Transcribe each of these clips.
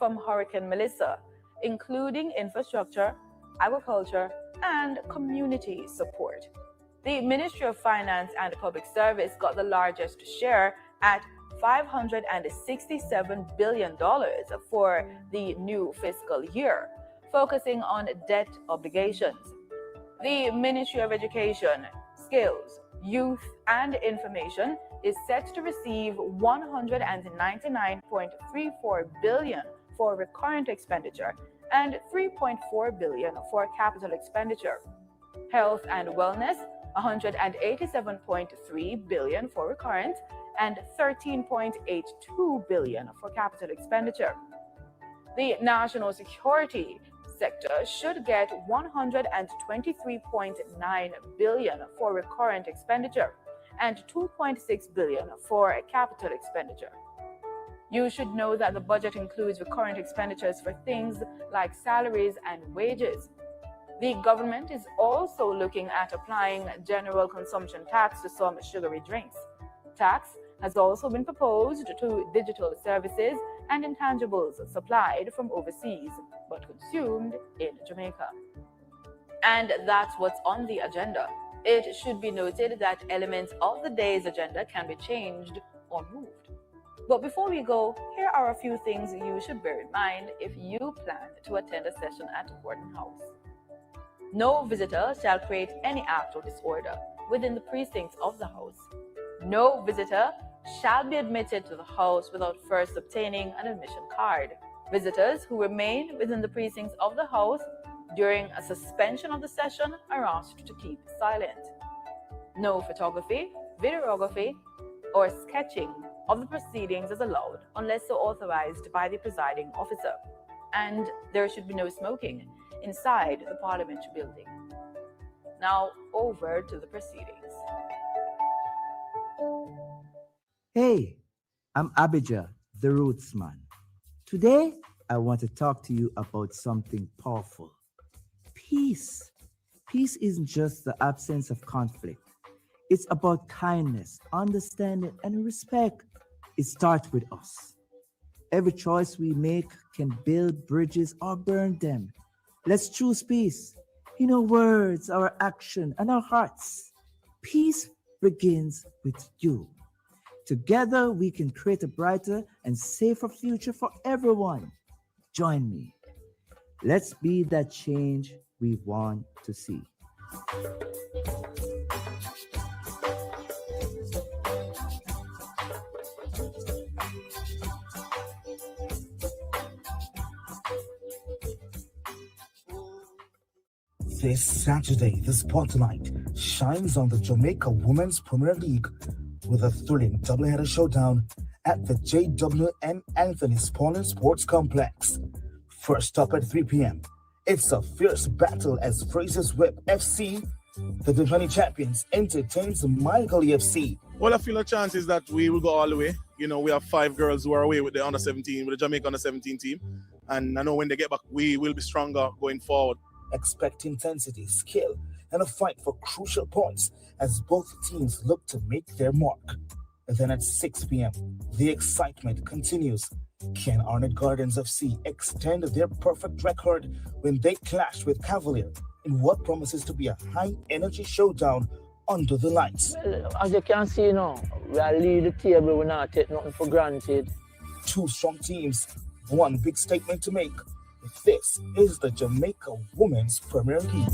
from Hurricane Melissa, including infrastructure, agriculture, and community support. The Ministry of Finance and Public Service got the largest share at $567 billion for the new fiscal year, focusing on debt obligations. The Ministry of Education, Skills, Youth and Information is set to receive $199.34 billion for recurrent expenditure and $3.4 billion for capital expenditure. Health and Wellness, $187.3 billion for recurrent and $13.82 billion for capital expenditure. The national security sector should get $123.9 billion for recurrent expenditure and $2.6 billion for capital expenditure. You should know that the budget includes recurrent expenditures for things like salaries and wages. The government is also looking at applying general consumption tax to some sugary drinks. Tax has also been proposed to digital services and intangibles supplied from overseas but consumed in Jamaica. And that's what's on the agenda. It should be noted that elements of the day's agenda can be changed or moved. But before we go, here are a few things you should bear in mind if you plan to attend a session at Gordon House. No visitor shall create any act or disorder within the precincts of the House. No visitor shall be admitted to the House without first obtaining an admission card. Visitors who remain within the precincts of the House during a suspension of the session are asked to keep silent. No photography, videography, or sketching of the proceedings is allowed unless so authorized by the presiding officer. And there should be no smoking inside the Parliamentary building. Now over to the proceedings. Hey, I'm Abijah, the Rootsman. Today, I want to talk to you about something powerful. Peace. Peace isn't just the absence of conflict. It's about kindness, understanding, and respect. It starts with us. Every choice we make can build bridges or burn them. Let's choose peace in our words, our action, and our hearts. Peace begins with you. Together, we can create a brighter and safer future for everyone. Join me. Let's be that change we want to see. This Saturday, the spotlight shines on the Jamaica Women's Premier League with a thrilling doubleheader showdown at the JWN Anthony Spalding Sports Complex. First up at 3 p.m., it's a fierce battle as Fraser's Whip FC, the defending champions, entertains Michael FC. Well, I feel a chance is that we will go all the way. You know, we have 5 girls who are away with the under-17, with the Jamaica under-17 team. And I know when they get back, we will be stronger going forward. Expect intensity, skill, and a fight for crucial points as both teams look to make their mark. And then at 6 p.m., the excitement continues. Can Arnett Gardens FC extend their perfect record when they clash with Cavalier in what promises to be a high-energy showdown under the lights? Well, as you can see now, we are lead the table, we not take nothing for granted. 2 strong teams, one big statement to make. This is the Jamaica Women's Premier League.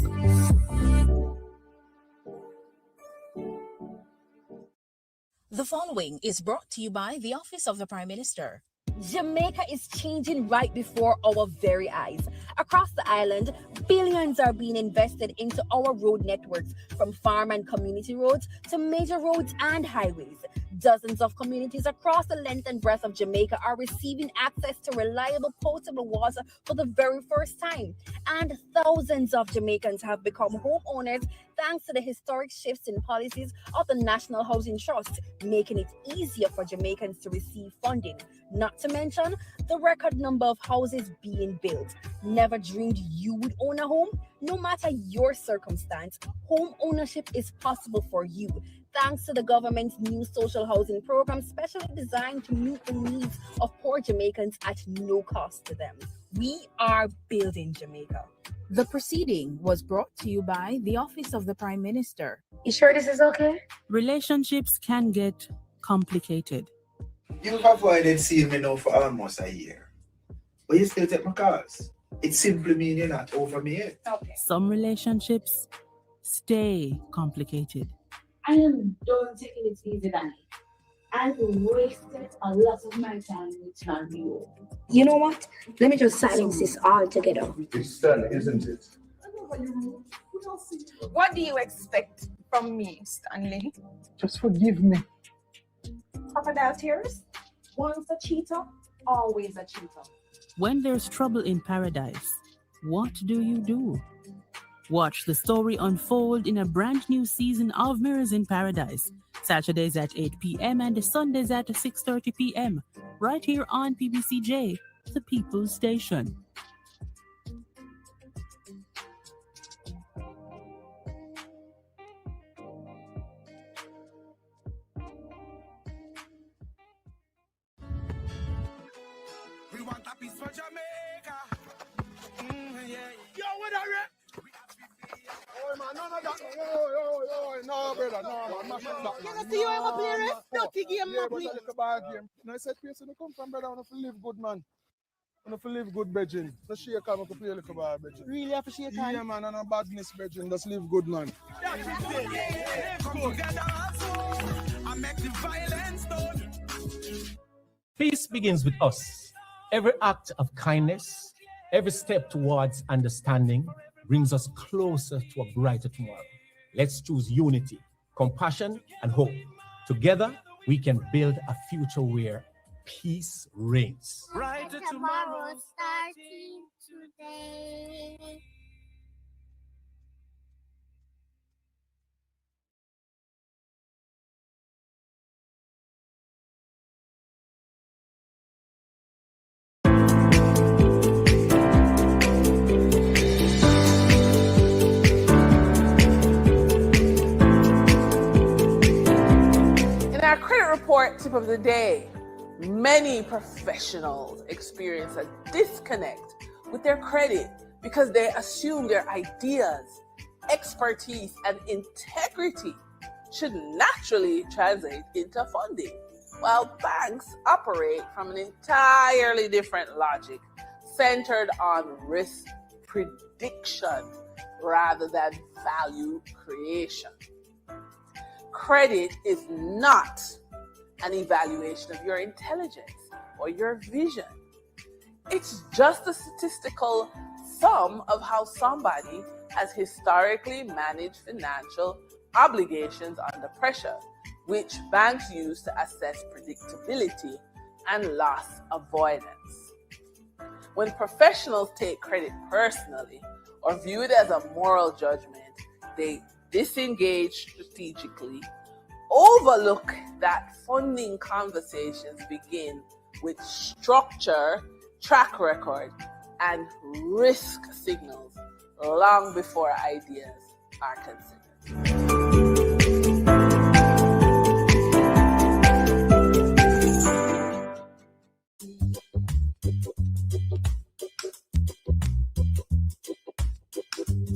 The following is brought to you by the Office of the Prime Minister. Jamaica is changing right before our very eyes. Across the island, billions are being invested into our road networks, from farm and community roads to major roads and highways. Dozens of communities across the length and breadth of Jamaica are receiving access to reliable potable water for the very first time. And thousands of Jamaicans have become homeowners thanks to the historic shifts in policies of the National Housing Trust, making it easier for Jamaicans to receive funding. Not to mention the record number of houses being built. Never dreamed you would own a home? No matter your circumstance, home ownership is possible for you. thanks to the government's new social housing program, specially designed to meet the needs of poor Jamaicans at no cost to them. We are building Jamaica. The proceeding was brought to you by the Office of the Prime Minister. You sure this is okay? Relationships can get complicated. You've avoided seeing me now for almost a year, but you still take my calls. It simply means you're not over me yet. Okay. Some relationships stay complicated. I am done taking it easy, Danny. I've wasted a lot of my time with you. You know what? Let me just silence this altogether. It's done, isn't it? What do you expect from me, Stanley? Just forgive me. Crocodile tears? Once a cheater, always a cheater. When there's trouble in paradise, what do? Watch the story unfold in a brand new season of Mirrors in Paradise, Saturdays at 8 p.m. and Sundays at 6:30 p.m. right here on PBCJ, the People's Station. We want a piece for Jamaica. Yeah. Yo, what are you? Oh man, none of that. No, brother, no, man. You see you ever play a dirty game, no, please. It's a bad game. No, I said, place you come from, brother. I want to live good, man. I want to live good, Bridging. No shake on, I want to play a little bad, Bridging. Really have to shake on? Yeah, man, and no badness, Bridging. Just live good, man. Come together, I make the violence done. Peace begins with us. Every act of kindness, every step towards understanding brings us closer to a brighter tomorrow. Let's choose unity, compassion, and hope. Together, we can build a future where peace reigns. Brighter tomorrow starting today. Our credit report tip of the day. Many professionals experience a disconnect with their credit because they assume their ideas, expertise, and integrity should naturally translate into funding, while banks operate from an entirely different logic centered on risk prediction rather than value creation. Credit is not an evaluation of your intelligence or your vision. It's just a statistical sum of how somebody has historically managed financial obligations under pressure, which banks use to assess predictability and loss avoidance. When professionals take credit personally or view it as a moral judgment, they disengage strategically, overlook that funding conversations begin with structure, track record, and risk signals long before ideas are considered.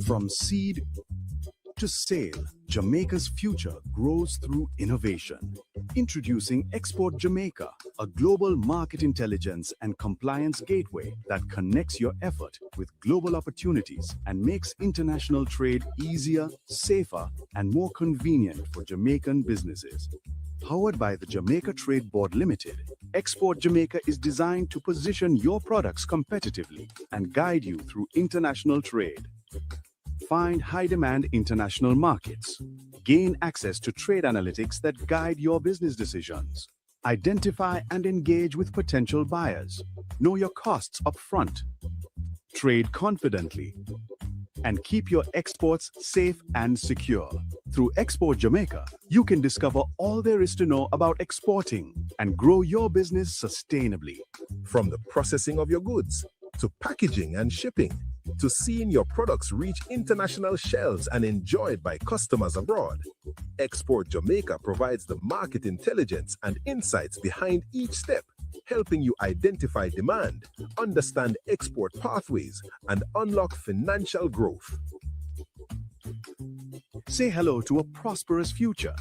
From seed to sale, Jamaica's future grows through innovation. Introducing Export Jamaica, a global market intelligence and compliance gateway that connects your effort with global opportunities and makes international trade easier, safer, and more convenient for Jamaican businesses. Powered by the Jamaica Trade Board Limited, Export Jamaica is designed to position your products competitively and guide you through international trade. Find high-demand international markets. Gain access to trade analytics that guide your business decisions. Identify and engage with potential buyers. Know your costs up front. Trade confidently. And keep your exports safe and secure. Through Export Jamaica, you can discover all there is to know about exporting and grow your business sustainably. From the processing of your goods to packaging and shipping, to seeing your products reach international shelves and enjoyed by customers abroad. Export Jamaica provides the market intelligence and insights behind each step, helping you identify demand, understand export pathways, and unlock financial growth. Say hello to a prosperous future.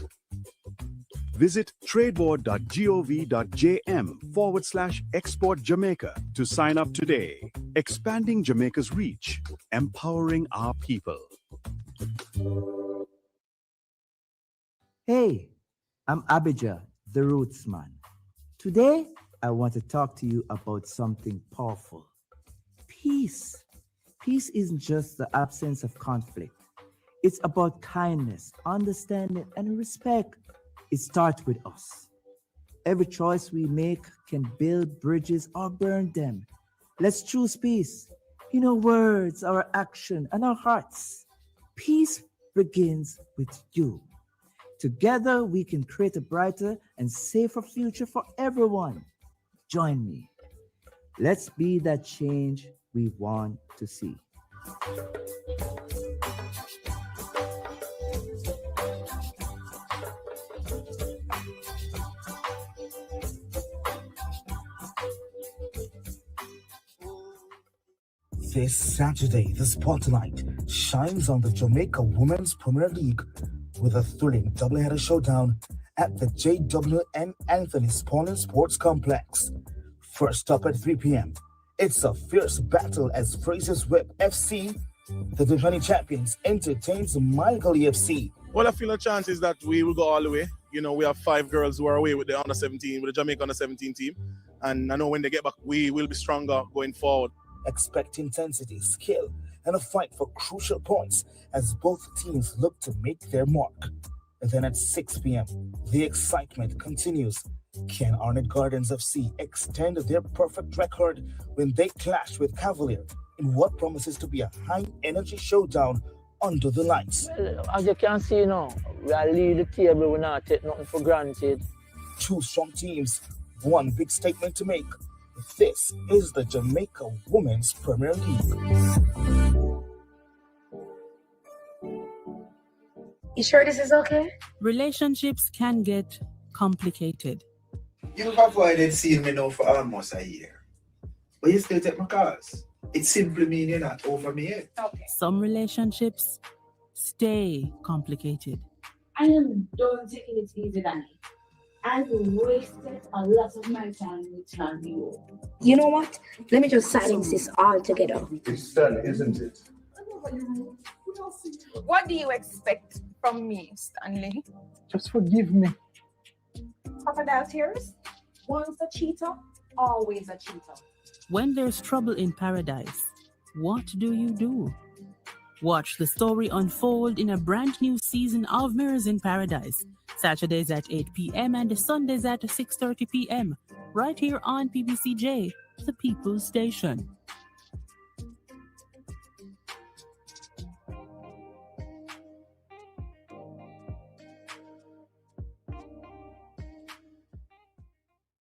Visit tradeboard.gov.jm/Export Jamaica to sign up today. Expanding Jamaica's reach, empowering our people. Hey, I'm Abijah, the Roots Man. Today, I want to talk to you about something powerful. Peace. Peace isn't just the absence of conflict. It's about kindness, understanding, and respect. It starts with us. Every choice we make can build bridges or burn them. Let's choose peace in our words, our action, and our hearts. Peace begins with you. Together, we can create a brighter and safer future for everyone. Join me. Let's be that change we want to see. This Saturday, the spotlight shines on the Jamaica Women's Premier League with a thrilling doubleheader showdown at the JWN Anthony's Paulin Sports Complex. First up at 3 p.m., it's a fierce battle as Fraser's Whip FC, the defending champions, entertains Michael FC. Well, I feel a chance is that we will go all the way. You know, we have 5 girls who are away with the under 17, with the Jamaica under 17 team. And I know when they get back, we will be stronger going forward. Expect intensity, skill, and a fight for crucial points as both teams look to make their mark. And then at 6 p.m., the excitement continues. Can Arnett Gardens FC extend their perfect record when they clash with Cavalier in what promises to be a high-energy showdown under the lights? Well, as you can see now, we are lead the table, we not take nothing for granted. 2 strong teams, 1 big statement to make. This is the Jamaica Women's Premier League. You sure this is okay? Relationships can get complicated. You've avoided seeing me now for almost a year. But you still take my calls. It simply means you're not over me yet. Okay. Some relationships stay complicated. I am done taking it easy, Danny. I've wasted a lot of my time with you. You know what? Let me just silence this altogether. It's done, isn't it? What do you expect from me, Stanley? Just forgive me. Crocodile tears? Once a cheater, always a cheater. When there's trouble in paradise, what do? Watch the story unfold in a brand new season of Mirrors in Paradise, Saturdays at 8 p.m. and Sundays at 6:30 p.m. right here on PBCJ, the People's Station.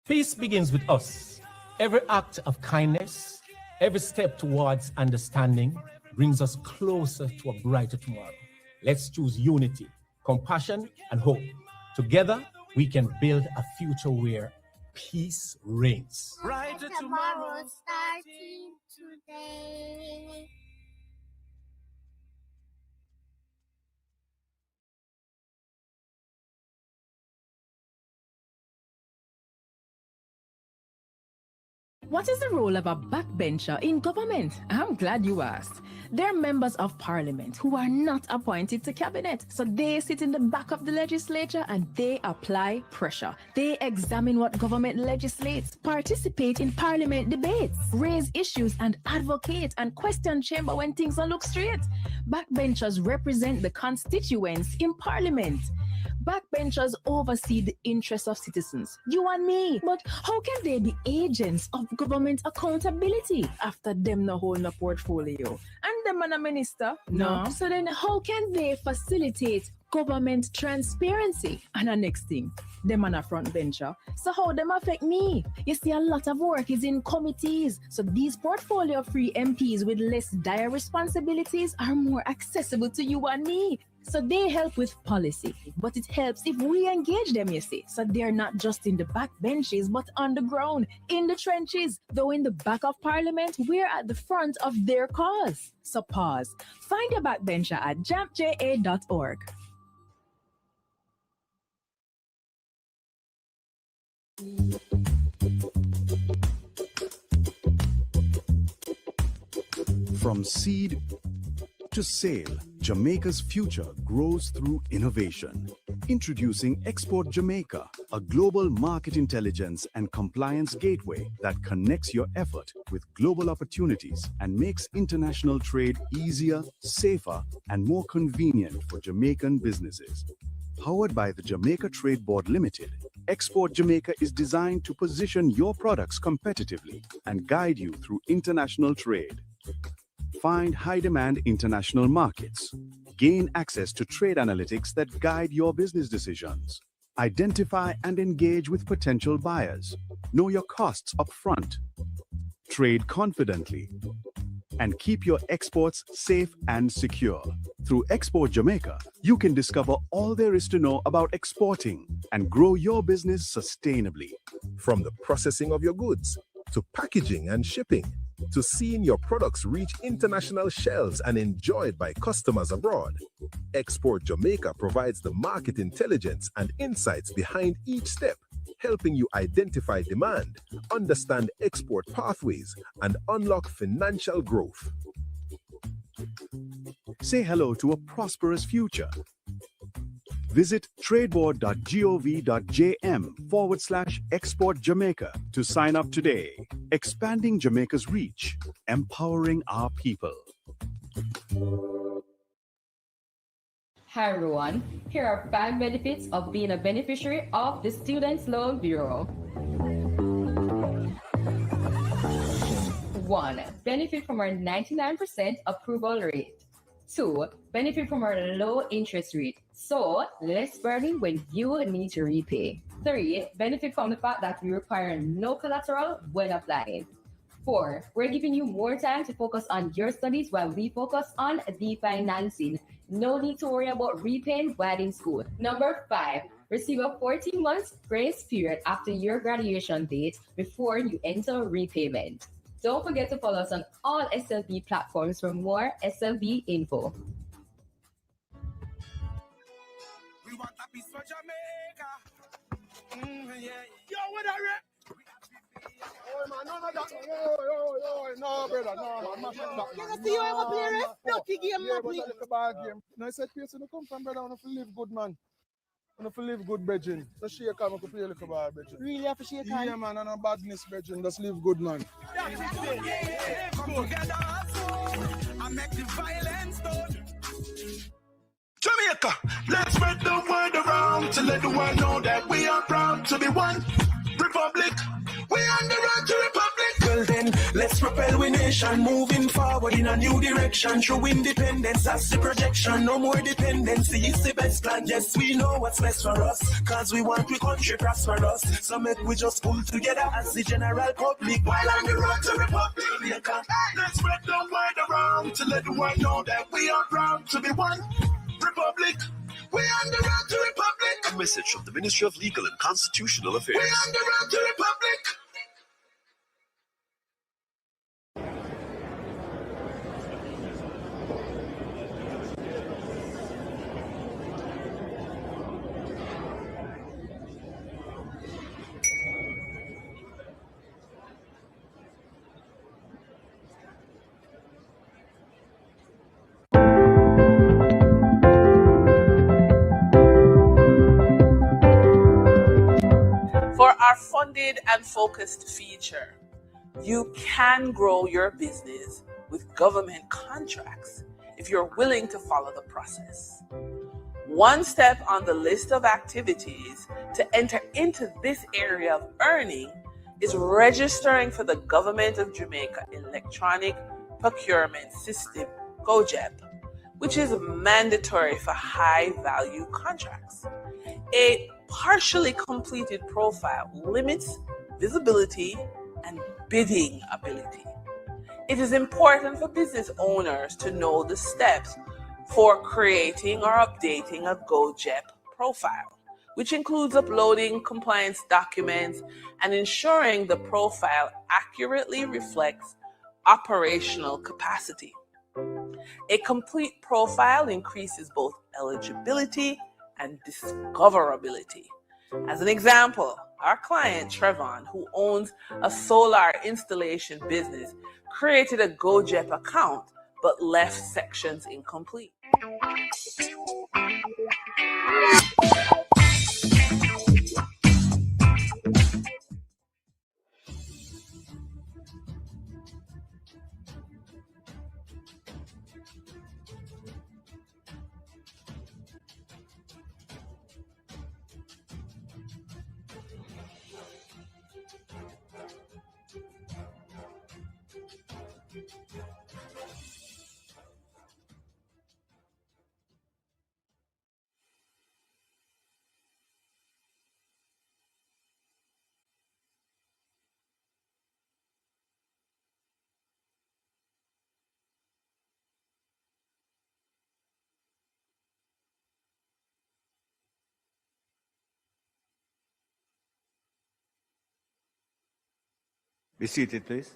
Peace begins with us. Every act of kindness, every step towards understanding brings us closer to a brighter tomorrow. Let's choose unity, compassion, and hope. Together, we can build a future where peace reigns. Brighter tomorrow starting today. What is the role of a backbencher in government? I'm glad you asked. They're members of parliament who are not appointed to cabinet. So they sit in the back of the legislature and they apply pressure. They examine what government legislates, participate in parliament debates, raise issues and advocate and question chamber when things don't look straight. Backbenchers represent the constituents in parliament. Backbenchers oversee the interests of citizens, you and me. But how can they be agents of government accountability after them not holding a portfolio? And them and a minister? No. So then how can they facilitate government transparency. And the next thing, them on a front venture. So how them affect me? You see, a lot of work is in committees. So these portfolio-free MPs with less dire responsibilities are more accessible to you and me. So they help with policy, but it helps if we engage them, you see. So they're not just in the back benches, but on the ground, in the trenches. Though in the back of Parliament, we're at the front of their cause. So pause. Find your backbencher at jampja.org. From seed to sale, Jamaica's future grows through innovation. Introducing Export Jamaica, a global market intelligence and compliance gateway that connects your effort with global opportunities and makes international trade easier, safer, and more convenient for Jamaican businesses. Powered by the Jamaica Trade Board Limited, Export Jamaica is designed to position your products competitively and guide you through international trade. Find high-demand international markets. Gain access to trade analytics that guide your business decisions. Identify and engage with potential buyers. Know your costs up front. Trade confidently. And keep your exports safe and secure. Through Export Jamaica, you can discover all there is to know about exporting and grow your business sustainably. From the processing of your goods, to packaging and shipping, to seeing your products reach international shelves and enjoyed by customers abroad, Export Jamaica provides the market intelligence and insights behind each step, helping you identify demand, understand export pathways, and unlock financial growth. Say hello to a prosperous future. Visit tradeboard.gov.jm/Export Jamaica to sign up today. Expanding Jamaica's reach, empowering our people. Hi everyone, here are 5 benefits of being a beneficiary of the Students' Loan Bureau. 1. Benefit from our 99% approval rate. 2. Benefit from our low interest rate, so less burden when you need to repay. 3. Benefit from the fact that we require no collateral when applying. 4. We're giving you more time to focus on your studies while we focus on the financing. No need to worry about repaying while in school. Number 5. Receive a 14 months grace period after your graduation date before you enter repayment. Don't forget to follow us on all SLB platforms for more SLB info. We want a piece for Jamaica. Yeah. Yo, what are you? Oh man, no, that. No, brother, no, man. Mash it back. You see you ever play a dirty game, yeah, but it's a bad game. No, I said, place in the come from, brother. I want to live good, man. I want to live good, brethren. Just shake hands, I can play a little bad, brethren. Really have to shake hands? Yeah, man, and no badness, brethren. Just live good, man. Come together, and make the violence done. Jamaica, let's spread the word around to let the world know that we are proud to be one republic. We on the road to republic. Well then, let's propel we nation moving forward in a new direction. True independence, that's the projection. No more dependency, it's the best plan. Yes, we know what's best for us, cause we want we country prosperous. So make we just pull together as the general public while on the road to republic. Let's spread the word around to let the world know that we are proud to be one republic. We on the road to republic. A message from the Ministry of Legal and Constitutional Affairs. We on the road to republic. For our funded and focused feature, you can grow your business with government contracts if you're willing to follow the process. One step on the list of activities to enter into this area of earning is registering for the Government of Jamaica Electronic Procurement System, GOJEP. which is mandatory for high-value contracts. A partially completed profile limits visibility and bidding ability. It is important for business owners to know the steps for creating or updating a GoJEP profile, which includes uploading compliance documents and ensuring the profile accurately reflects operational capacity. A complete profile increases both eligibility and discoverability. As an example, our client Trevon, who owns a solar installation business, created a GoJEP account but left sections incomplete. Be seated, please.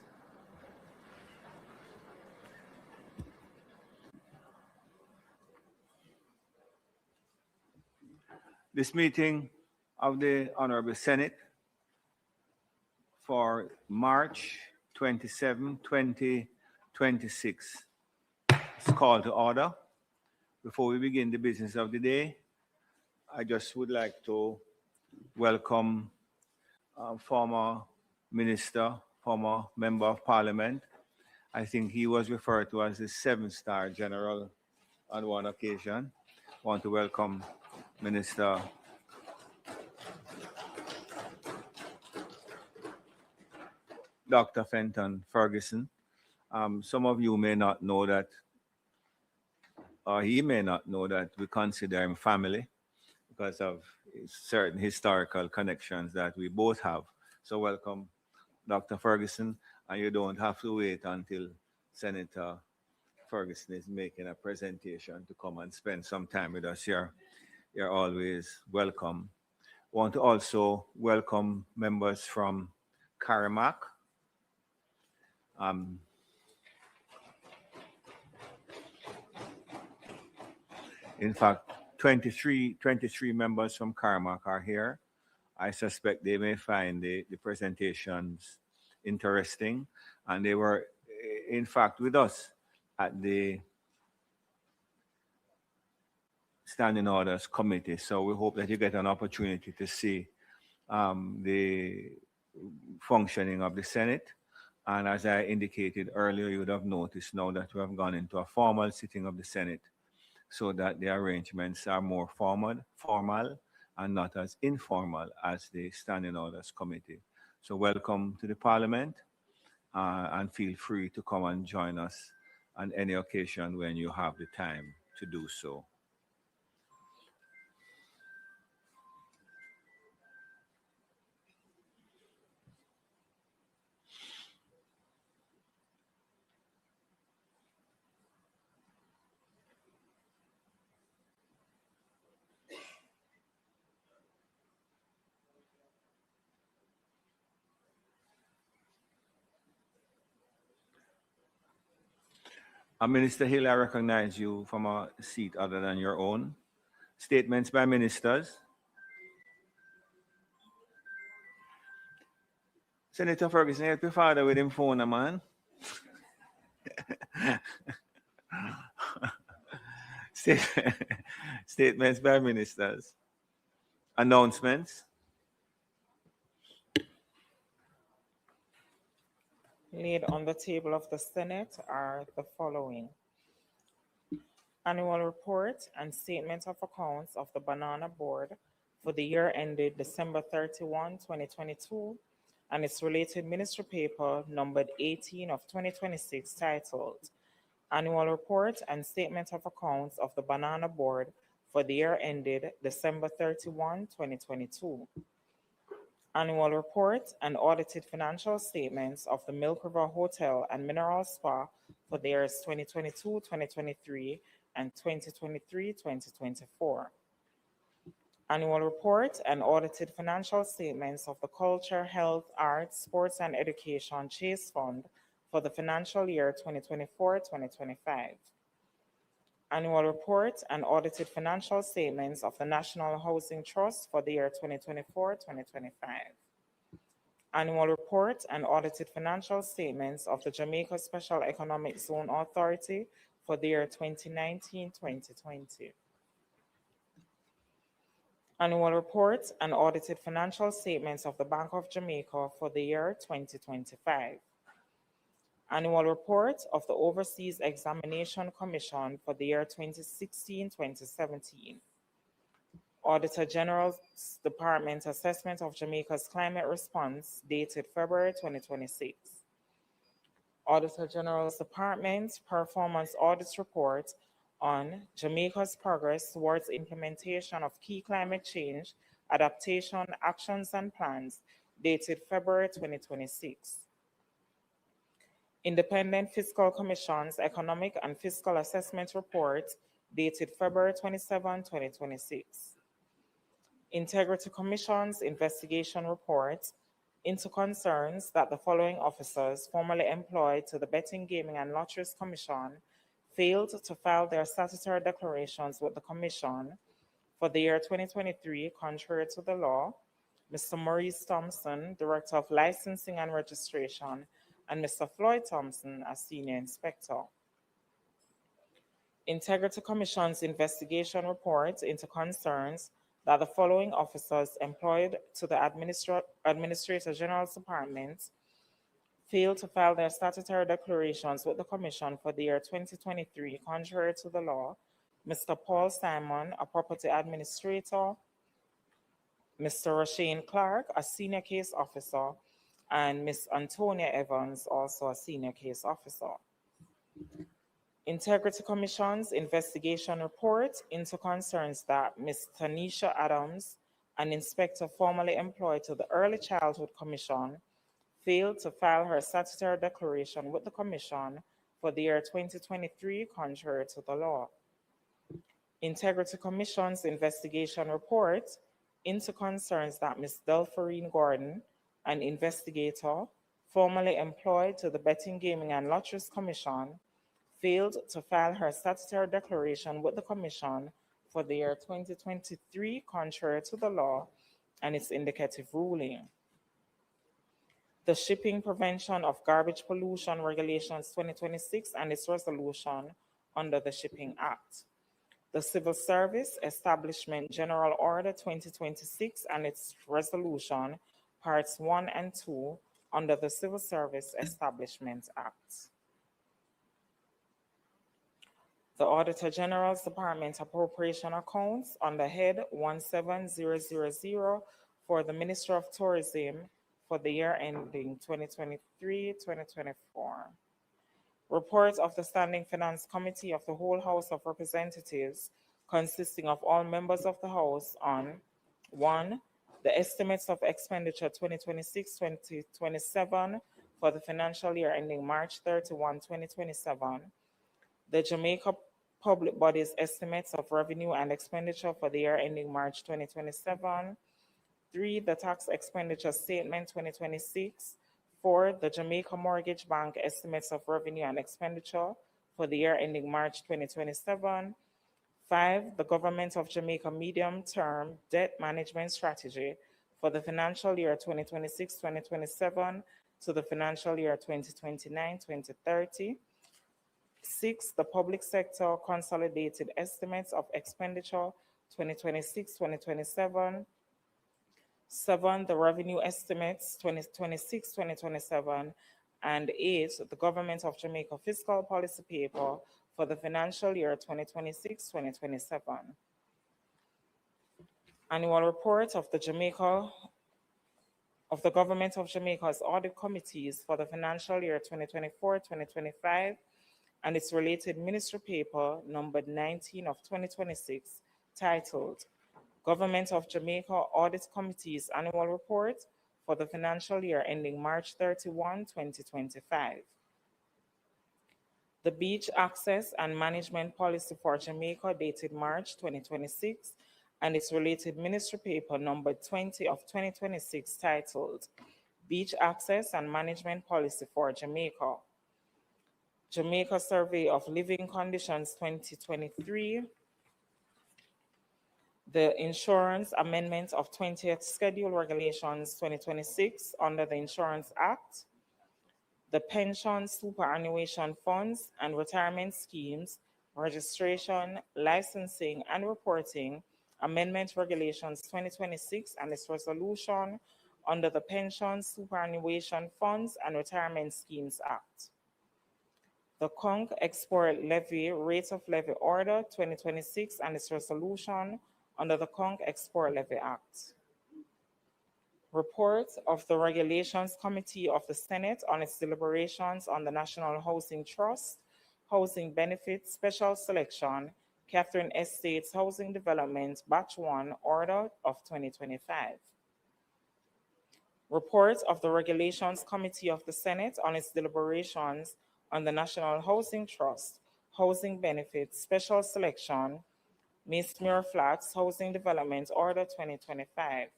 This meeting of the Honorable Senate for March 27, 2026 is called to order. Before we begin the business of the day, I just would like to welcome former minister, former member of parliament. I think he was referred to as the 7-star general on one occasion. I want to welcome Minister Dr. Fenton Ferguson. Some of you may not know that, or he may not know that we consider him family because of certain historical connections that we both have. So welcome, Dr. Ferguson, and you don't have to wait until Senator Ferguson is making a presentation to come and spend some time with us here. You're always welcome. I want to also welcome members from Karamak. In fact, 23 members from Karamak are here. I suspect they may find the presentations interesting. And they were, in fact, with us at the Standing Orders Committee. So we hope that you get an opportunity to see the functioning of the Senate. And as I indicated earlier, you would have noticed now that we have gone into a formal sitting of the Senate so that the arrangements are more formal and not as informal as the Standing Orders Committee. So welcome to the Parliament and feel free to come and join us on any occasion when you have the time to do so. Minister Hill, I recognize you from a seat other than your own. Statements by ministers. Senator Ferguson, help your father with him phone, man. Statements by ministers. Announcements. Laid on the table of the Senate are the following: Annual report and statement of accounts of the Banana Board for the year ended December 31, 2022, and its related ministry paper numbered 18 of 2026 titled Annual report and statement of accounts of the Banana Board for the year ended December 31, 2022. Annual report and audited financial statements of the Milk River Hotel and Mineral Spa for the years 2022, 2023, and 2023, 2024. Annual report and audited financial statements of the Culture, Health, Arts, Sports, and Education Chase Fund for the financial year 2024-2025. Annual report and audited financial statements of the National Housing Trust for the year 2024-2025. Annual report and audited financial statements of the Jamaica Special Economic Zone Authority for the year 2019-2020. Annual report and audited financial statements of the Bank of Jamaica for the year 2025. Annual report of the Overseas Examination Commission for the year 2016-2017. Auditor General's Department Assessment of Jamaica's Climate Response dated February 2026. Auditor General's Department Performance Audit Report on Jamaica's progress towards implementation of key climate change adaptation actions and plans dated February 2026. Independent Fiscal Commission's Economic and Fiscal Assessment Report dated February 27, 2026. Integrity Commission's investigation report into concerns that the following officers formerly employed to the Betting, Gaming and Lotteries Commission failed to file their statutory declarations with the Commission for the year 2023 contrary to the law: Mr. Maurice Thompson, Director of Licensing and Registration, and Mr. Floyd Thompson as Senior Inspector. Integrity Commission's investigation report into concerns that the following officers employed to the Administrator General's Department failed to file their statutory declarations with the Commission for the year 2023 contrary to the law: Mr. Paul Simon, a Property Administrator, Mr. Rashane Clark, a Senior Case Officer, and Ms. Antonia Evans, also a Senior Case Officer. Integrity Commission's investigation report into concerns that Ms. Tanisha Adams, an inspector formerly employed to the Early Childhood Commission, failed to file her statutory declaration with the Commission for the year 2023 contrary to the law. Integrity Commission's investigation report into concerns that Ms. Delphorine Gordon, an investigator formerly employed to the Betting, Gaming and Lotteries Commission, failed to file her statutory declaration with the Commission for the year 2023 contrary to the law and its indicative ruling. The Shipping Prevention of Garbage Pollution Regulations 2026 and its resolution under the Shipping Act. The Civil Service Establishment General Order 2026 and its resolution, Parts 1 and 2, under the Civil Service Establishment Act. The Auditor General's Department Appropriation Accounts under Head 17000 for the Ministry of Tourism for the year ending 2023-2024. Report of the Standing Finance Committee of the whole House of Representatives, consisting of all members of the House, on 1. The estimates of expenditure 2026-2027 for the financial year ending March 31, 2027. The Jamaica Public Bodies estimates of revenue and expenditure for the year ending March 2027. 3. The tax expenditure statement 2026. 4. The Jamaica Mortgage Bank estimates of revenue and expenditure for the year ending March 2027. 5. The Government of Jamaica Medium-Term Debt Management Strategy for the financial year 2026-2027 to the financial year 2029-2030. 6. The Public Sector Consolidated Estimates of Expenditure 2026-2027. 7. The Revenue Estimates 2026-2027. And 8. The Government of Jamaica Fiscal Policy Paper for the financial year 2026-2027. Annual report of the Government of Jamaica's audit committees for the financial year 2024-2025 and its related ministry paper numbered 19 of 2026, titled Government of Jamaica Audit Committee's Annual Report for the financial year ending March 31, 2025. The Beach Access and Management Policy for Jamaica, dated March 2026, and its related ministry paper numbered 20 of 2026, titled Beach Access and Management Policy for Jamaica. Jamaica Survey of Living Conditions 2023, the Insurance Amendment of 20th Schedule Regulations 2026 under the Insurance Act, the Pension Superannuation Funds and Retirement Schemes, Registration, Licensing, and Reporting Amendment Regulations 2026 and its resolution under the Pension Superannuation Funds and Retirement Schemes Act. The Conch Export Levy Rate of Levy Order 2026 and its resolution under the Conch Export Levy Act. Report of the Regulations Committee of the Senate on its deliberations on the National Housing Trust, Housing Benefits Special Selection, Catherine Estates Housing Development, Batch 1, Order of 2025. Report of the Regulations Committee of the Senate on its deliberations on the National Housing Trust, Housing Benefits Special Selection, Macemuir Flats Housing Development, Order 2025.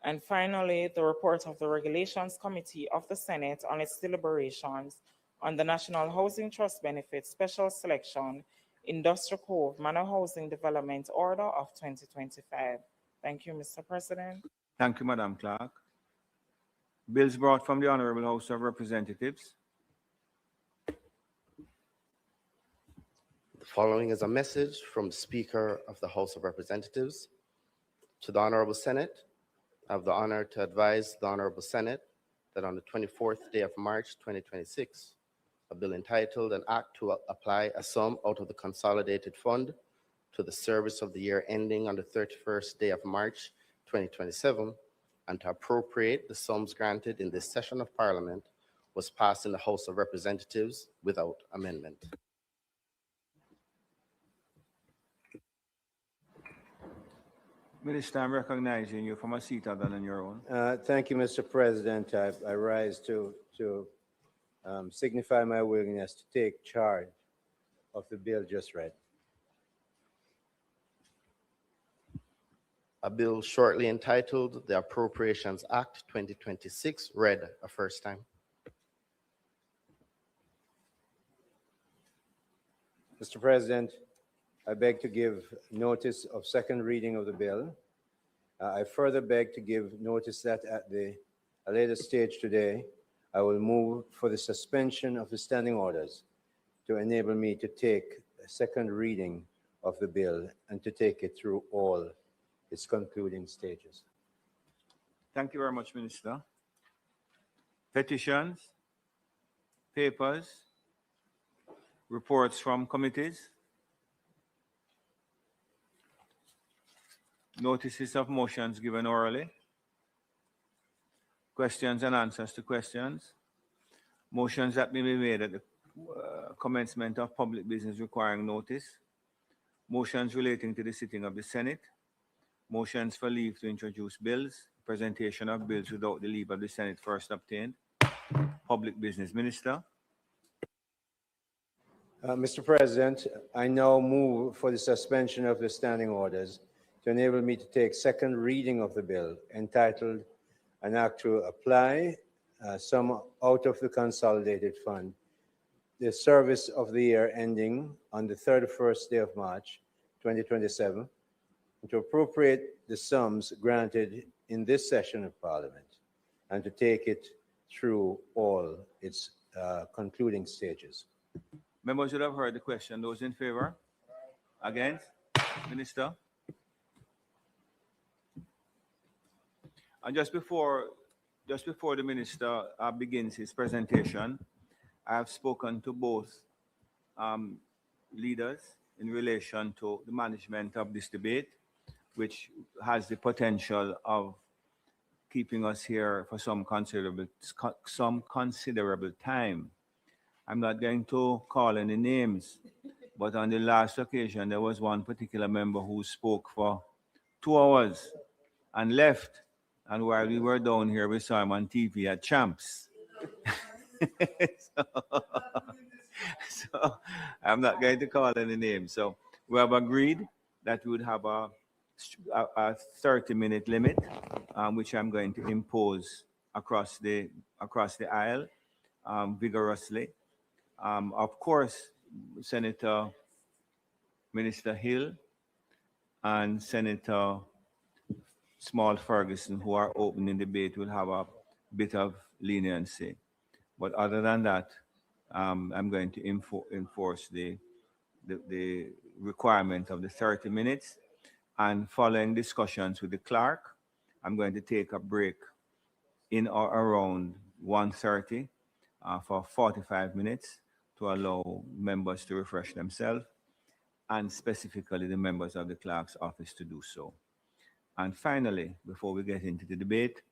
And finally, the report of the Regulations Committee of the Senate on its deliberations on the National Housing Trust Benefits Special Selection, Industrial Cove Manor Housing Development, Order of 2025. Thank you, Mr. President. Thank you, Madam Clerk. Bills brought from the Honorable House of Representatives. The following is a message from the Speaker of the House of Representatives. To the Honorable Senate, I have the honor to advise the Honorable Senate that on the 24th day of March 2026, a bill entitled An Act to Apply a Sum out of the Consolidated Fund to the service of the year ending on the 31st day of March 2027 and to appropriate the sums granted in this session of Parliament was passed in the House of Representatives without amendment. Minister, I'm recognizing you from a seat other than your own. Thank you, Mr. President. I rise to signify my willingness to take charge of the bill just read. A bill shortly entitled the Appropriations Act 2026 read a first time. Mr. President, I beg to give notice of second reading of the bill. I further beg to give notice that at a later stage today, I will move for the suspension of the standing orders to enable me to take a second reading of the bill and to take it through all its concluding stages. Thank you very much, Minister. Petitions, papers, reports from committees, notices of motions given orally, questions and answers to questions, motions that may be made at the commencement of public business requiring notice, motions relating to the sitting of the Senate, motions for leave to introduce bills, presentation of bills without the leave of the Senate first obtained, public business. Minister. Mr. President, I now move for the suspension of the standing orders to enable me to take second reading of the bill entitled An Act to Apply Sum out of the Consolidated Fund, the service of the year ending on the 31st day of March 2027, and to appropriate the sums granted in this session of Parliament and to take it through all its concluding stages. Members should have heard the question. Those in favor? Against? Minister? And just before the minister begins his presentation, I have spoken to both leaders in relation to the management of this debate, which has the potential of keeping us here for some considerable time. I'm not going to call any names, but on the last occasion, there was one particular member who spoke for 2 hours and left. And while we were down here, we saw him on TV at Champs. so I'm not going to call any names. So we have agreed that we would have a 30-minute limit, which I'm going to impose across the aisle vigorously. Of course, Senator Minister Hill and Senator Small Ferguson, who are opening debate, will have a bit of leniency. But other than that, I'm going to enforce the requirement of the 30 minutes. And following discussions with the clerk, I'm going to take a break in or around 1:30 for 45 minutes to allow members to refresh themselves, and specifically the members of the clerk's office to do so. And finally, before we get into the debate,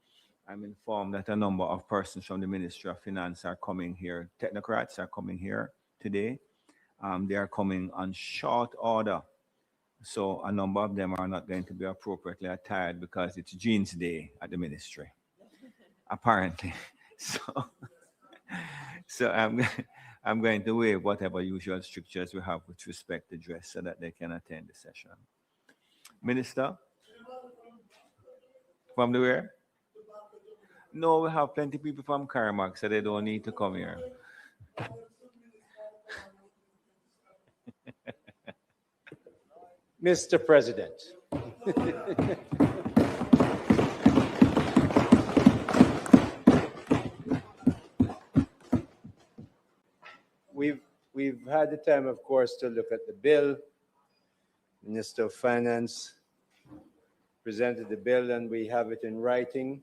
I'm informed that a number of persons from the Ministry of Finance are coming here. Technocrats are coming here today. They are coming on short order. So a number of them are not going to be appropriately attired because it's Jeans Day at the ministry, apparently. So I'm going to waive whatever usual strictures we have with respect to dress so that they can attend the session. Minister? From the where? No, we have plenty of people from Carmack, so they don't need to come here. Mr. President. We've had the time, of course, to look at the bill. Minister of Finance presented the bill and we have it in writing.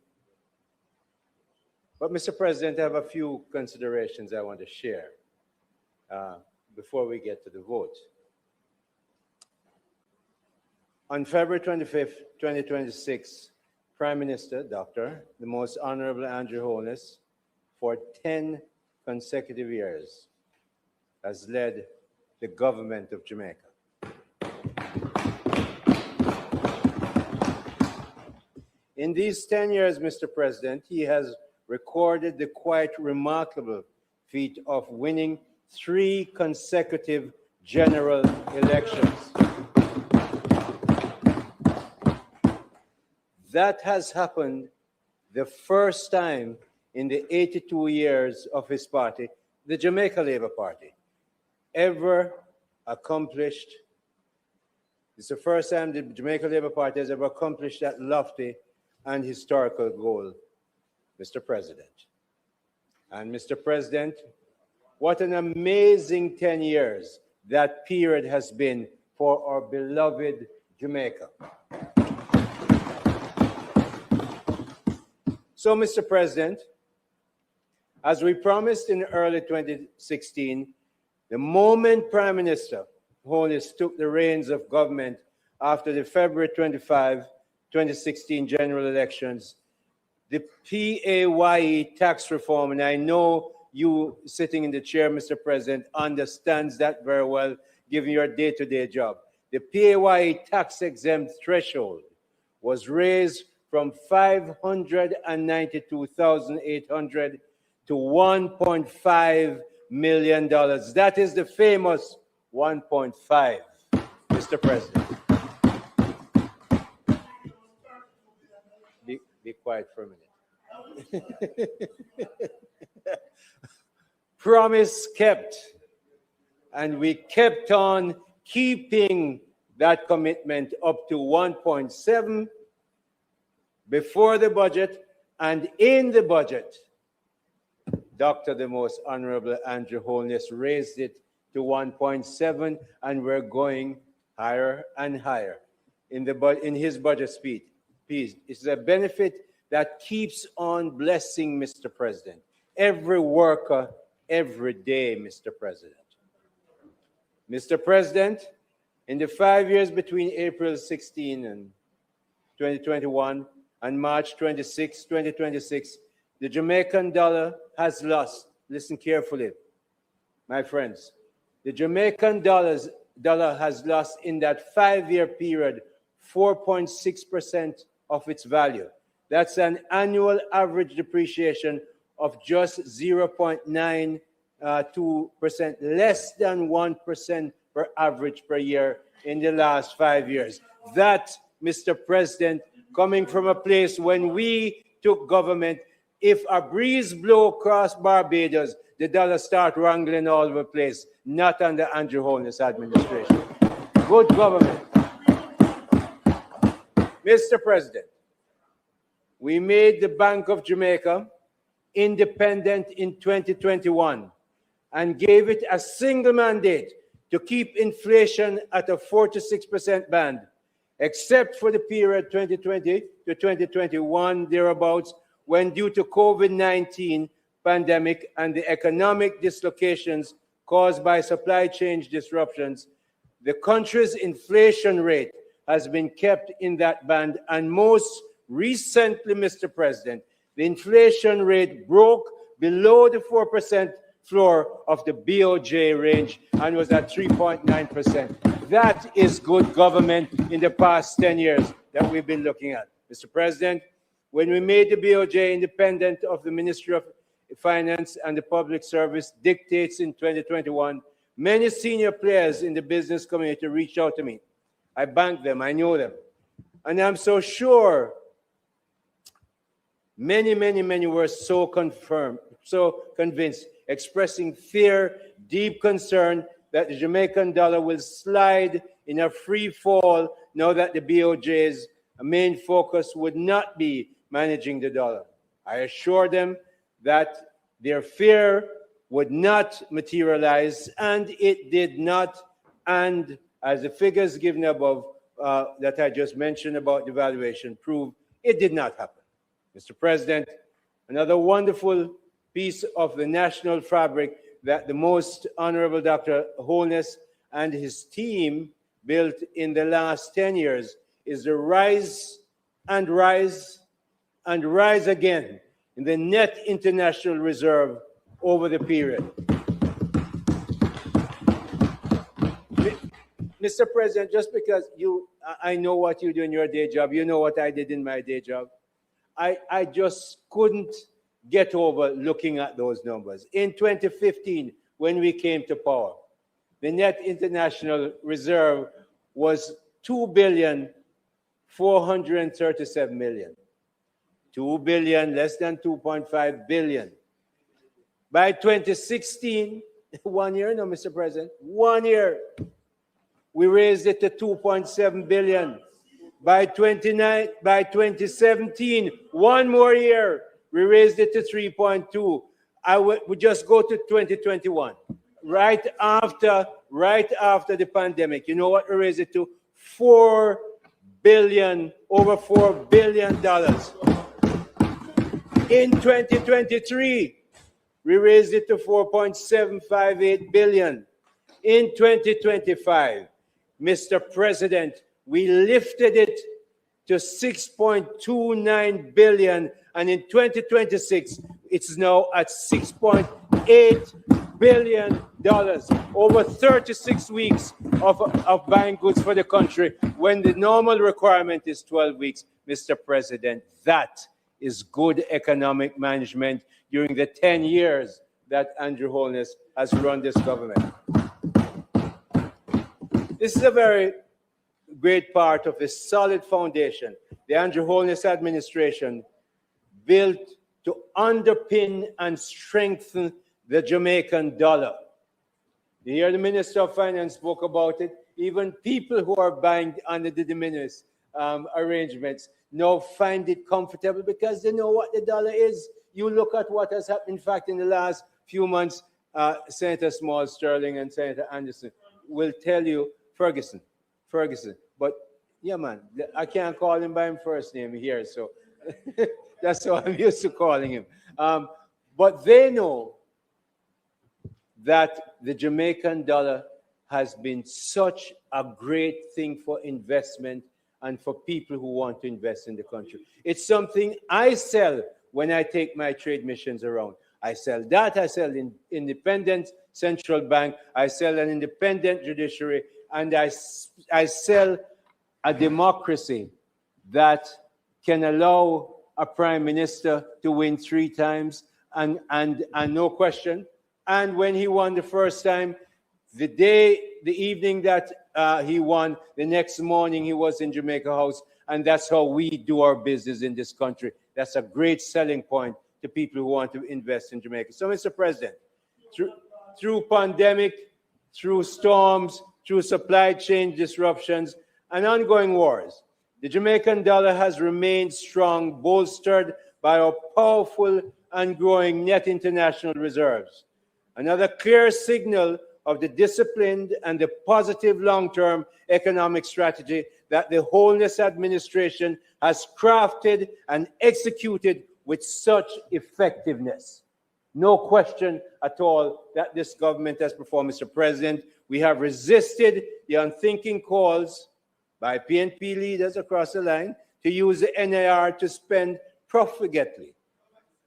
But Mr. President, I have a few considerations I want to share before we get to the vote. On February 25th, 2026, Prime Minister, the Most Honorable Andrew Holness, for 10 consecutive years, has led the government of Jamaica. In these 10 years, Mr. President, he has recorded the quite remarkable feat of winning 3 consecutive general elections. That has happened the first time in the 82 years of his party, the Jamaica Labour Party, ever accomplished. It's the first time the Jamaica Labour Party has ever accomplished that lofty and historical goal, Mr. President. And Mr. President, what an amazing 10 years that period has been for our beloved Jamaica. So, Mr. President, as we promised in early 2016, the moment Prime Minister Holness took the reins of government after the February 25, 2016 general elections, the PAYE tax reform, and I know you sitting in the chair, Mr. President, understands that very well, given your day-to-day job. The PAYE tax-exempt threshold was raised from $592,800 to $1.5 million. That is the famous 1.5, Mr. President. Be quiet for a minute. Promise kept, and we kept on keeping that commitment up to 1.7 before the budget, and in the budget, the Most Honorable Andrew Holness raised it to 1.7, and we're going higher and higher in his budget speech. It's a benefit that keeps on blessing, Mr. President, every worker, every day, Mr. President. Mr. President, in the 5 years between April 16 and 2021 and March 26, 2026, the Jamaican dollar has lost, listen carefully, my friends, the Jamaican dollar has lost in that 5-year period 4.6% of its value. That's an annual average depreciation of just 0.92%, less than 1% per average per year in the last 5 years. That, Mr. President, coming from a place when we took government, if a breeze blow across Barbados, the dollar start wrangling all over the place, not under Andrew Holness administration. Good government. Mr. President, we made the Bank of Jamaica independent in 2021 and gave it a single mandate to keep inflation at a 4 to 6% band, except for the period 2020 to 2021, thereabouts, when due to COVID-19 pandemic and the economic dislocations caused by supply chain disruptions, the country's inflation rate has been kept in that band. And most recently, Mr. President, the inflation rate broke below the 4% floor of the BOJ range and was at 3.9%. That is good government in the past 10 years that we've been looking at. Mr. President, when we made the BOJ independent of the Ministry of Finance and the Public Service dictates in 2021, many senior players in the business community reached out to me. I banked them, I know them. And I'm so sure many were so convinced, expressing fear, deep concern that the Jamaican dollar will slide in a free fall now that the BOJ's main focus would not be managing the dollar. I assure them that their fear would not materialize, and it did not. And as the figures given above that I just mentioned about devaluation prove, it did not happen. Mr. President, another wonderful piece of the national fabric that the Most Honorable Dr. Holness and his team built in the last 10 years is the rise and rise and rise again in the net international reserve over the period. Mr. President, just because I know what you do in your day job, you know what I did in my day job, I just couldn't get over looking at those numbers. In 2015, when we came to power, the net international reserve was $2.437 billion. 2 billion, less than 2.5 billion. By 2016, 1 year, no, Mr. President, 1 year, we raised it to 2.7 billion. By 2017, 1 more year, we raised it to 3.2. We just go to 2021, right after the pandemic. You know what we raised it to? $4 billion, over $4 billion. In 2023, we raised it to 4.758 billion. In 2025, Mr. President, we lifted it to 6.29 billion, and in 2026, it's now at $6.8 billion. Over 36 weeks of buying goods for the country, when the normal requirement is 12 weeks. Mr. President, that is good economic management during the 10 years that Andrew Holness has run this government. This is a very great part of a solid foundation the Andrew Holness administration built to underpin and strengthen the Jamaican dollar. You hear the Minister of Finance spoke about it. Even people who are buying under the de minimis arrangements now find it comfortable because they know what the dollar is. You look at what has happened. In fact, in the last few months, Senator Small Sterling and Senator Anderson will tell you, Ferguson. But yeah, man, I can't call him by his first name here, so that's how I'm used to calling him. But they know that the Jamaican dollar has been such a great thing for investment and for people who want to invest in the country. It's something I sell when I take my trade missions around. I sell that. I sell an independent central bank. I sell an independent judiciary. And I sell a democracy that can allow a prime minister to win 3 times and no question. And when he won the first time, the evening that he won, the next morning he was in Jamaica House. And that's how we do our business in this country. That's a great selling point to people who want to invest in Jamaica. So, Mr. President, through pandemic, through storms, through supply chain disruptions, and ongoing wars, the Jamaican dollar has remained strong, bolstered by our powerful and growing net international reserves. Another clear signal of the disciplined and the positive long-term economic strategy that the Holness administration has crafted and executed with such effectiveness. No question at all that this government has performed, Mr. President. We have resisted the unthinking calls by PNP leaders across the line to use the NIR to spend profligately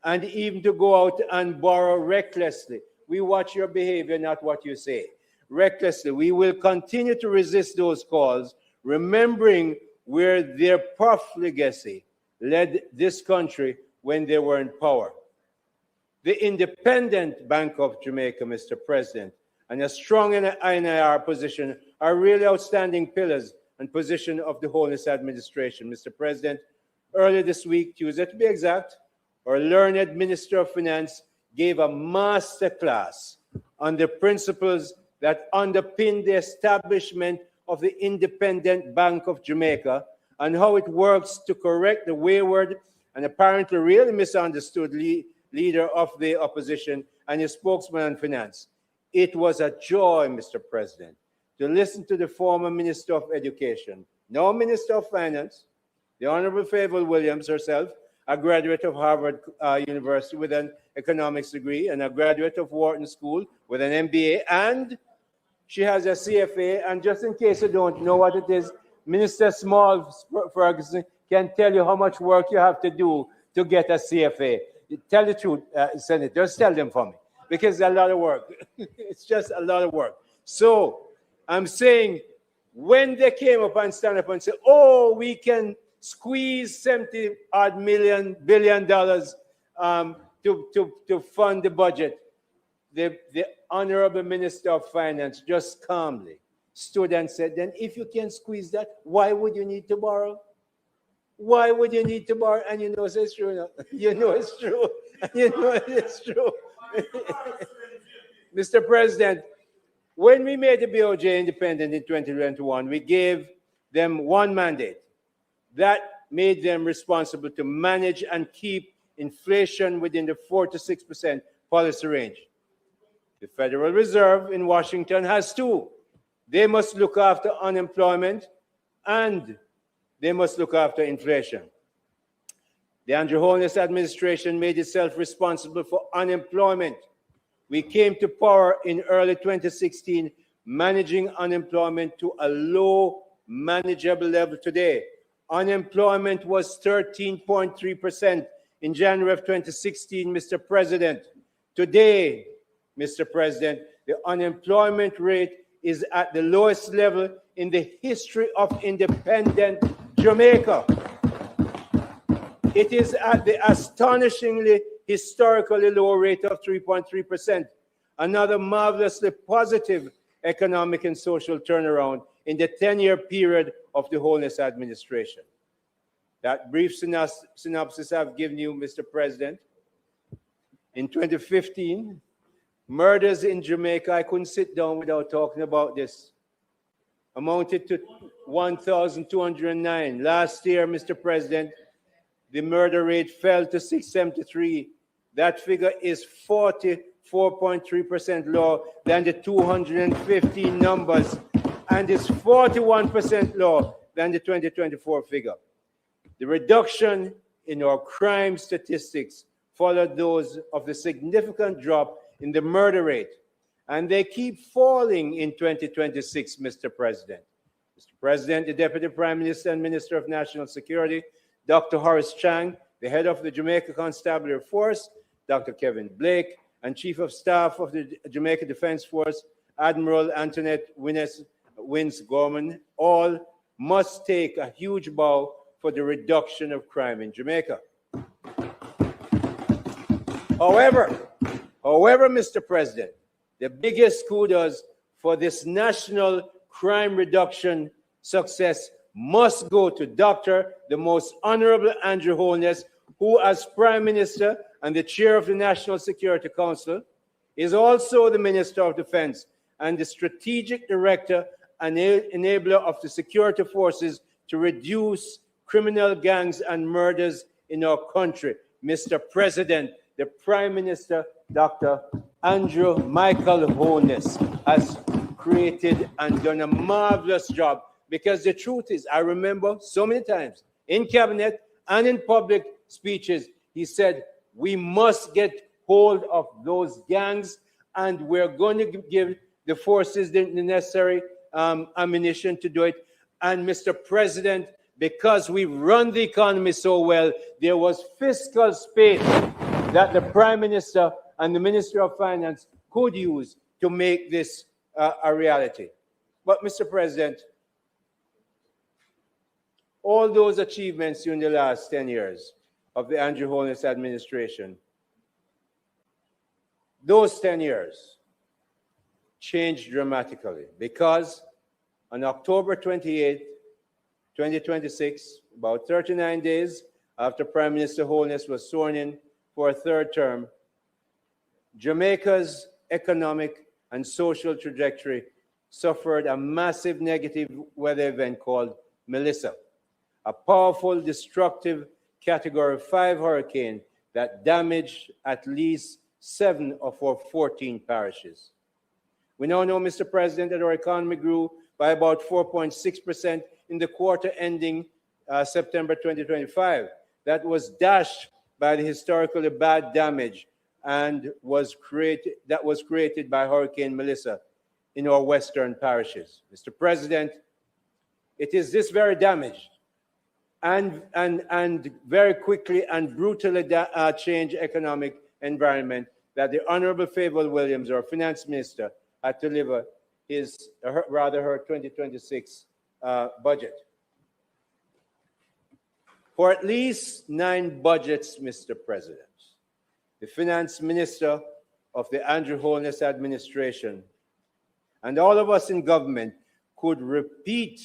and even to go out and borrow recklessly. We watch your behavior, not what you say. Recklessly, we will continue to resist those calls, remembering where their profligacy led this country when they were in power. The Independent Bank of Jamaica, Mr. President, and a strong NIR position are really outstanding pillars and position of the Holness administration. Mr. President, earlier this week, Tuesday to be exact, our learned Minister of Finance gave a master class on the principles that underpin the establishment of the Independent Bank of Jamaica and how it works to correct the wayward and apparently really misunderstood leader of the opposition and his spokesman on finance. It was a joy, Mr. President, to listen to the former Minister of Education, now Minister of Finance, the Honorable Favour Williams herself, a graduate of Harvard University with an economics degree and a graduate of Wharton School with an MBA, and she has a CFA. And just in case you don't know what it is, Minister Small Ferguson can tell you how much work you have to do to get a CFA. Tell the truth, Senator, just tell them for me, because it's a lot of work. It's just a lot of work. So I'm saying when they came up and stand up and say, oh, we can squeeze $70-odd billion to fund the budget, the Honorable Minister of Finance just calmly stood and said, then if you can squeeze that, why would you need to borrow? Why would you need to borrow? And you know it's true. No? You know it's true. You know it's true. Mr. President, when we made the BOJ independent in 2021, we gave them one mandate that made them responsible to manage and keep inflation within the 4 to 6% policy range. The Federal Reserve in Washington has two. They must look after unemployment and they must look after inflation. The Andrew Holness administration made itself responsible for unemployment. We came to power in early 2016, managing unemployment to a low, manageable level today. Unemployment was 13.3% in January of 2016, Mr. President. Today, Mr. President, the unemployment rate is at the lowest level in the history of independent Jamaica. It is at the astonishingly historically low rate of 3.3%, another marvelously positive economic and social turnaround in the 10-year period of the Holness administration. That brief synopsis I've given you, Mr. President. In 2015, murders in Jamaica, I couldn't sit down without talking about this, amounted to 1,209. Last year, Mr. President, the murder rate fell to 673. That figure is 44.3% lower than the 215 numbers and is 41% lower than the 2024 figure. The reduction in our crime statistics followed those of the significant drop in the murder rate, and they keep falling in 2026, Mr. President. Mr. President, the Deputy Prime Minister and Minister of National Security, Dr. Horace Chang, the head of the Jamaica Constabulary Force, Dr. Kevin Blake, and Chief of Staff of the Jamaica Defense Force, Admiral Antoinette Wins Gorman, all must take a huge bow for the reduction of crime in Jamaica. However, Mr. President, the biggest kudos for this national crime reduction success must go to the Most Honorable Andrew Holness, who as Prime Minister and the Chair of the National Security Council is also the Minister of Defense and the Strategic Director and enabler of the security forces to reduce criminal gangs and murders in our country. Mr. President, the Prime Minister, Dr. Andrew Michael Holness, has created and done a marvelous job, because the truth is, I remember so many times in cabinet and in public speeches, he said, we must get hold of those gangs and we're going to give the forces the necessary ammunition to do it. And Mr. President, because we run the economy so well, there was fiscal space that the Prime Minister and the Minister of Finance could use to make this a reality. But Mr. President, all those achievements during the last 10 years of the Andrew Holness administration, those 10 years changed dramatically, because on October 28, 2026, about 39 days after Prime Minister Holness was sworn in for a third term, Jamaica's economic and social trajectory suffered a massive negative weather event called Melissa, a powerful, destructive Category 5 hurricane that damaged at least 7 of our 14 parishes. We now know, Mr. President, that our economy grew by about 4.6% in the quarter ending September 2025. That was dashed by the historically bad damage and was created by Hurricane Melissa in our western parishes. Mr. President, it is this very damage and very quickly and brutally changed economic environment that the Honorable Favour Williams, our Finance Minister, had to deliver her 2026 budget. For at least 9 budgets, Mr. President, the Finance Minister of the Andrew Holness administration and all of us in government could repeat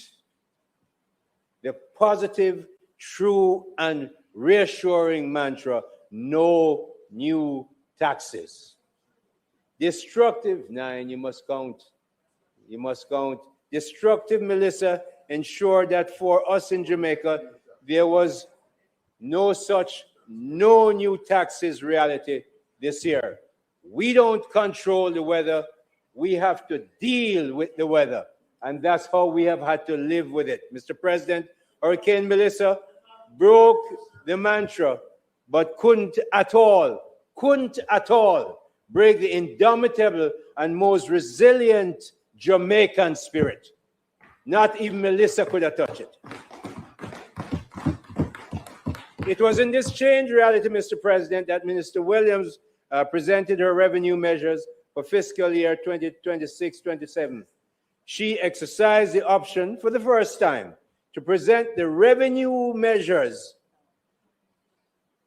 the positive, true, and reassuring mantra, no new taxes. Destructive, 9, you must count. Destructive Melissa ensured that for us in Jamaica, there was no new taxes reality this year. We don't control the weather. We have to deal with the weather. And that's how we have had to live with it. Mr. President, Hurricane Melissa broke the mantra, but couldn't at all break the indomitable and most resilient Jamaican spirit. Not even Melissa could have touched it. It was in this changed reality, Mr. President, that Minister Williams presented her revenue measures for fiscal year 2026-27. She exercised the option for the first time to present the revenue measures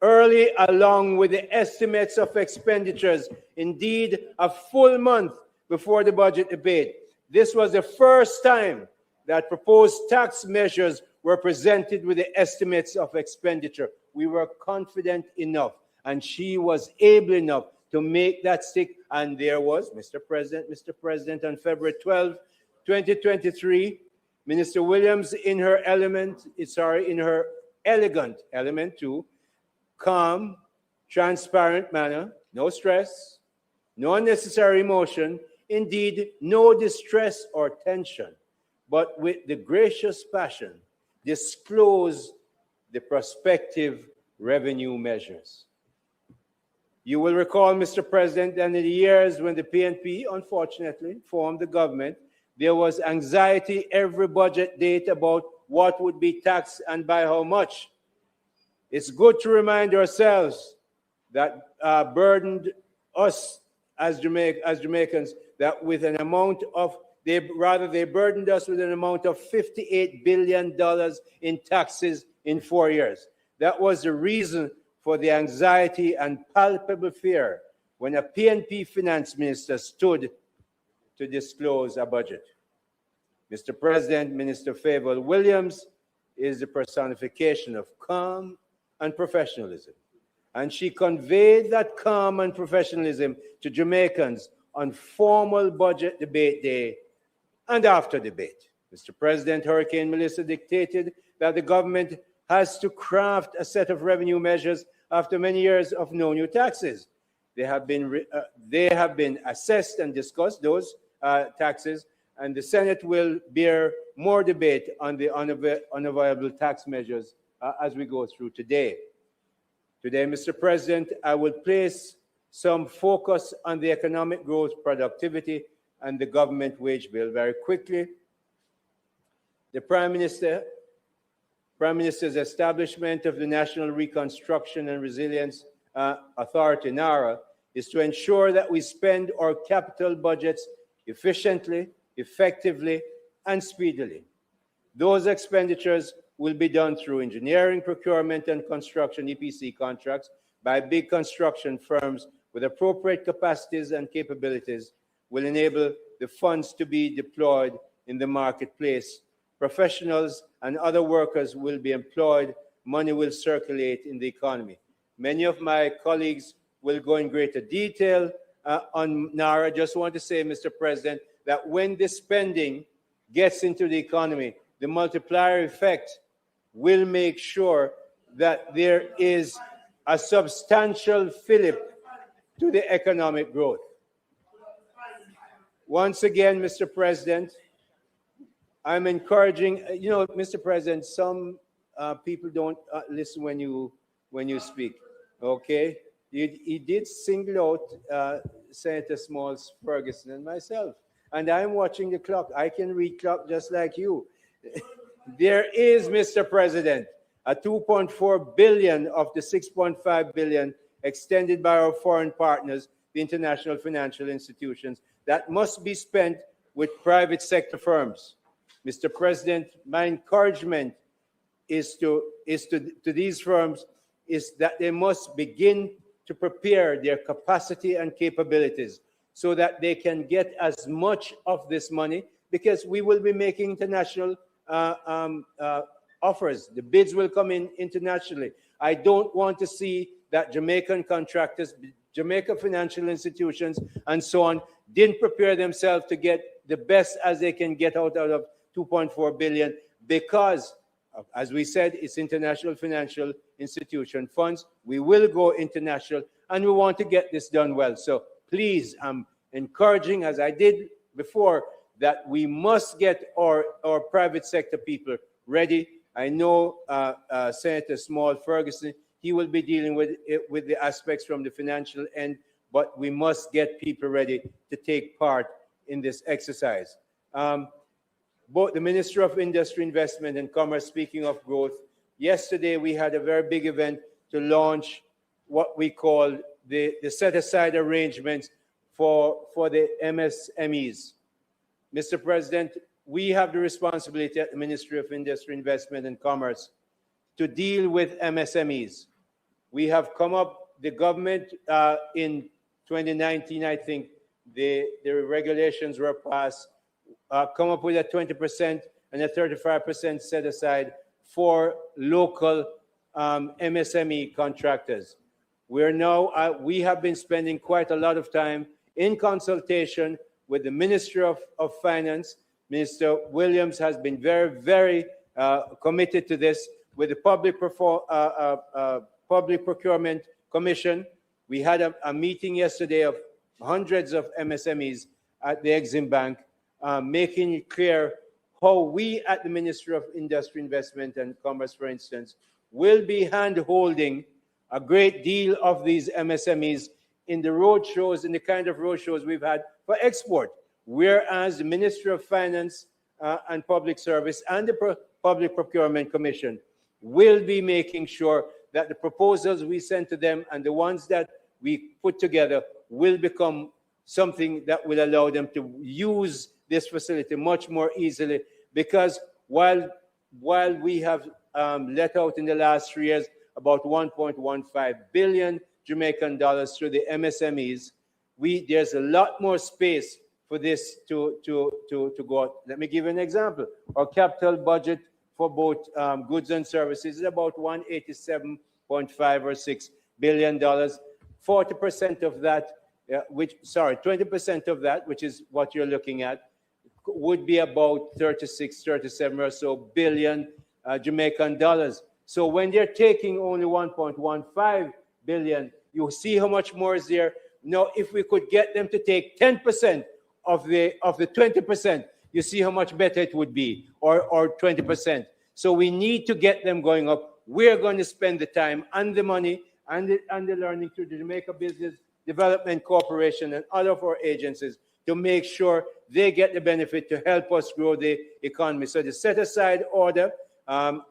early along with the estimates of expenditures, indeed a full month before the budget debate. This was the first time that proposed tax measures were presented with the estimates of expenditure. We were confident enough, and she was able enough to make that stick. And there was, Mr. President, on February 12, 2023, Minister Williams, in her elegant element 2, calm, transparent manner, no stress, no unnecessary emotion, indeed, no distress or tension, but with the gracious passion, disclose the prospective revenue measures. You will recall, Mr. President, that in the years when the PNP, unfortunately, formed the government, there was anxiety every budget date about what would be taxed and by how much. It's good to remind ourselves that burdened us as Jamaicans that with an amount of, they burdened us with an amount of $58 billion in taxes in 4 years. That was the reason for the anxiety and palpable fear when a PNP finance minister stood to disclose a budget. Mr. President, Minister Favour Williams is the personification of calm and professionalism. And she conveyed that calm and professionalism to Jamaicans on formal budget debate day and after debate. Mr. President, Hurricane Melissa dictated that the government has to craft a set of revenue measures after many years of no new taxes. They have been assessed and discussed, those taxes, and the Senate will bear more debate on the unavailable tax measures as we go through today. Today, Mr. President, I will place some focus on the economic growth, productivity, and the government wage bill very quickly. The Prime Minister's establishment of the National Reconstruction and Resilience Authority, NARA, is to ensure that we spend our capital budgets efficiently, effectively, and speedily. Those expenditures will be done through engineering, procurement, and construction EPC contracts by big construction firms with appropriate capacities and capabilities will enable the funds to be deployed in the marketplace. Professionals and other workers will be employed. Money will circulate in the economy. Many of my colleagues will go in greater detail on NARA. I just want to say, Mr. President, that when this spending gets into the economy, the multiplier effect will make sure that there is a substantial fillip to the economic growth. Once again, Mr. President, I'm encouraging, Mr. President, some people don't listen when you speak, okay? He did single out Senator Smalls, Ferguson, and myself. And I'm watching the clock. I can read clock just like you. There is, Mr. President, a 2.4 billion of the 6.5 billion extended by our foreign partners, the international financial institutions, that must be spent with private sector firms. Mr. President, my encouragement is to these firms is that they must begin to prepare their capacity and capabilities so that they can get as much of this money, because we will be making international offers. The bids will come in internationally. I don't want to see that Jamaican contractors, Jamaica financial institutions, and so on, didn't prepare themselves to get the best as they can get out of 2.4 billion, because, as we said, it's international financial institution funds. We will go international, and we want to get this done well. So please, I'm encouraging, as I did before, that we must get our private sector people ready. I know Senator Small Ferguson, he will be dealing with the aspects from the financial end, but we must get people ready to take part in this exercise. Both the Minister of Industry, Investment and Commerce, speaking of growth, yesterday we had a very big event to launch what we call the set-aside arrangements for the MSMEs. Mr. President, we have the responsibility at the Ministry of Industry, Investment and Commerce to deal with MSMEs. We have come up, the government in 2019, I think, the regulations were passed, come up with a 20% and a 35% set aside for local MSME contractors. We're now, we have been spending quite a lot of time in consultation with the Ministry of Finance. Minister Williams has been very, very committed to this with the Public Procurement Commission. We had a meeting yesterday of hundreds of MSMEs at the Exim Bank, making it clear how we at the Ministry of Industry, Investment and Commerce, for instance, will be hand-holding a great deal of these MSMEs in the road shows, in the kind of road shows we've had for export, whereas the Ministry of Finance and Public Service and the Public Procurement Commission will be making sure that the proposals we send to them and the ones that we put together will become something that will allow them to use this facility much more easily, because while we have let out in the last 3 years about 1.15 billion Jamaican dollars through the MSMEs, there's a lot more space for this to go out. Let me give you an example. Our capital budget for both goods and services is about 187.5 or 6 billion dollars. 40% of that, 20% of that, which is what you're looking at, would be about 36, 37 or so billion Jamaican dollars. So when they're taking only 1.15 billion, you see how much more is there. Now, if we could get them to take 10% of the 20%, you see how much better it would be, or 20%. So we need to get them going up. We're going to spend the time and the money and the learning through the Jamaica Business Development Corporation and other of our agencies to make sure they get the benefit to help us grow the economy. So the set-aside order of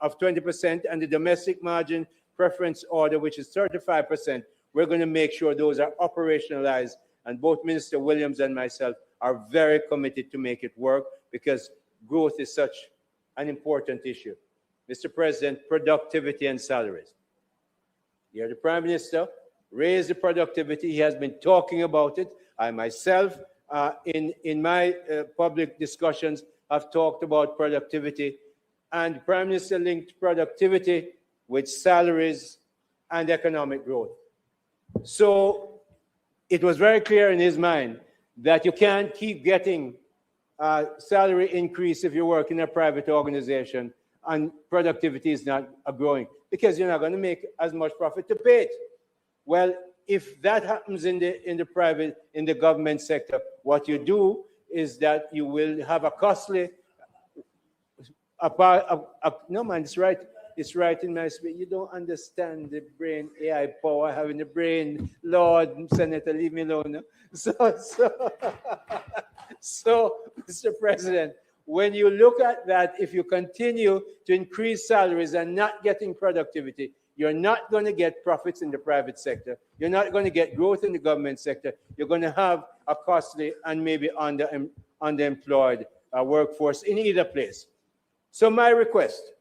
20% and the domestic margin preference order, which is 35%, we're going to make sure those are operationalized. And both Minister Williams and myself are very committed to make it work, because growth is such an important issue. Mr. President, productivity and salaries. You're the Prime Minister. Raise the productivity. He has been talking about it. I myself, in my public discussions, have talked about productivity. And the Prime Minister linked productivity with salaries and economic growth. So it was very clear in his mind that you can't keep getting salary increase if you work in a private organization and productivity is not growing, because you're not going to make as much profit to pay it. Well, if that happens in the government sector, what you do is that you will have a costly, no man, it's right in my spirit. You don't understand the brain AI power I have in the brain. Lord, Senator, leave me alone. So, Mr. President, when you look at that, if you continue to increase salaries and not getting productivity, you're not going to get profits in the private sector. You're not going to get growth in the government sector. You're going to have a costly and maybe underemployed workforce in either place. So my request,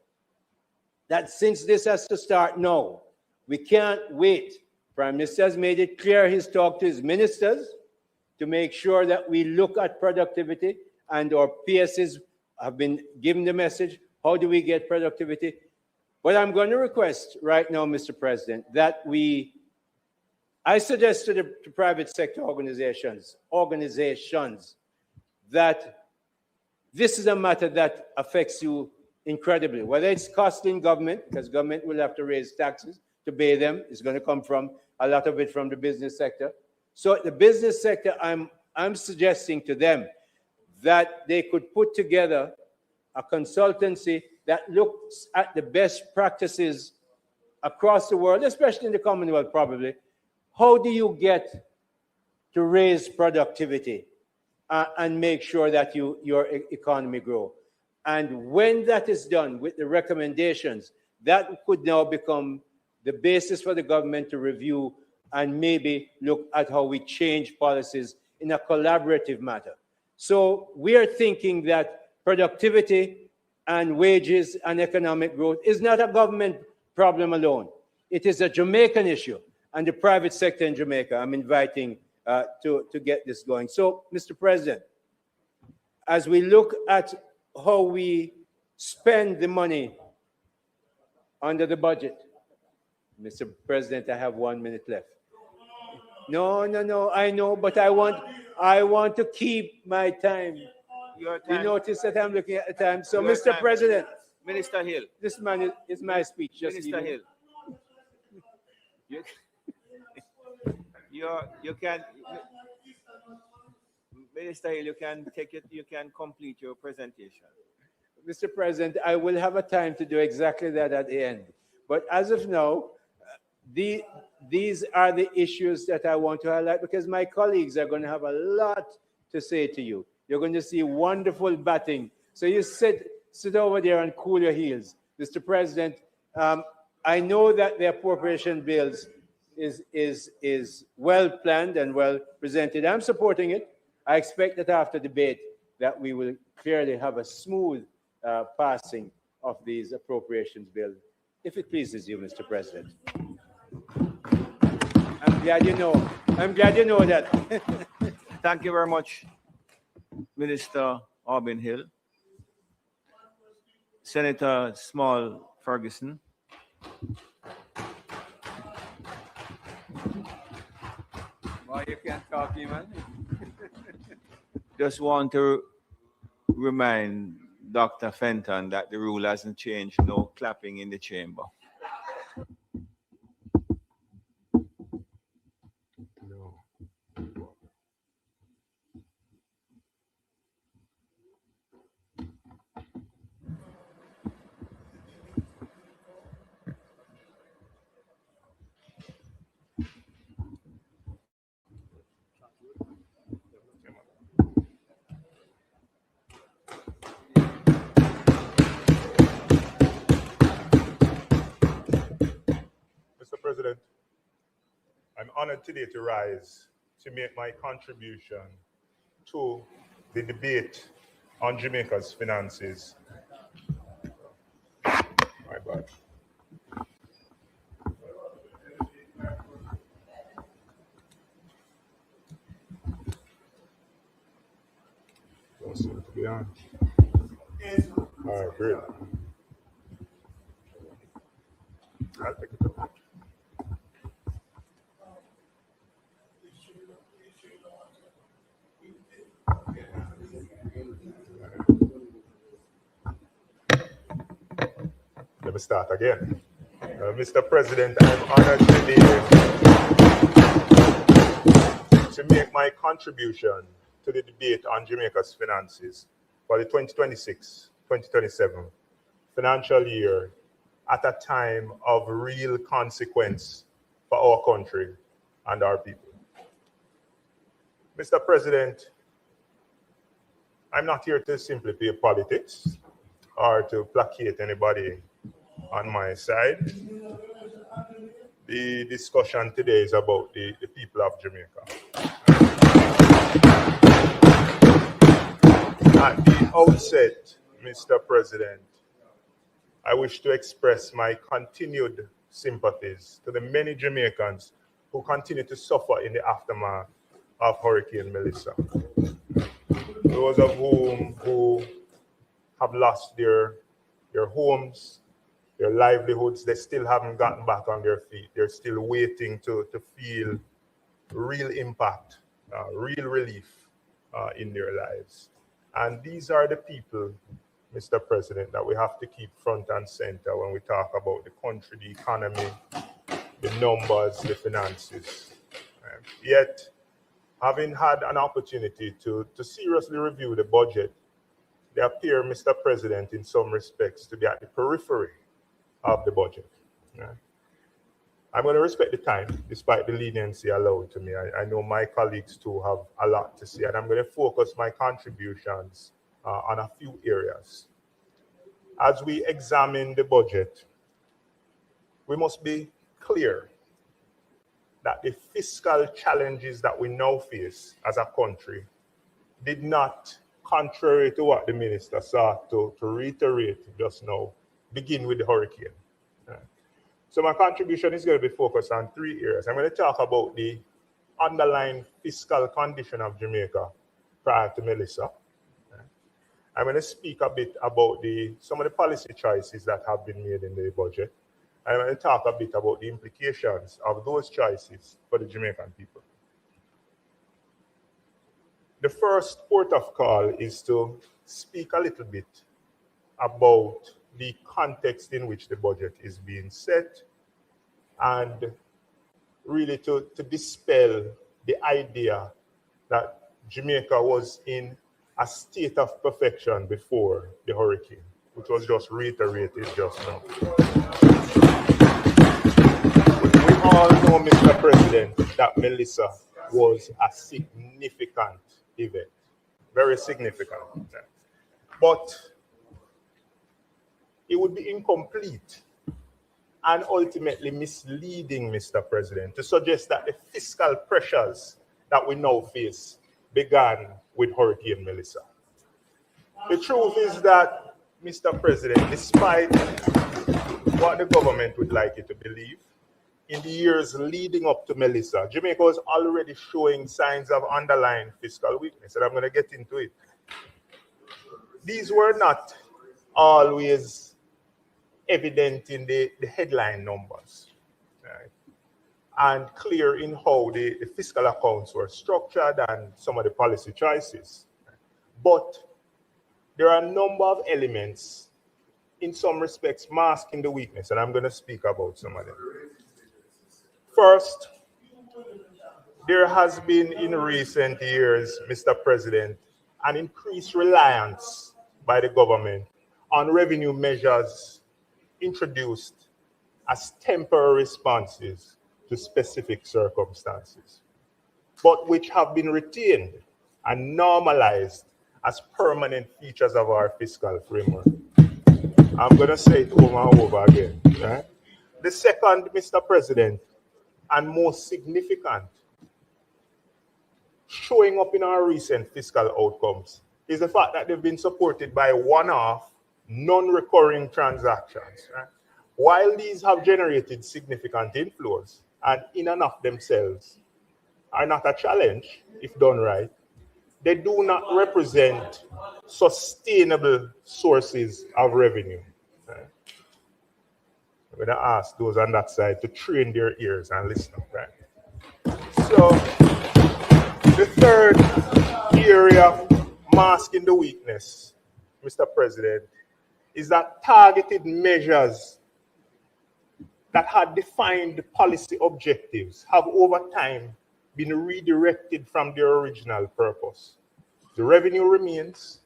that since this has to start now, we can't wait. Prime Minister has made it clear he's talked to his ministers to make sure that we look at productivity, and our PSs have been given the message, how do we get productivity? But I'm going to request right now, Mr. President, that I suggest to the private sector organizations that this is a matter that affects you incredibly, whether it's costing government, because government will have to raise taxes to pay them. It's going to come from a lot of it from the business sector. So the business sector, I'm suggesting to them that they could put together a consultancy that looks at the best practices across the world, especially in the Commonwealth probably. How do you get to raise productivity and make sure that your economy grows? And when that is done with the recommendations, that could now become the basis for the government to review and maybe look at how we change policies in a collaborative manner. So we are thinking that productivity and wages and economic growth is not a government problem alone. It is a Jamaican issue, and the private sector in Jamaica, I'm inviting to get this going. So, Mr. President, as we look at how we spend the money under the budget, Mr. President, I have 1 minute left. No, I know, but I want to keep my time. You notice that I'm looking at the time. So, Mr. President, Minister Hill. This man is my speech. Just Minister Hill. You can, Minister Hill, you can take it. You can complete your presentation. Mr. President, I will have a time to do exactly that at the end. But as of now, these are the issues that I want to highlight, because my colleagues are going to have a lot to say to you. You're going to see wonderful batting. So you sit over there and cool your heels. Mr. President, I know that the appropriation bills is well planned and well presented. I'm supporting it. I expect that after debate that we will clearly have a smooth passing of these appropriations bill, if it pleases you, Mr. President. I'm glad you know. I'm glad you know that. Thank you very much, Minister Auburn Hill. Senator Small Ferguson. Why you can't talk, man? Just want to remind Dr. Fenton that the rule hasn't changed. No clapping in the chamber. Mr. President, I'm honored today to rise to make my contribution to the debate on Jamaica's finances. My bad. Don't seem to be on. All right, great. I'll pick it up. Let me start again. Mr. President, I'm honored today to make my contribution to the debate on Jamaica's finances for the 2026-2027 financial year at a time of real consequence for our country and our people. Mr. President, I'm not here to simply play politics or to placate anybody on my side. The discussion today is about the people of Jamaica. At the outset, Mr. President, I wish to express my continued sympathies to the many Jamaicans who continue to suffer in the aftermath of Hurricane Melissa. Those of whom who have lost their homes, their livelihoods, they still haven't gotten back on their feet. They're still waiting to feel real impact, real relief in their lives. And these are the people, Mr. President, that we have to keep front and center when we talk about the country, the economy, the numbers, the finances. Yet, having had an opportunity to seriously review the budget, they appear, Mr. President, in some respects to be at the periphery of the budget. I'm going to respect the time, despite the leniency allowed to me. I know my colleagues too have a lot to say, and I'm going to focus my contributions on a few areas. As we examine the budget, we must be clear that the fiscal challenges that we now face as a country did not, contrary to what the minister sought to reiterate just now, begin with the hurricane. So my contribution is going to be focused on three areas. I'm going to talk about the underlying fiscal condition of Jamaica prior to Melissa. I'm going to speak a bit about some of the policy choices that have been made in the budget. I'm going to talk a bit about the implications of those choices for the Jamaican people. The first port of call is to speak a little bit about the context in which the budget is being set, and really to dispel the idea that Jamaica was in a state of perfection before the hurricane, which was just reiterated just now. We all know, Mr. President, that Melissa was a significant event, very significant. But it would be incomplete and ultimately misleading, Mr. President, to suggest that the fiscal pressures that we now face began with Hurricane Melissa. The truth is that, Mr. President, despite what the government would like you to believe, in the years leading up to Melissa, Jamaica was already showing signs of underlying fiscal weakness, and I'm going to get into it. These were not always evident in the headline numbers, right? And clear in how the fiscal accounts were structured and some of the policy choices. But there are a number of elements, in some respects, masking the weakness, and I'm going to speak about some of them. First, there has been in recent years, Mr. President, an increased reliance by the government on revenue measures introduced as temporary responses to specific circumstances, but which have been retained and normalized as permanent features of our fiscal framework. I'm going to say it over and over again. Right? The second, Mr. President, and most significant, showing up in our recent fiscal outcomes is the fact that they've been supported by one-off, non-recurring transactions. Right? While these have generated significant inflows and in and of themselves are not a challenge if done right, they do not represent sustainable sources of revenue. Right? I'm going to ask those on that side to train their ears and listen up, right? So, the third area masking the weakness, Mr. President, is that targeted measures that had defined policy objectives have over time been redirected from their original purpose. The revenue remains,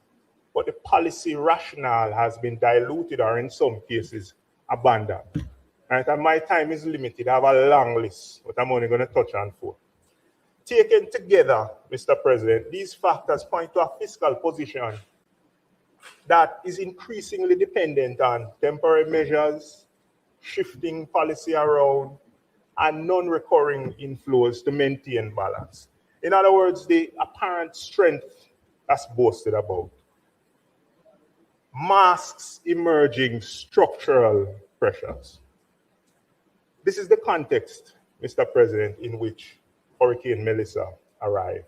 but the policy rationale has been diluted or in some cases abandoned. Right? And my time is limited. I have a long list, but I'm only going to touch on 4. Taken together, Mr. President, these factors point to a fiscal position that is increasingly dependent on temporary measures, shifting policy around, and non-recurring inflows to maintain balance. In other words, the apparent strength that's boasted about masks emerging structural pressures. This is the context, Mr. President, in which Hurricane Melissa arrived.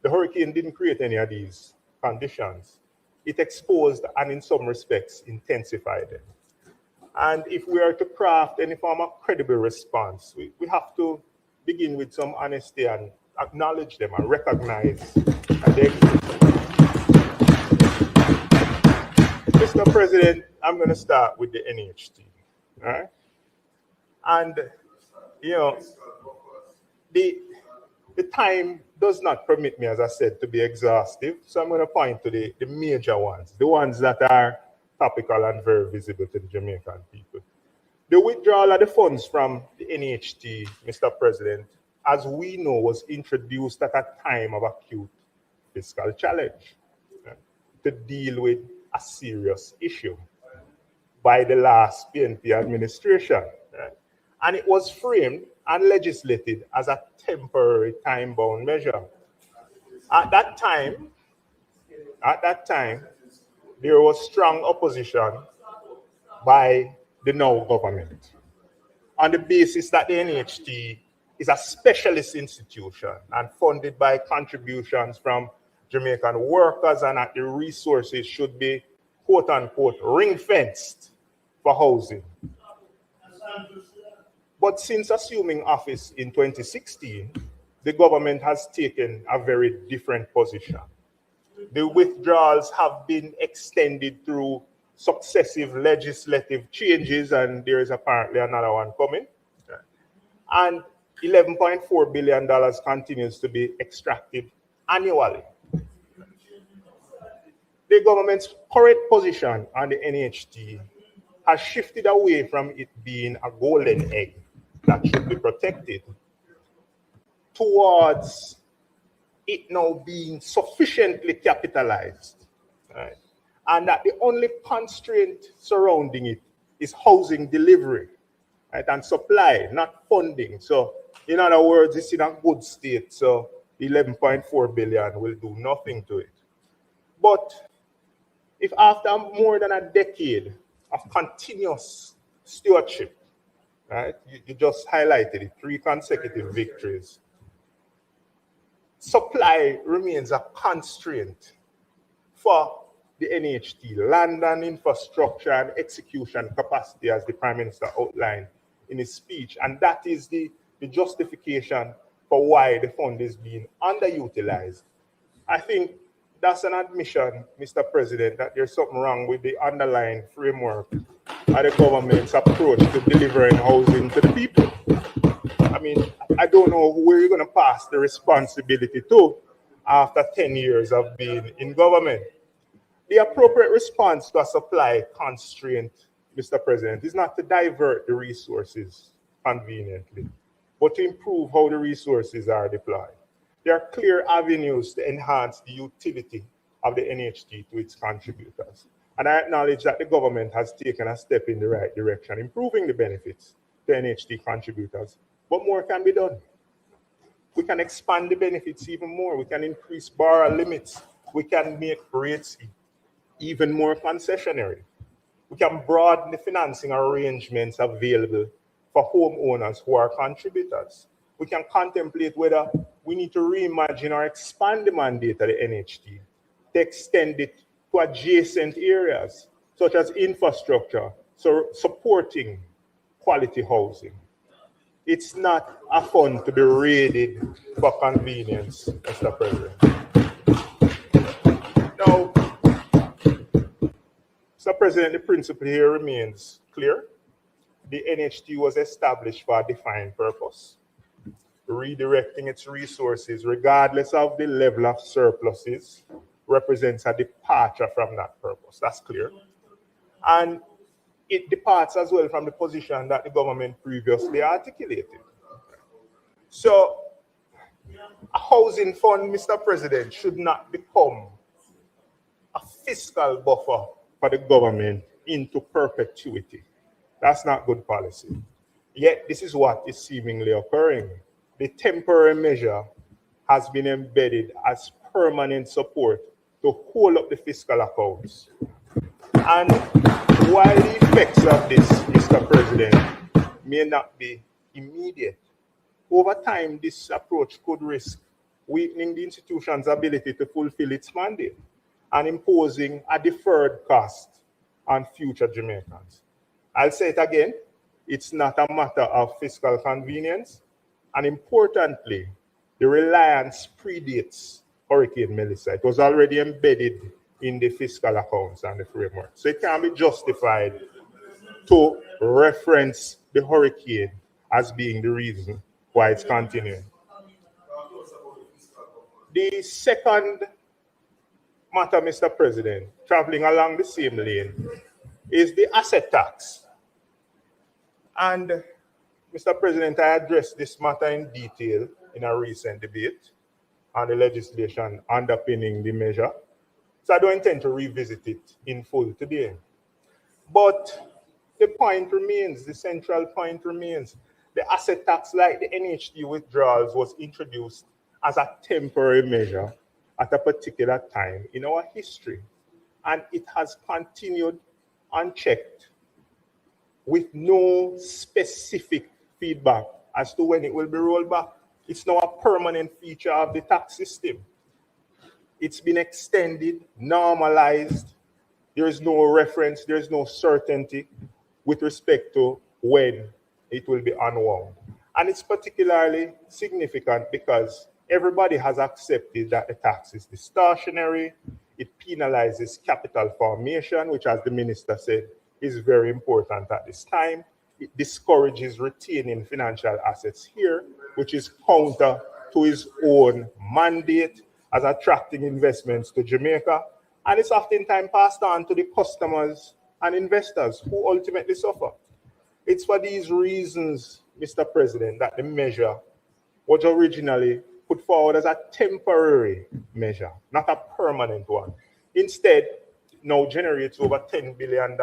The hurricane didn't create any of these conditions. It exposed and in some respects intensified them. And if we are to craft any form of credible response, we have to begin with some honesty and acknowledge them and recognize that they exist. Mr. President, I'm going to start with the NHT. All right? And, you know, the time does not permit me, as I said, to be exhaustive. So I'm going to point to the major ones, the ones that are topical and very visible to the Jamaican people. The withdrawal of the funds from the NHT, Mr. President, as we know, was introduced at a time of acute fiscal challenge to deal with a serious issue by the last PNP administration. Right? And it was framed and legislated as a temporary time-bound measure. At that time, there was strong opposition by the now government on the basis that the NHT is a specialist institution and funded by contributions from Jamaican workers and that the resources should be, quote unquote, ring-fenced for housing. But since assuming office in 2016, the government has taken a very different position. The withdrawals have been extended through successive legislative changes, and there is apparently another one coming. And $11.4 billion continues to be extracted annually. The government's current position on the NHT has shifted away from it being a golden egg that should be protected towards it now being sufficiently capitalized, right? And that the only constraint surrounding it is housing delivery, right? And supply, not funding. So in other words, it's in a good state. So 11.4 billion will do nothing to it. But if after more than a decade of continuous stewardship, right, you just highlighted it, 3 consecutive victories, supply remains a constraint for the NHT, land and infrastructure and execution capacity, as the Prime Minister outlined in his speech. And that is the justification for why the fund is being underutilized. I think that's an admission, Mr. President, that there's something wrong with the underlying framework of the government's approach to delivering housing to the people. I mean, I don't know where you're going to pass the responsibility to after 10 years of being in government. The appropriate response to a supply constraint, Mr. President, is not to divert the resources conveniently, but to improve how the resources are deployed. There are clear avenues to enhance the utility of the NHT to its contributors. And I acknowledge that the government has taken a step in the right direction, improving the benefits to NHT contributors, but more can be done. We can expand the benefits even more. We can increase borrower limits. We can make rates even more concessionary. We can broaden the financing arrangements available for homeowners who are contributors. We can contemplate whether we need to reimagine or expand the mandate of the NHT to extend it to adjacent areas, such as infrastructure, so supporting quality housing. It's not a fund to be raided for convenience, Mr. President. Now, Mr. President, the principle here remains clear. The NHT was established for a defined purpose. Redirecting its resources, regardless of the level of surpluses, represents a departure from that purpose. That's clear. And it departs as well from the position that the government previously articulated. So, a housing fund, Mr. President, should not become a fiscal buffer for the government into perpetuity. That's not good policy. Yet, this is what is seemingly occurring. The temporary measure has been embedded as permanent support to hold up the fiscal accounts. And while the effects of this, Mr. President, may not be immediate, over time, this approach could risk weakening the institution's ability to fulfill its mandate and imposing a deferred cost on future Jamaicans. I'll say it again, it's not a matter of fiscal convenience, and importantly, the reliance predates Hurricane Melissa. It was already embedded in the fiscal accounts and the framework. So it can be justified to reference the hurricane as being the reason why it's continuing. The second matter, Mr. President, traveling along the same lane, is the asset tax. And Mr. President, I addressed this matter in detail in a recent debate on the legislation underpinning the measure. So I don't intend to revisit it in full today. But the point remains, the central point remains. The asset tax, like the NHT withdrawals, was introduced as a temporary measure at a particular time in our history. And it has continued unchecked with no specific feedback as to when it will be rolled back. It's now a permanent feature of the tax system. It's been extended, normalized. There is no reference, there is no certainty with respect to when it will be unwound. And it's particularly significant because everybody has accepted that the tax is distortionary. It penalizes capital formation, which, as the minister said, is very important at this time. It discourages retaining financial assets here, which is counter to his own mandate as attracting investments to Jamaica. And it's oftentimes passed on to the customers and investors who ultimately suffer. It's for these reasons, Mr. President, that the measure was originally put forward as a temporary measure, not a permanent one. Instead, now generates over $10 billion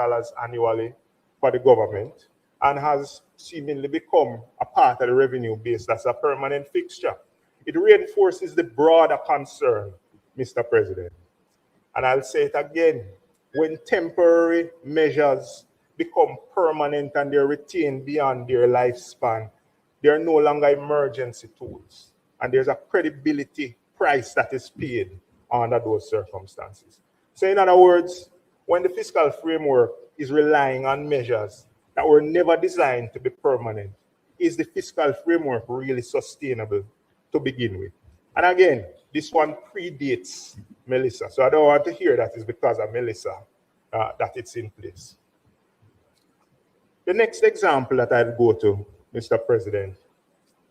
annually for the government and has seemingly become a part of the revenue base that's a permanent fixture. It reinforces the broader concern, Mr. President. And I'll say it again, when temporary measures become permanent and they're retained beyond their lifespan, they're no longer emergency tools. And there's a credibility price that is paid under those circumstances. So in other words, when the fiscal framework is relying on measures that were never designed to be permanent, is the fiscal framework really sustainable to begin with? And again, this one predates Melissa. So I don't want to hear that it's because of Melissa that it's in place. The next example that I'll go to, Mr. President,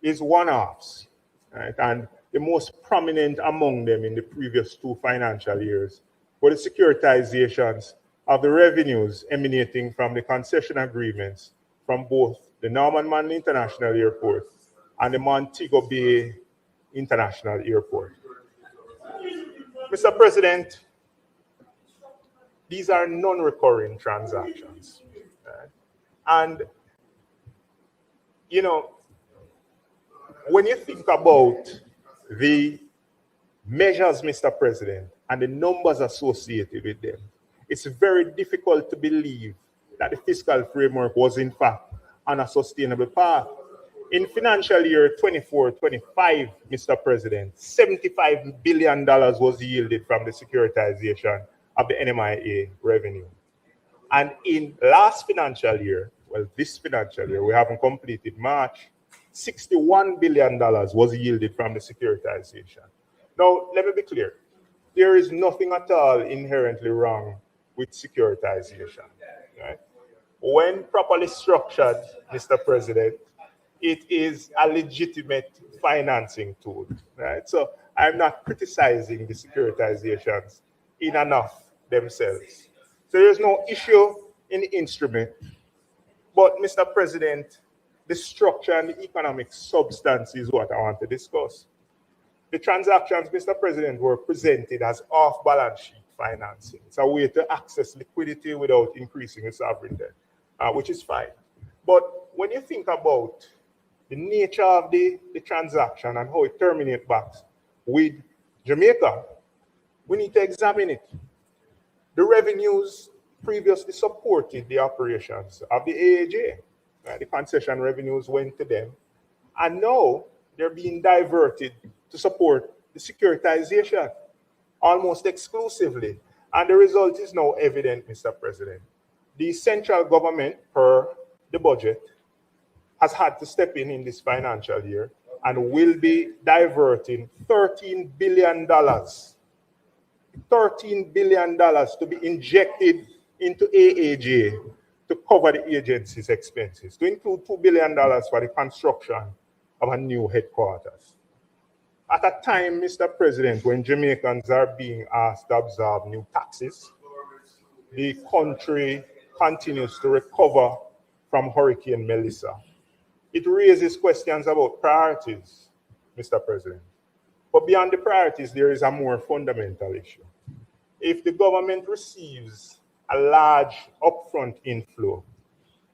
is one-offs. Right? And the most prominent among them in the previous 2 financial years were the securitizations of the revenues emanating from the concession agreements from both the Norman Manley International Airport and the Montego Bay International Airport. Mr. President, these are non-recurring transactions. Right? And, you know, when you think about the measures, Mr. President, and the numbers associated with them, it's very difficult to believe that the fiscal framework was in fact on a sustainable path. In financial year 24-25, Mr. President, $75 billion was yielded from the securitization of the NMIA revenue. And in last financial year, well, this financial year, we haven't completed March, $61 billion was yielded from the securitization. Now, let me be clear. There is nothing at all inherently wrong with securitization. Right? When properly structured, Mr. President, it is a legitimate financing tool. Right? So I'm not criticizing the securitizations in enough themselves. So there's no issue in the instrument. But, Mr. President, the structure and the economic substance is what I want to discuss. The transactions, Mr. President, were presented as off-balance sheet financing. It's a way to access liquidity without increasing the sovereign debt, which is fine. But when you think about the nature of the transaction and how it terminates back with Jamaica, we need to examine it. The revenues previously supported the operations of the AAJ. The concession revenues went to them. And now they're being diverted to support the securitization almost exclusively. And the result is now evident, Mr. President. The central government, per the budget, has had to step in this financial year and will be diverting $13 billion. $13 billion to be injected into AAJ to cover the agency's expenses, to include $2 billion for the construction of a new headquarters. At a time, Mr. President, when Jamaicans are being asked to absorb new taxes, the country continues to recover from Hurricane Melissa. It raises questions about priorities, Mr. President. But beyond the priorities, there is a more fundamental issue. If the government receives a large upfront inflow,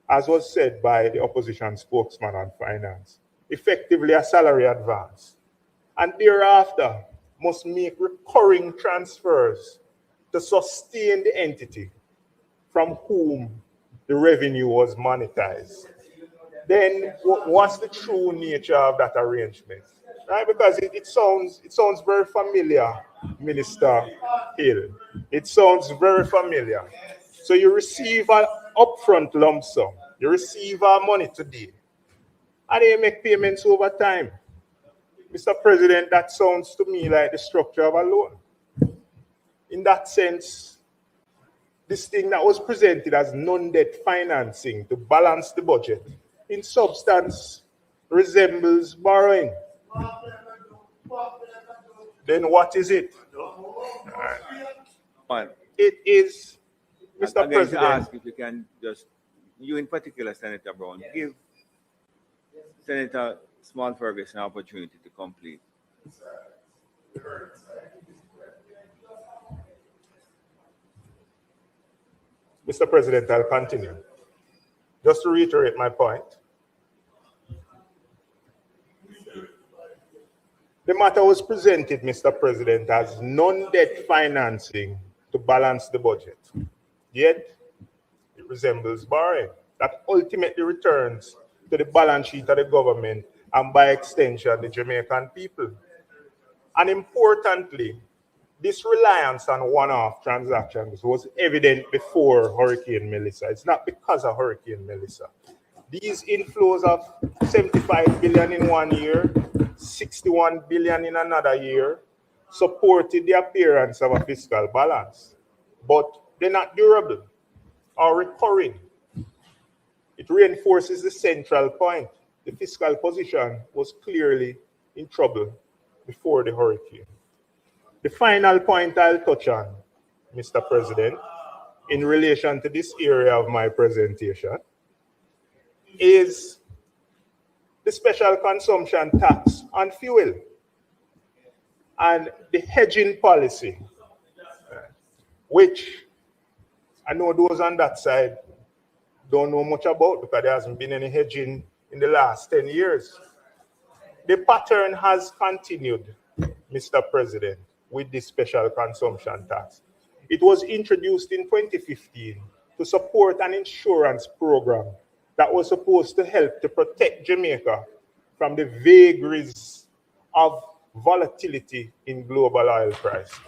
as was said by the opposition spokesman on finance, effectively a salary advance, and thereafter must make recurring transfers to sustain the entity from whom the revenue was monetized, then what's the true nature of that arrangement? Right? Because it sounds very familiar, Minister Hill. It sounds very familiar. So you receive an upfront lump sum, you receive our money today, and then you make payments over time. Mr. President, that sounds to me like the structure of a loan. In that sense, this thing that was presented as non-debt financing to balance the budget, in substance, resembles borrowing. Then what is it? It is, Mr. President. To ask if you can just, you in particular, Senator Brown, give Senator Small Ferguson an opportunity to complete. Mr. President, I'll continue. Just to reiterate my point, the matter was presented, Mr. President, as non-debt financing to balance the budget. Yet, it resembles borrowing that ultimately returns to the balance sheet of the government and by extension, the Jamaican people. And importantly, this reliance on one-off transactions was evident before Hurricane Melissa. It's not because of Hurricane Melissa. These inflows of 75 billion in one year, 61 billion in another year, supported the appearance of a fiscal balance. But they're not durable or recurring. It reinforces the central point. The fiscal position was clearly in trouble before the hurricane. The final point I'll touch on, Mr. President, in relation to this area of my presentation, is the special consumption tax on fuel and the hedging policy, which I know those on that side don't know much about because there hasn't been any hedging in the last 10 years. The pattern has continued, Mr. President, with this special consumption tax. It was introduced in 2015 to support an insurance program that was supposed to help to protect Jamaica from the vagaries of volatility in global oil prices.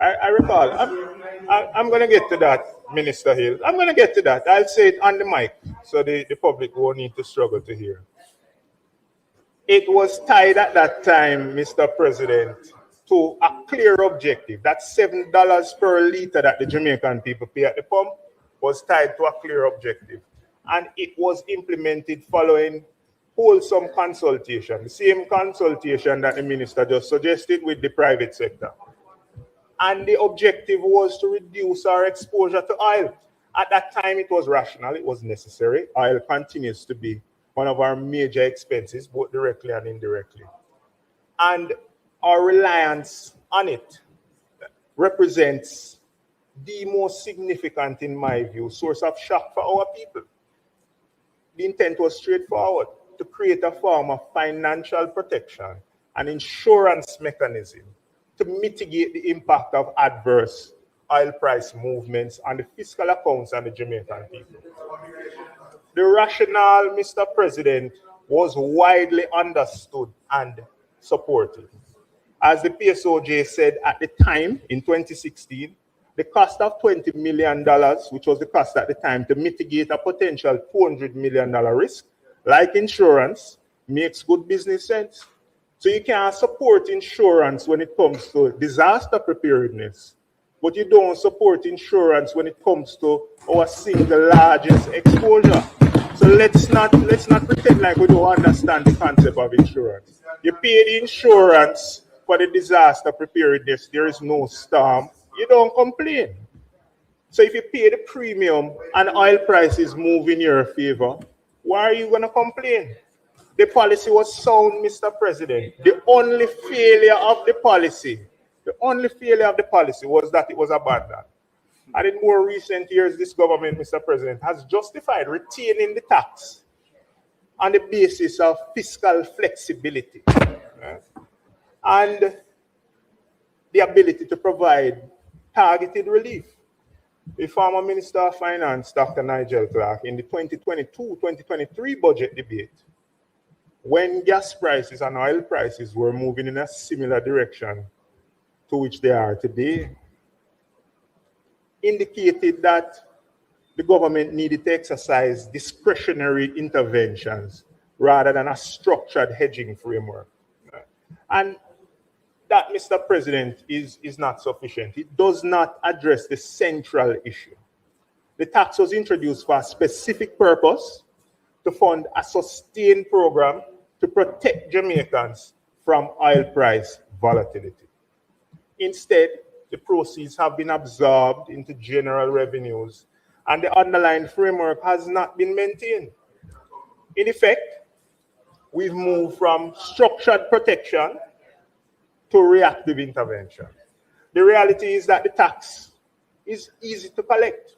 I recall. I'm going to get to that, Minister Hill. I'm going to get to that. I'll say it on the mic so the public won't need to struggle to hear. It was tied at that time, Mr. President, to a clear objective. That $7 per litre that the Jamaican people pay at the pump was tied to a clear objective. And it was implemented following wholesome consultation, the same consultation that the minister just suggested with the private sector. And the objective was to reduce our exposure to oil. At that time, it was rational, it was necessary. Oil continues to be one of our major expenses, both directly and indirectly. And our reliance on it represents the most significant, in my view, source of shock for our people. The intent was straightforward, to create a form of financial protection, an insurance mechanism to mitigate the impact of adverse oil price movements on the fiscal accounts of the Jamaican people. The rationale, Mr. President, was widely understood and supported. As the PSOJ said at the time, in 2016, the cost of $20 million, which was the cost at the time to mitigate a potential $200 million risk, like insurance, makes good business sense. So you can support insurance when it comes to disaster preparedness, but you don't support insurance when it comes to our single largest exposure. So let's not pretend like we don't understand the concept of insurance. You pay the insurance for the disaster preparedness, there is no storm, you don't complain. So if you pay the premium and oil prices move in your favor, why are you going to complain? The policy was sound, Mr. President. The only failure of the policy was that it was abandoned. And in more recent years, this government, Mr. President, has justified retaining the tax on the basis of fiscal flexibility and the ability to provide targeted relief. The former Minister of Finance, Dr. Nigel Clark, in the 2022-2023 budget debate, when gas prices and oil prices were moving in a similar direction to which they are today, indicated that the government needed to exercise discretionary interventions rather than a structured hedging framework. And that, Mr. President, is not sufficient. It does not address the central issue. The tax was introduced for a specific purpose, to fund a sustained program to protect Jamaicans from oil price volatility. Instead, the proceeds have been absorbed into general revenues, and the underlying framework has not been maintained. In effect, we've moved from structured protection to reactive intervention. The reality is that the tax is easy to collect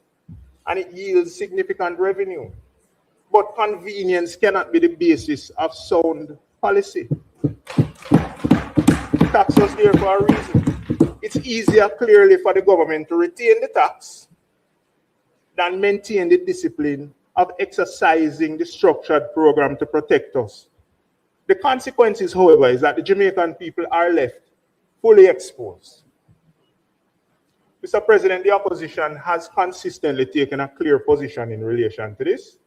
and it yields significant revenue. But convenience cannot be the basis of sound policy. Tax was there for a reason. It's easier clearly for the government to retain the tax than maintain the discipline of exercising the structured program to protect us. The consequences, however, is that the Jamaican people are left fully exposed. Mr. President, the opposition has consistently taken a clear position in relation to this.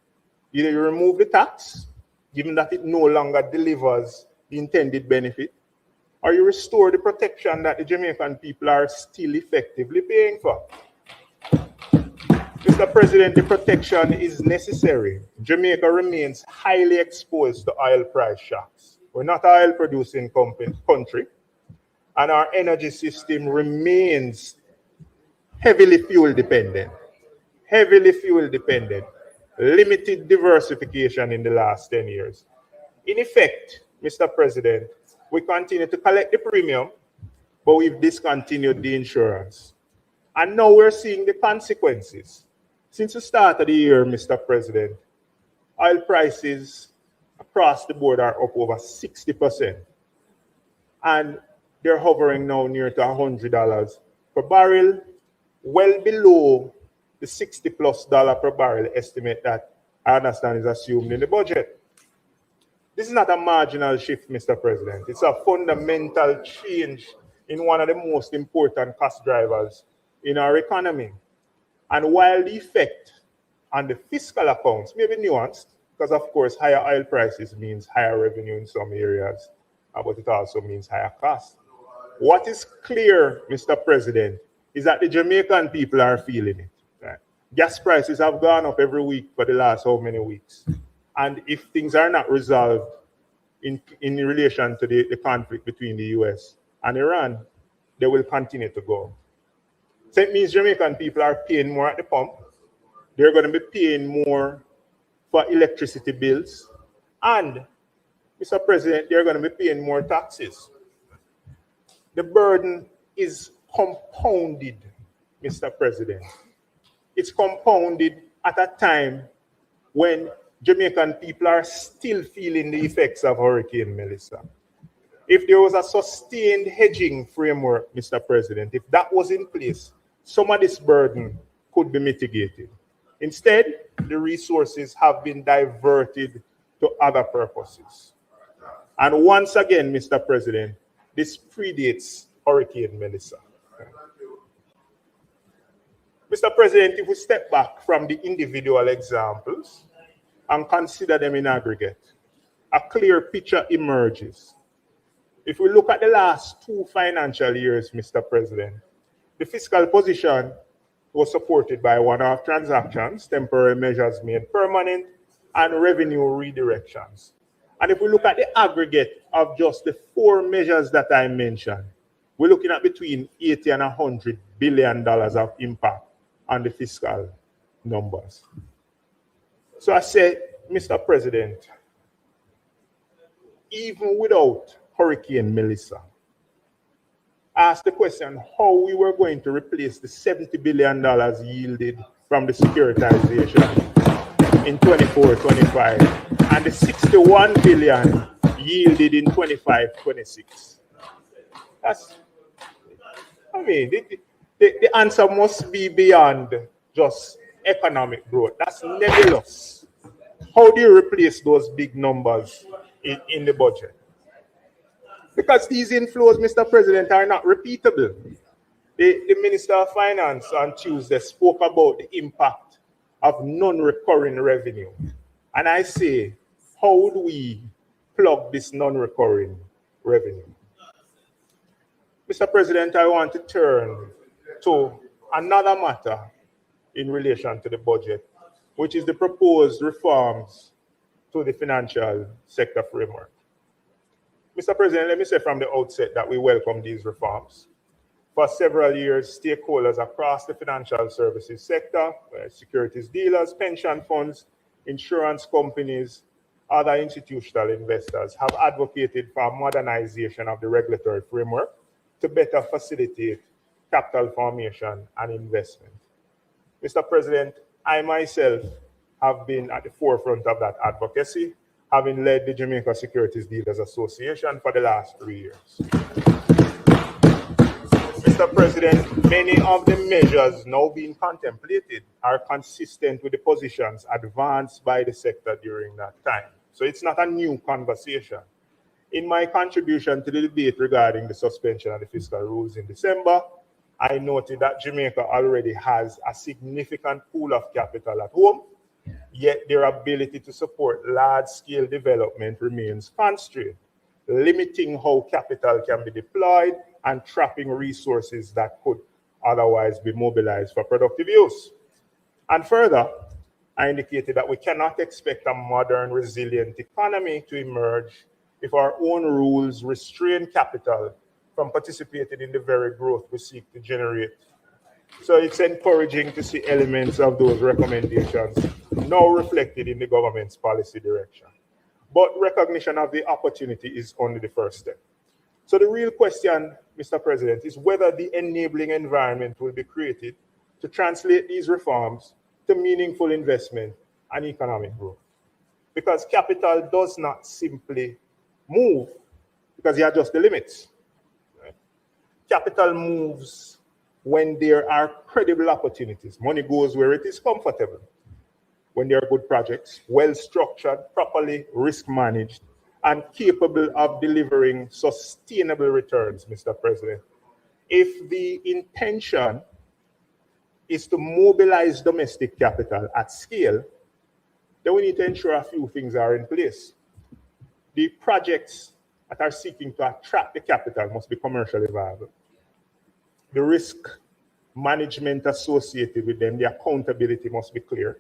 Either you remove the tax, given that it no longer delivers the intended benefit, or you restore the protection that the Jamaican people are still effectively paying for. Mr. President, the protection is necessary. Jamaica remains highly exposed to oil price shocks. We're not an oil-producing country, and our energy system remains heavily fuel dependent. Limited diversification in the last 10 years. In effect, Mr. President, we continue to collect the premium, but we've discontinued the insurance. And now we're seeing the consequences. Since the start of the year, Mr. President, oil prices across the board are up over 60%. And they're hovering now near to $100 per barrel, well below the $60+ per barrel estimate that I understand is assumed in the budget. This is not a marginal shift, Mr. President. It's a fundamental change in one of the most important cost drivers in our economy. And while the effect on the fiscal accounts may be nuanced, because of course higher oil prices means higher revenue in some areas, but it also means higher costs. What is clear, Mr. President, is that the Jamaican people are feeling it. Right? Gas prices have gone up every week for the last how many weeks? And if things are not resolved in relation to the conflict between the US and Iran, they will continue to go. So it means Jamaican people are paying more at the pump. They're going to be paying more for electricity bills. And, Mr. President, they're going to be paying more taxes. The burden is compounded, Mr. President. It's compounded at a time when Jamaican people are still feeling the effects of Hurricane Melissa. If there was a sustained hedging framework, Mr. President, if that was in place, some of this burden could be mitigated. Instead, the resources have been diverted to other purposes. And once again, Mr. President, this predates Hurricane Melissa. Mr. President, if we step back from the individual examples and consider them in aggregate, a clear picture emerges. If we look at the last 2 financial years, Mr. President, the fiscal position was supported by one-off transactions, temporary measures made permanent, and revenue redirections. And if we look at the aggregate of just the 4 measures that I mentioned, we're looking at between $80 and $100 billion of impact on the fiscal numbers. So I say, Mr. President, even without Hurricane Melissa, asked the question how we were going to replace the $70 billion yielded from the securitization in 24-25 and the $61 billion yielded in 25-26. That's, I mean, the answer must be beyond just economic growth. That's nebulous. How do you replace those big numbers in the budget? Because these inflows, Mr. President, are not repeatable. The Minister of Finance on Tuesday spoke about the impact of non-recurring revenue. And I say, how do we plug this non-recurring revenue? Mr. President, I want to turn to another matter in relation to the budget, which is the proposed reforms to the financial sector framework. Mr. President, let me say from the outset that we welcome these reforms. For several years, stakeholders across the financial services sector, securities dealers, pension funds, insurance companies, other institutional investors have advocated for modernization of the regulatory framework to better facilitate capital formation and investment. Mr. President, I myself have been at the forefront of that advocacy, having led the Jamaica Securities Dealers Association for the last 3 years. Mr. President, many of the measures now being contemplated are consistent with the positions advanced by the sector during that time. So it's not a new conversation. In my contribution to the debate regarding the suspension of the fiscal rules in December, I noted that Jamaica already has a significant pool of capital at home, yet their ability to support large-scale development remains constrained, limiting how capital can be deployed and trapping resources that could otherwise be mobilized for productive use. And further, I indicated that we cannot expect a modern, resilient economy to emerge if our own rules restrain capital from participating in the very growth we seek to generate. So it's encouraging to see elements of those recommendations now reflected in the government's policy direction. But recognition of the opportunity is only the first step. So the real question, Mr. President, is whether the enabling environment will be created to translate these reforms to meaningful investment and economic growth. Because capital does not simply move because you adjust the limits. Right? Capital moves when there are credible opportunities. Money goes where it is comfortable. When there are good projects, well-structured, properly risk-managed, and capable of delivering sustainable returns, Mr. President. If the intention is to mobilize domestic capital at scale, then we need to ensure a few things are in place. The projects that are seeking to attract the capital must be commercially viable. The risk management associated with them, the accountability must be clear.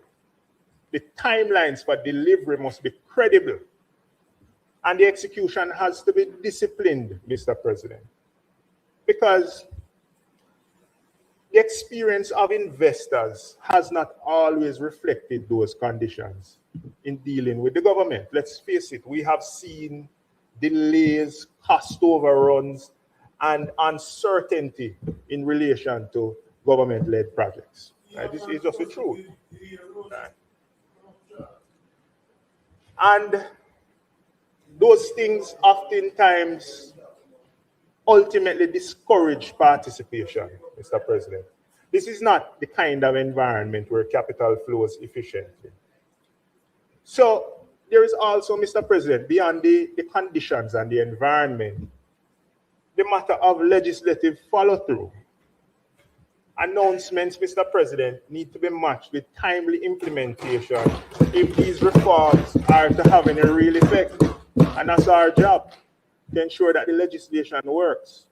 The timelines for delivery must be credible. And the execution has to be disciplined, Mr. President. Because the experience of investors has not always reflected those conditions in dealing with the government. Let's face it, we have seen delays, cost overruns, and uncertainty in relation to government-led projects. Right? This is just the truth. Right? And those things oftentimes ultimately discourage participation, Mr. President. This is not the kind of environment where capital flows efficiently. So there is also, Mr. President, beyond the conditions and the environment, the matter of legislative follow-through. Announcements, Mr. President, need to be matched with timely implementation if these reforms are to have any real effect. And that's our job, to ensure that the legislation works.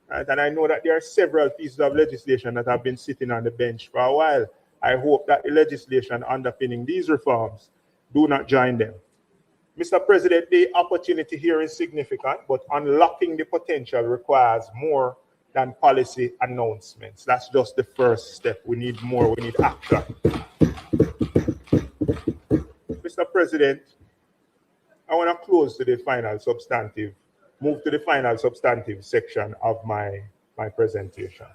Right? And I know that there are several pieces of legislation that have been sitting on the bench for a while. I hope that the legislation underpinning these reforms do not join them. Mr. President, the opportunity here is significant, but unlocking the potential requires more than policy announcements. That's just the first step. We need more, we need action. Mr. President, I want to close to the final substantive, move to the final substantive section of my presentation.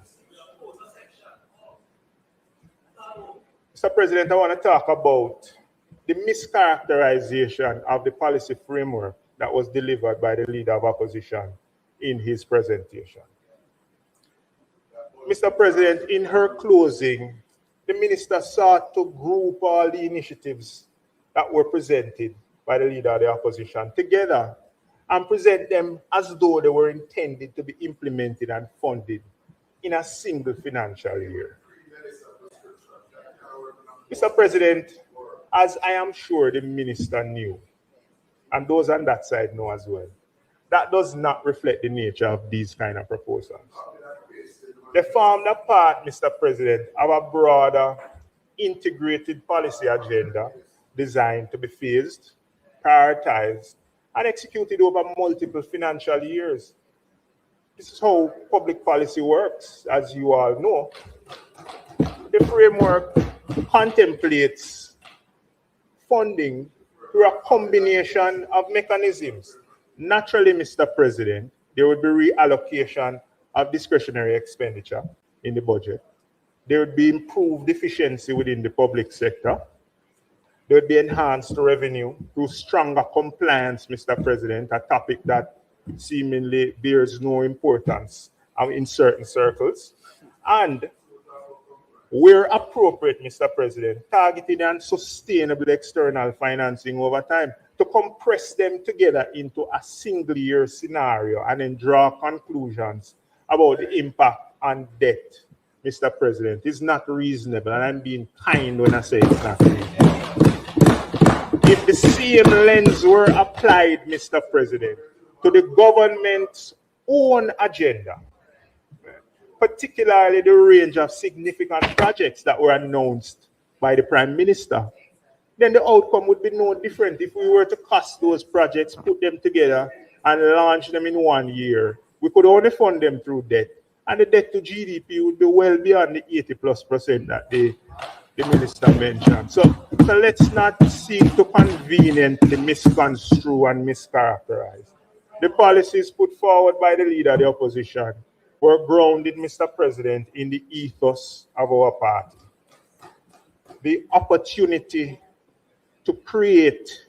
Mr. President, I want to talk about the mischaracterization of the policy framework that was delivered by the Leader of Opposition in his presentation. Mr. President, in her closing, the minister sought to group all the initiatives that were presented by the Leader of the Opposition together and present them as though they were intended to be implemented and funded in a single financial year. Mr. President, as I am sure the minister knew, and those on that side know as well, that does not reflect the nature of these kind of proposals. They formed a part, Mr. President, of a broader, integrated policy agenda designed to be phased, prioritized, and executed over multiple financial years. This is how public policy works, as you all know. The framework contemplates funding through a combination of mechanisms. Naturally, Mr. President, there will be reallocation of discretionary expenditure in the budget. There would be improved efficiency within the public sector. There would be enhanced revenue through stronger compliance, Mr. President, a topic that seemingly bears no importance in certain circles. And where appropriate, Mr. President, targeted and sustainable external financing over time to compress them together into a single year scenario and then draw conclusions about the impact on debt, Mr. President, is not reasonable. And I'm being kind when I say it's not reasonable. If the same lens were applied, Mr. President, to the government's own agenda, particularly the range of significant projects that were announced by the Prime Minister, then the outcome would be no different. If we were to cost those projects, put them together, and launch them in 1 year, we could only fund them through debt. And the debt to GDP would be well beyond the 80+% that the Minister mentioned. So let's not seek to conveniently misconstrue and mischaracterize. The policies put forward by the leader of the opposition were grounded, Mr. President, in the ethos of our party. The opportunity to create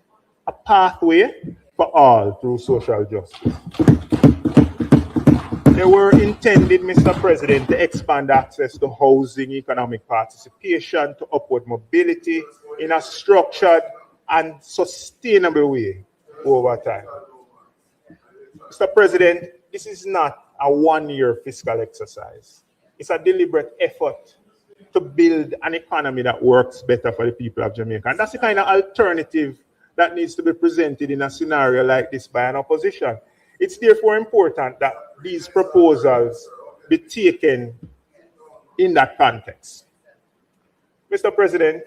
a pathway for all through social justice. They were intended, Mr. President, to expand access to housing, economic participation, to upward mobility in a structured and sustainable way over time. Mr. President, this is not a one-year fiscal exercise. It's a deliberate effort to build an economy that works better for the people of Jamaica. And that's the kind of alternative that needs to be presented in a scenario like this by an opposition. It's therefore important that these proposals be taken in that context. Mr. President,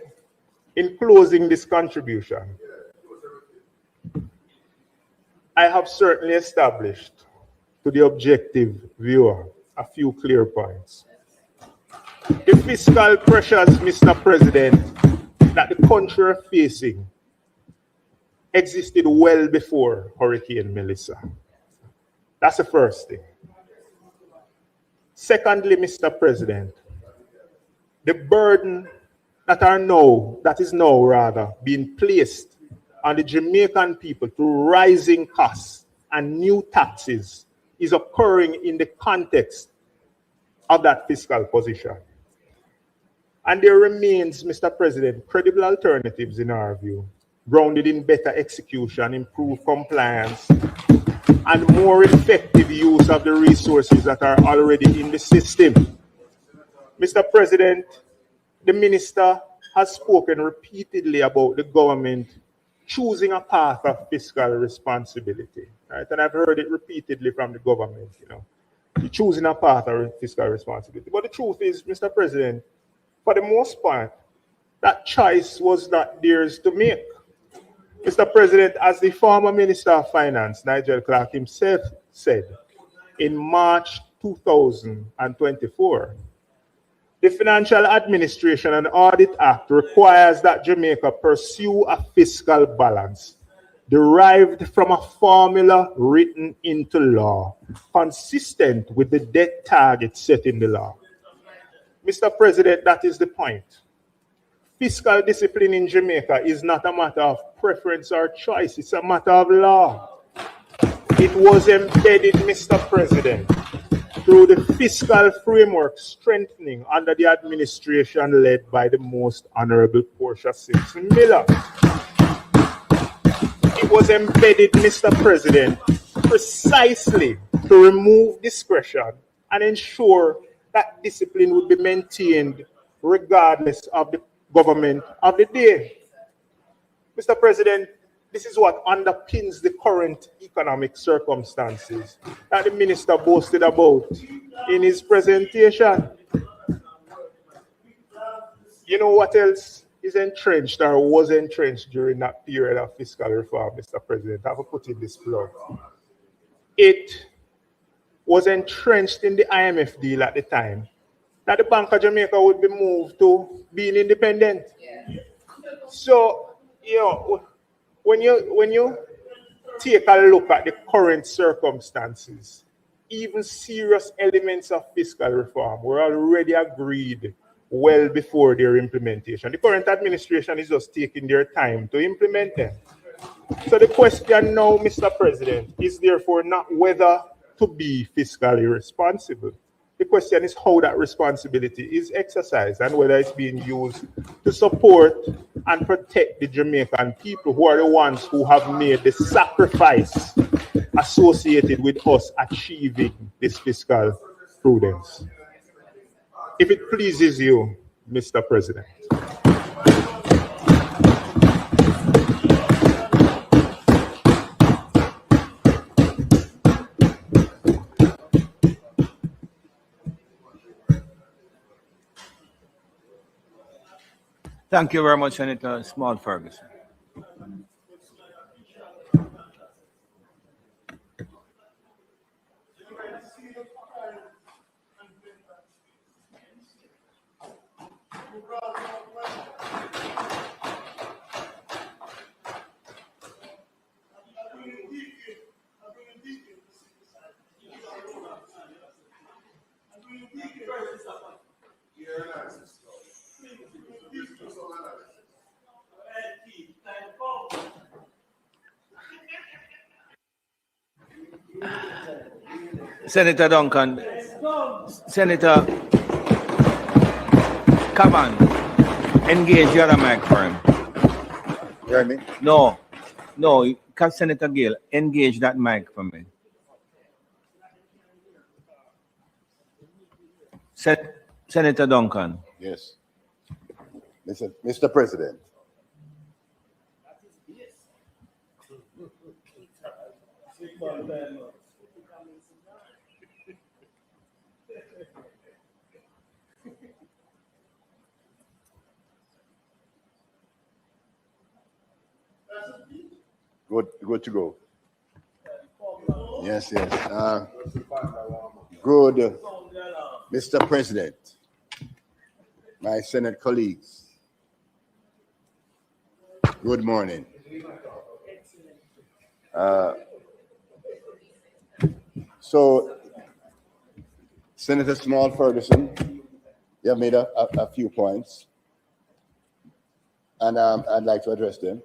in closing this contribution, I have certainly established to the objective viewer a few clear points. The fiscal pressures, Mr. President, that the country is facing existed well before Hurricane Melissa. That's the first thing. Secondly, Mr. President, the burden that is now being placed on the Jamaican people through rising costs and new taxes is occurring in the context of that fiscal position. And there remains, Mr. President, credible alternatives in our view, grounded in better execution, improved compliance, and more effective use of the resources that are already in the system. Mr. President, the Minister has spoken repeatedly about the government choosing a path of fiscal responsibility, right? And I've heard it repeatedly from the government, choosing a path of fiscal responsibility. But the truth is, Mr. President, for the most part, that choice was not theirs to make. Mr. President, as the former Minister of Finance, Nigel Clark himself said in March 2024, the Financial Administration and Audit Act requires that Jamaica pursue a fiscal balance derived from a formula written into law, consistent with the debt target set in the law. Mr. President, that is the point. Fiscal discipline in Jamaica is not a matter of preference or choice, it's a matter of law. It was embedded, Mr. President, through the fiscal framework strengthening under the administration led by the Most Honorable Portia Simpson Miller. It was embedded, Mr. President, precisely to remove discretion and ensure that discipline would be maintained regardless of the government of the day. Mr. President, this is what underpins the current economic circumstances that the Minister boasted about in his presentation. You know what else is entrenched or was entrenched during that period of fiscal reform, Mr. President? I have to put in this plug. It was entrenched in the IMF deal at the time that the Bank of Jamaica would be moved to being independent. So, when you take a look at the current circumstances even serious elements of fiscal reform were already agreed well before their implementation. The current administration is just taking their time to implement them. So the question now, Mr. President, is therefore not whether to be fiscally responsible. The question is how that responsibility is exercised and whether it's being used to support and protect the Jamaican people who are the ones who have made the sacrifice associated with us achieving this fiscal prudence. If it pleases you, Mr. President. Thank you very much, Senator Small Ferguson. Senator Duncan, Senator Cavan, engage your other mic for him. You hear me? No, Senator Gill, engage that mic for me. Senator Duncan. Yes. Mr. President. Good to go. Yes. Good, Mr. President, my Senate colleagues, good morning. So, Senator Small Ferguson, you have made a few points, and I'd like to address them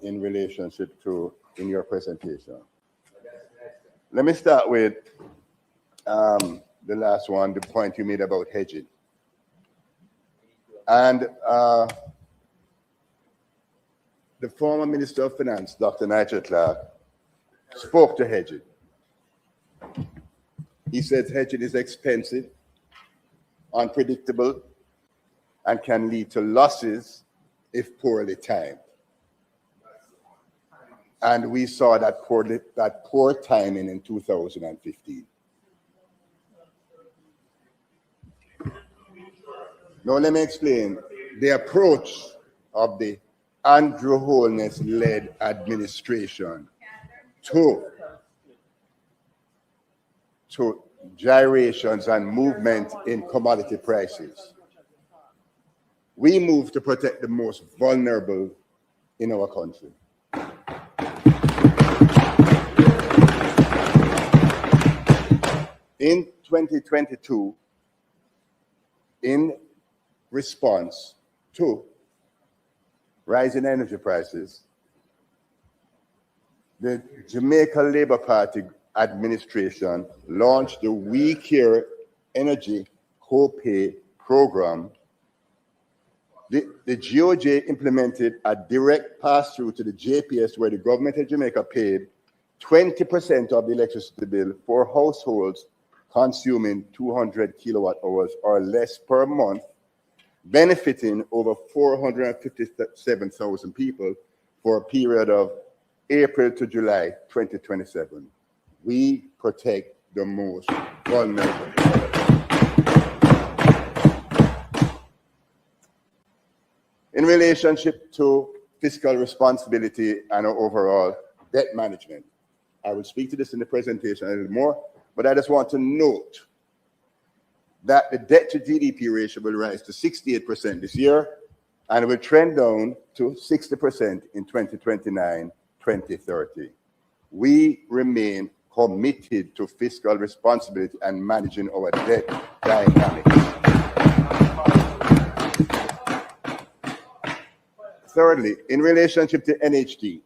in relationship to in your presentation. Let me start with the last one, the point you made about hedging. And the former Minister of Finance, Dr. Nigel Clark, spoke to hedging. He said hedging is expensive, unpredictable, and can lead to losses if poorly timed. And we saw that poor timing in 2015. Now let me explain the approach of the Andrew Holness-led administration to gyrations and movement in commodity prices. We moved to protect the most vulnerable in our country. In 2022, in response to rising energy prices, the Jamaica Labour Party administration launched the We Care Energy Co-Pay program. The GOJ implemented a direct pass-through to the JPS where the government of Jamaica paid 20% of the electricity bill for households consuming 200 kilowatt hours or less per month, benefiting over 457,000 people for a period of April to July 2027. We protect the most vulnerable. In relationship to fiscal responsibility and overall debt management, I will speak to this in the presentation a little more, but I just want to note that the debt to GDP ratio will rise to 68% this year and will trend down to 60% in 2029, 2030. We remain committed to fiscal responsibility and managing our debt dynamics. Thirdly, in relationship to NHT,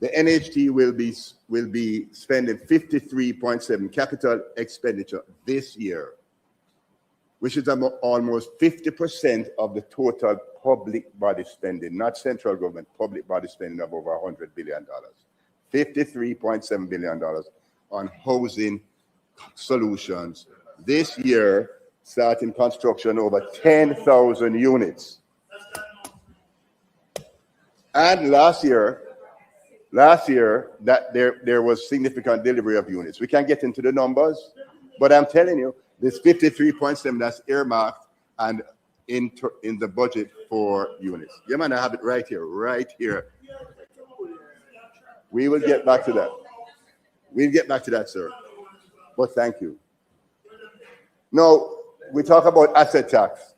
the NHT will be spending 53.7 capital expenditure this year, which is almost 50% of the total public body spending, not central government, public body spending of over $100 billion. $53.7 billion on housing solutions. This year, starting construction over 10,000 units. And last year that there was significant delivery of units. We can't get into the numbers, but I'm telling you, this 53.7 that's earmarked and in the budget for units. Yeah, man, I have it right here. We will get back to that. We'll get back to that, sir. But thank you. Now, we talk about asset tax.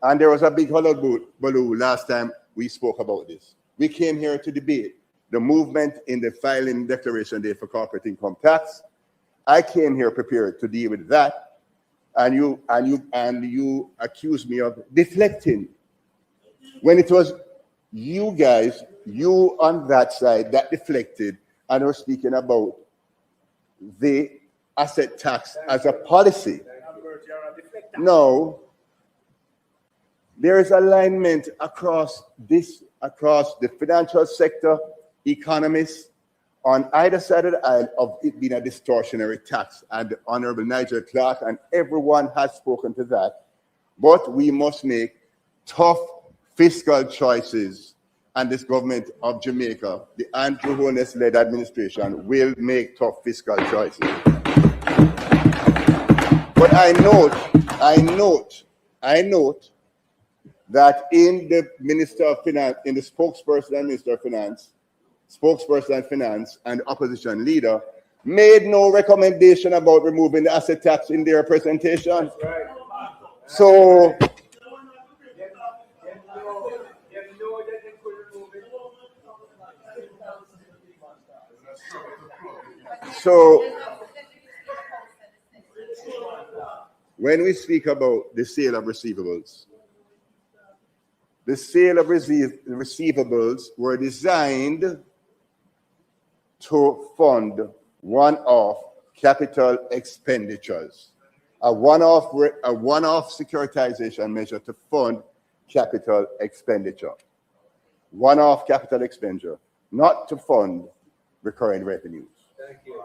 And there was a big hullabaloo last time we spoke about this. We came here to debate the movement in the filing declaration date for corporate income tax. I came here prepared to deal with that, and you accused me of deflecting when it was you guys, you on that side that deflected and were speaking about the asset tax as a policy. No, there is alignment across the financial sector, economists on either side of the aisle of it being a distortionary tax, and the Honorable Nigel Clark and everyone has spoken to that. But we must make tough fiscal choices, and this government of Jamaica, the Andrew Holness-led administration, will make tough fiscal choices. But I note that in the Minister of Finance, in the spokesperson and Minister of Finance, and opposition leader made no recommendation about removing the asset tax in their presentation. So when we speak about the sale of receivables, the sale of receivables were designed to fund one-off capital expenditures, a one-off securitization measure to fund capital expenditure, one-off capital expenditure, not to fund recurring revenues. Thank you.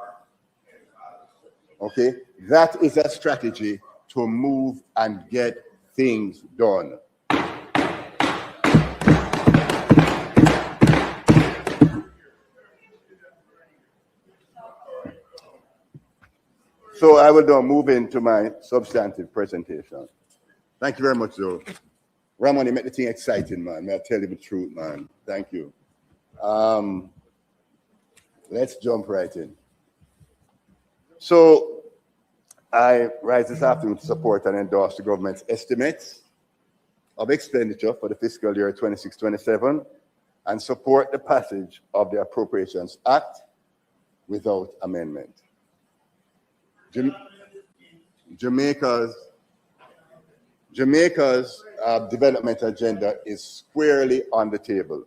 Okay, that is a strategy to move and get things done. So I will now move into my substantive presentation. Thank you very much, though. Ramon, you make the thing exciting, man. May I tell you the truth, man. Thank you. Let's jump right in. So I rise this afternoon to support and endorse the government's estimates of expenditure for the fiscal year 26-27 and support the passage of the Appropriations Act without amendment. Jamaica's development agenda is squarely on the table.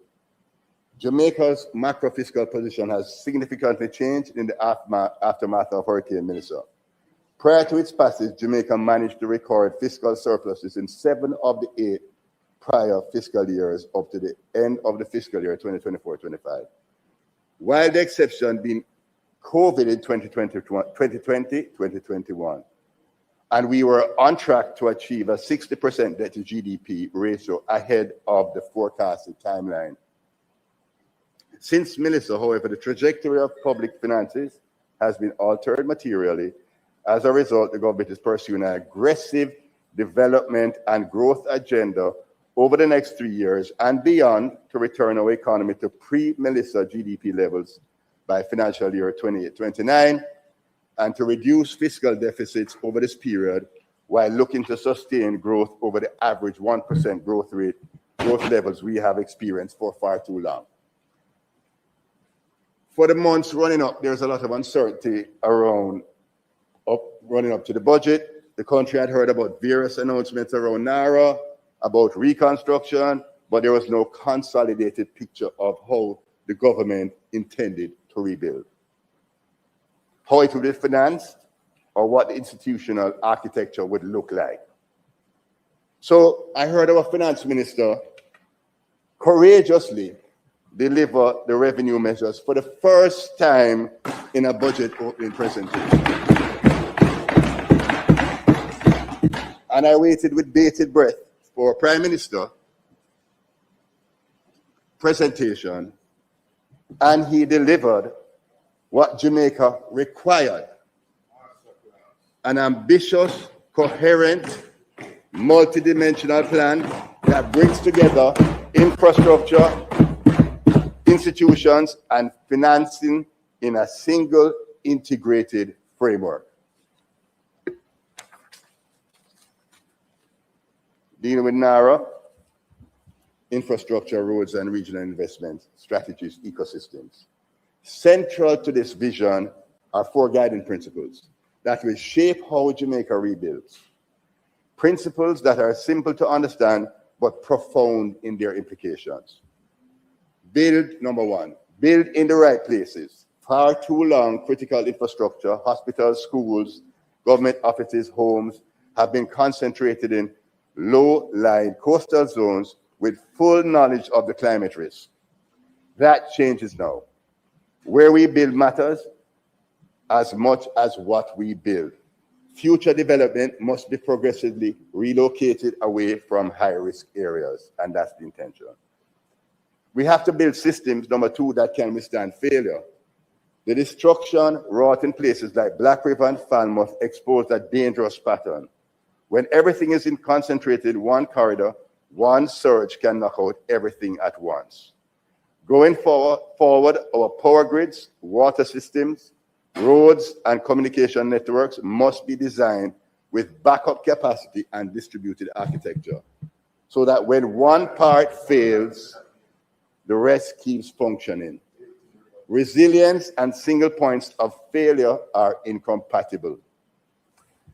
Jamaica's macro-fiscal position has significantly changed in the aftermath of Hurricane Melissa. Prior to its passage, Jamaica managed to record fiscal surpluses in 7 of the 8 prior fiscal years up to the end of the fiscal year 2024-25. While the exception being COVID in 2020-2021, and we were on track to achieve a 60% debt to GDP ratio ahead of the forecasted timeline. Since Melissa, however, the trajectory of public finances has been altered materially. As a result, the government is pursuing an aggressive development and growth agenda over the next 3 years and beyond to return our economy to pre-Melissa GDP levels by financial year 28-29, and to reduce fiscal deficits over this period while looking to sustain growth over the average 1% growth levels we have experienced for far too long. For the months running up, there's a lot of uncertainty around running up to the budget. The country had heard about various announcements around NARA, about reconstruction, but there was no consolidated picture of how the government intended to rebuild. How it would be financed, or what the institutional architecture would look like. So I heard our finance minister courageously deliver the revenue measures for the first time in a budget opening presentation. And I waited with bated breath for a Prime Minister presentation, and he delivered what Jamaica required: an ambitious, coherent, multidimensional plan that brings together infrastructure, institutions, and financing in a single integrated framework. Dealing with NARA, infrastructure, roads, and regional investment strategies, ecosystems. Central to this vision are 4 guiding principles that will shape how Jamaica rebuilds. Principles that are simple to understand, but profound in their implications. Build, number 1, build in the right places. Far too long, critical infrastructure, hospitals, schools, government offices, homes have been concentrated in low-lying coastal zones with full knowledge of the climate risk. That changes now. Where we build matters as much as what we build. Future development must be progressively relocated away from high-risk areas, and that's the intention. We have to build systems, number 2, that can withstand failure. The destruction wrought in places like Black River and Falmouth exposed a dangerous pattern. When everything is concentrated in one corridor, one surge can knock out everything at once. Going forward, our power grids, water systems, roads, and communication networks must be designed with backup capacity and distributed architecture, so that when one part fails, the rest keeps functioning. Resilience and single points of failure are incompatible.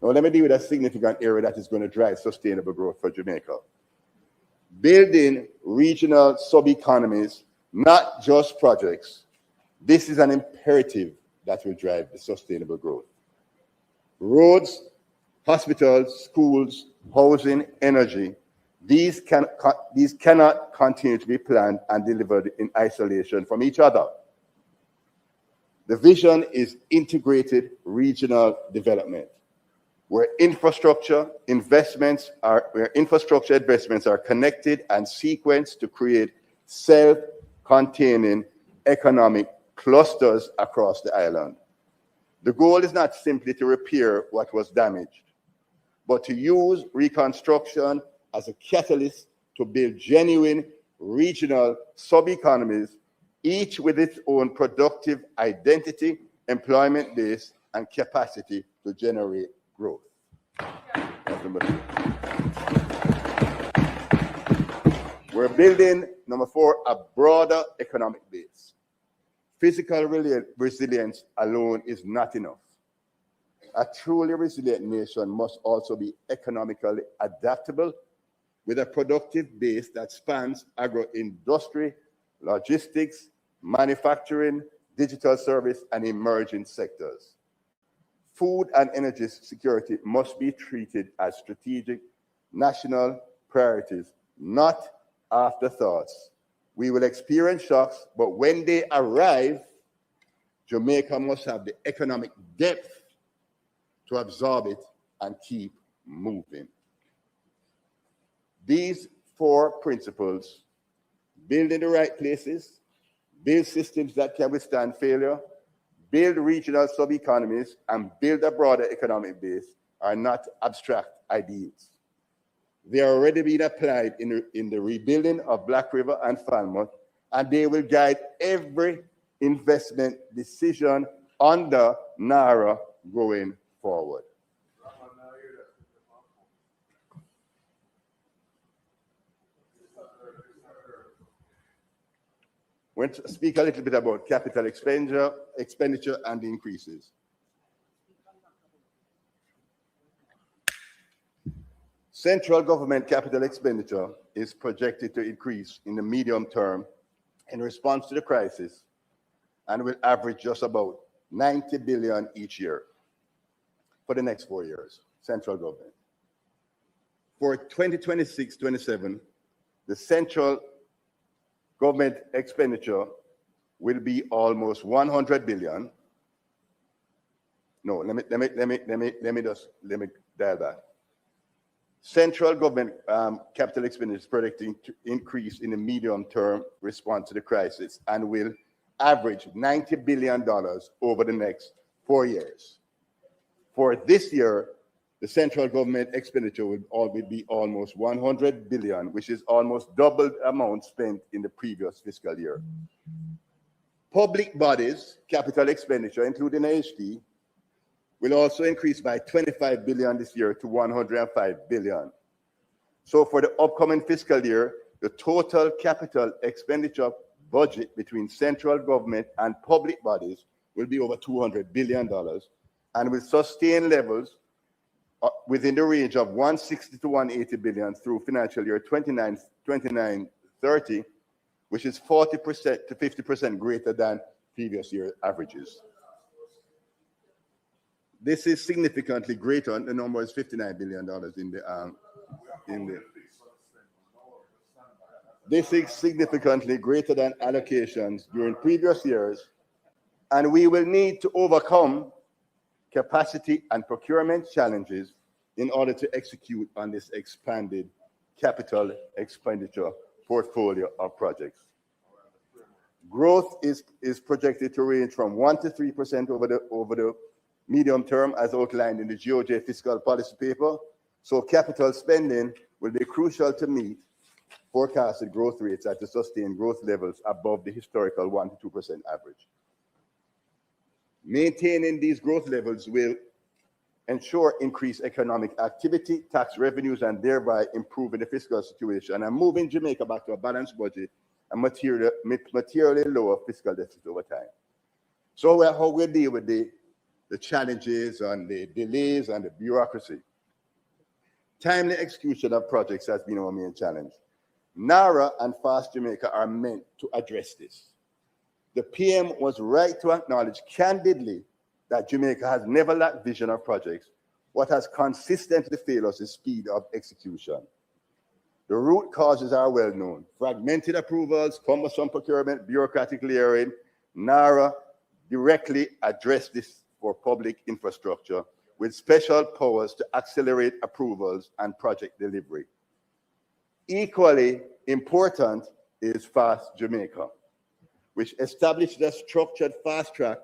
Now, let me deal with a significant area that is going to drive sustainable growth for Jamaica. Building regional sub-economies, not just projects. This is an imperative that will drive the sustainable growth. Roads, hospitals, schools, housing, energy, these cannot continue to be planned and delivered in isolation from each other. The vision is integrated regional development, where infrastructure investments are connected and sequenced to create self-containing economic clusters across the island. The goal is not simply to repair what was damaged, but to use reconstruction as a catalyst to build genuine regional sub-economies, each with its own productive identity, employment base, and capacity to generate growth. We're building, number 4, a broader economic base. Physical resilience alone is not enough. A truly resilient nation must also be economically adaptable, with a productive base that spans agro-industry, logistics, manufacturing, digital service, and emerging sectors. Food and energy security must be treated as strategic national priorities, not afterthoughts. We will experience shocks, but when they arrive, Jamaica must have the economic depth to absorb it and keep moving. These 4 principles, build in the right places, build systems that can withstand failure, build regional sub-economies, and build a broader economic base, are not abstract ideals. They are already being applied in the rebuilding of Black River and Falmouth, and they will guide every investment decision under NARA going forward. want to speak a little bit about capital expenditure and the increases. Central government capital expenditure is projected to increase in the medium term in response to the crisis and will average just about 90 billion each year for the next 4 years, central government. For 2026-27, the central government expenditure will be almost 100 billion. No, let me dial back. Central government capital expenditure is predicting to increase in the medium term response to the crisis and will average $90 billion over the next 4 years. For this year, the central government expenditure will be almost 100 billion, which is almost double the amount spent in the previous fiscal year. Public bodies' capital expenditure, including AHT, will also increase by 25 billion this year to 105 billion. So for the upcoming fiscal year, the total capital expenditure budget between central government and public bodies will be over $200 billion and will sustain levels within the range of 160 to 180 billion through financial year 29-30, which is 40% to 50% greater than previous year averages. This is significantly greater. The number is $59 billion This is significantly greater than allocations during previous years, and we will need to overcome capacity and procurement challenges in order to execute on this expanded capital expenditure portfolio of projects. Growth is projected to range from 1% to 3% over the medium term, as outlined in the GOJ fiscal policy paper. So capital spending will be crucial to meet forecasted growth rates at the sustained growth levels above the historical 1% to 2% average. Maintaining these growth levels will ensure increased economic activity, tax revenues, and thereby improving the fiscal situation and moving Jamaica back to a balanced budget and materially lower fiscal deficit over time. So how we deal with the challenges and the delays and the bureaucracy. Timely execution of projects has been our main challenge. NARA and Fast Jamaica are meant to address this. The PM was right to acknowledge candidly that Jamaica has never lacked vision of projects. What has consistently failed us is speed of execution. The root causes are well known. Fragmented approvals, cumbersome procurement, bureaucratic layering. NARA directly addressed this for public infrastructure with special powers to accelerate approvals and project delivery. Equally important is Fast Jamaica, which established a structured fast-track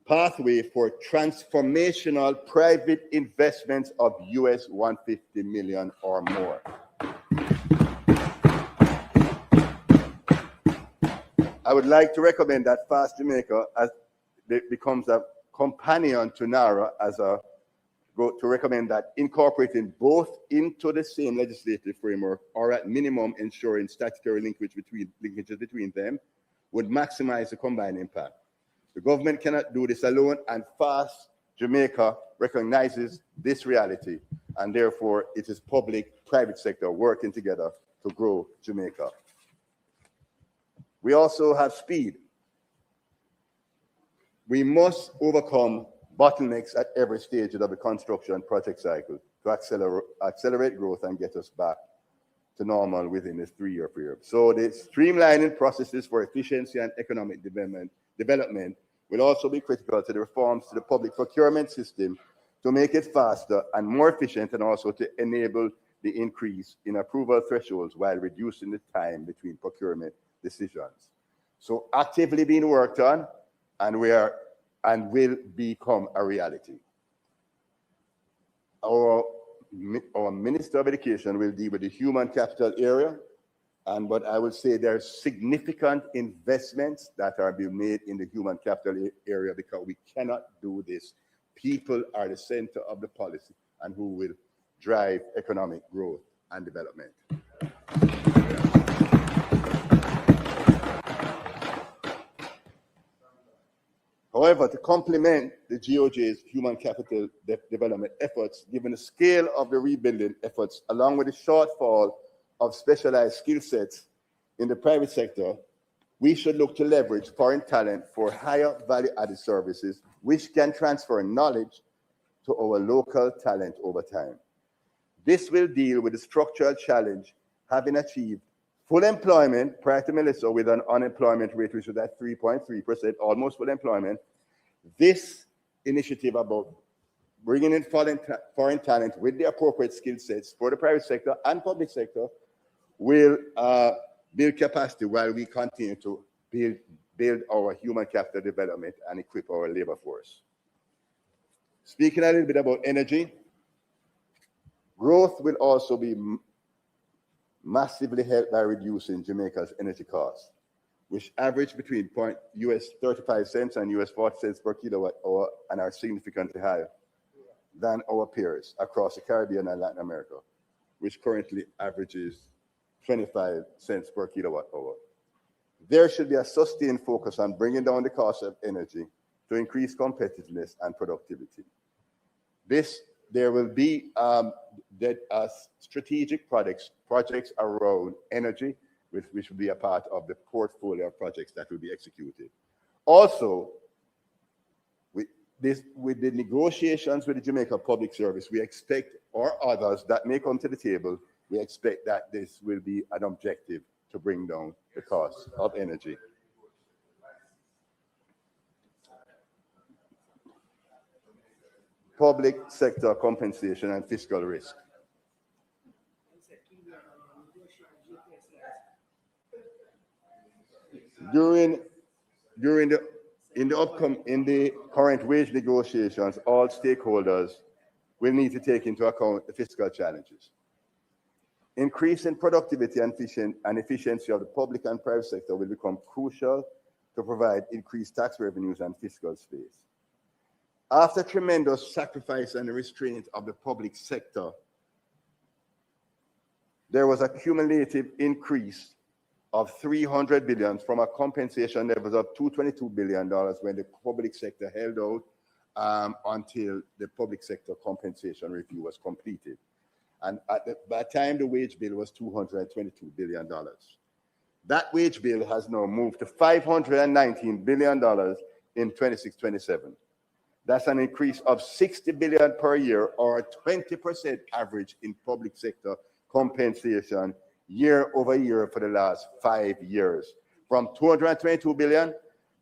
pathway for transformational private investments of US $150 million or more. I would like to recommend that Fast Jamaica becomes a companion to NARA to recommend that incorporating both into the same legislative framework or at minimum ensuring statutory linkages between them would maximize the combined impact. The government cannot do this alone, and Fast Jamaica recognizes this reality, and therefore it is public-private sector working together to grow Jamaica. We also have speed. We must overcome bottlenecks at every stage of the construction project cycle to accelerate growth and get us back to normal within this 3-year period. So the streamlining processes for efficiency and economic development will also be critical to the reforms to the public procurement system to make it faster and more efficient, and also to enable the increase in approval thresholds while reducing the time between procurement decisions. So actively being worked on, and will become a reality. Our Minister of Education will deal with the human capital area, but I would say there's significant investments that are being made in the human capital area, because we cannot do this. People are the center of the policy and who will drive economic growth and development. However, to complement the GOJ's human capital development efforts, given the scale of the rebuilding efforts, along with the shortfall of specialized skill sets in the private sector, we should look to leverage foreign talent for higher value-added services, which can transfer knowledge to our local talent over time. This will deal with the structural challenge, having achieved full employment prior to Melissa with an unemployment rate which was at 3.3%, almost full employment. This initiative about bringing in foreign talent with the appropriate skill sets for the private sector and public sector will build capacity while we continue to build our human capital development and equip our labor force. Speaking a little bit about energy, growth will also be massively helped by reducing Jamaica's energy costs, which average between US 35 cents and US 40 cents per kilowatt hour and are significantly higher than our peers across the Caribbean and Latin America, which currently averages 25 cents per kilowatt hour. There should be a sustained focus on bringing down the cost of energy to increase competitiveness and productivity. There will be strategic projects around energy, which will be a part of the portfolio of projects that will be executed. Also, with the negotiations with the Jamaica Public Service, we expect, or others that may come to the table, we expect that this will be an objective to bring down the cost of energy. Public sector compensation and fiscal risk. In the current wage negotiations, all stakeholders will need to take into account the fiscal challenges. Increasing productivity and efficiency of the public and private sector will become crucial to provide increased tax revenues and fiscal space. After tremendous sacrifice and restraint of the public sector, there was a cumulative increase of $300 billion from a compensation levels of $222 billion when the public sector held out until the public sector compensation review was completed. And by the time the wage bill was $222 billion. That wage bill has now moved to $519 billion in 26-27. That's an increase of $60 billion per year, or a 20% average in public sector compensation year over year for the last 5 years, from $222 billion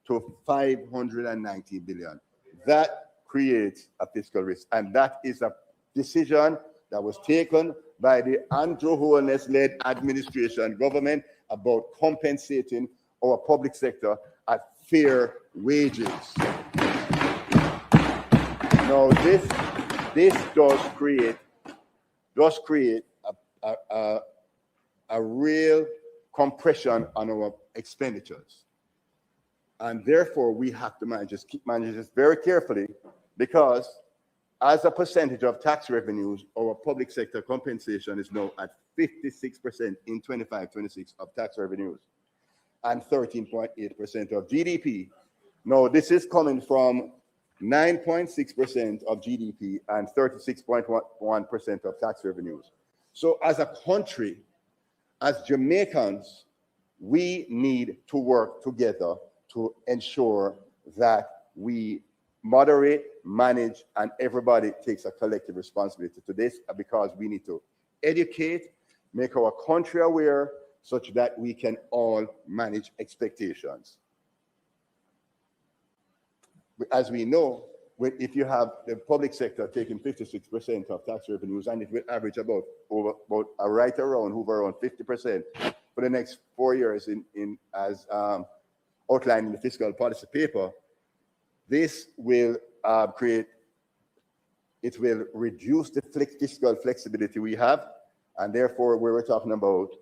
to $590 billion. That creates a fiscal risk, and that is a decision that was taken by the Andrew Holness-led administration government about compensating our public sector at fair wages. Now, this does create a real compression on our expenditures, and therefore we have to keep managing this very carefully, because as a percentage of tax revenues, our public sector compensation is now at 56% in 25-26 of tax revenues and 13.8% of GDP. Now, this is coming from 9.6% of GDP and 36.1% of tax revenues. So as a country, as Jamaicans, we need to work together to ensure that we moderate, manage, and everybody takes a collective responsibility to this, because we need to educate, make our country aware, such that we can all manage expectations. As we know, if you have the public sector taking 56% of tax revenues, and it will average about right around 50% for the next 4 years as outlined in the fiscal policy paper, this will reduce the fiscal flexibility we have, and therefore we're talking about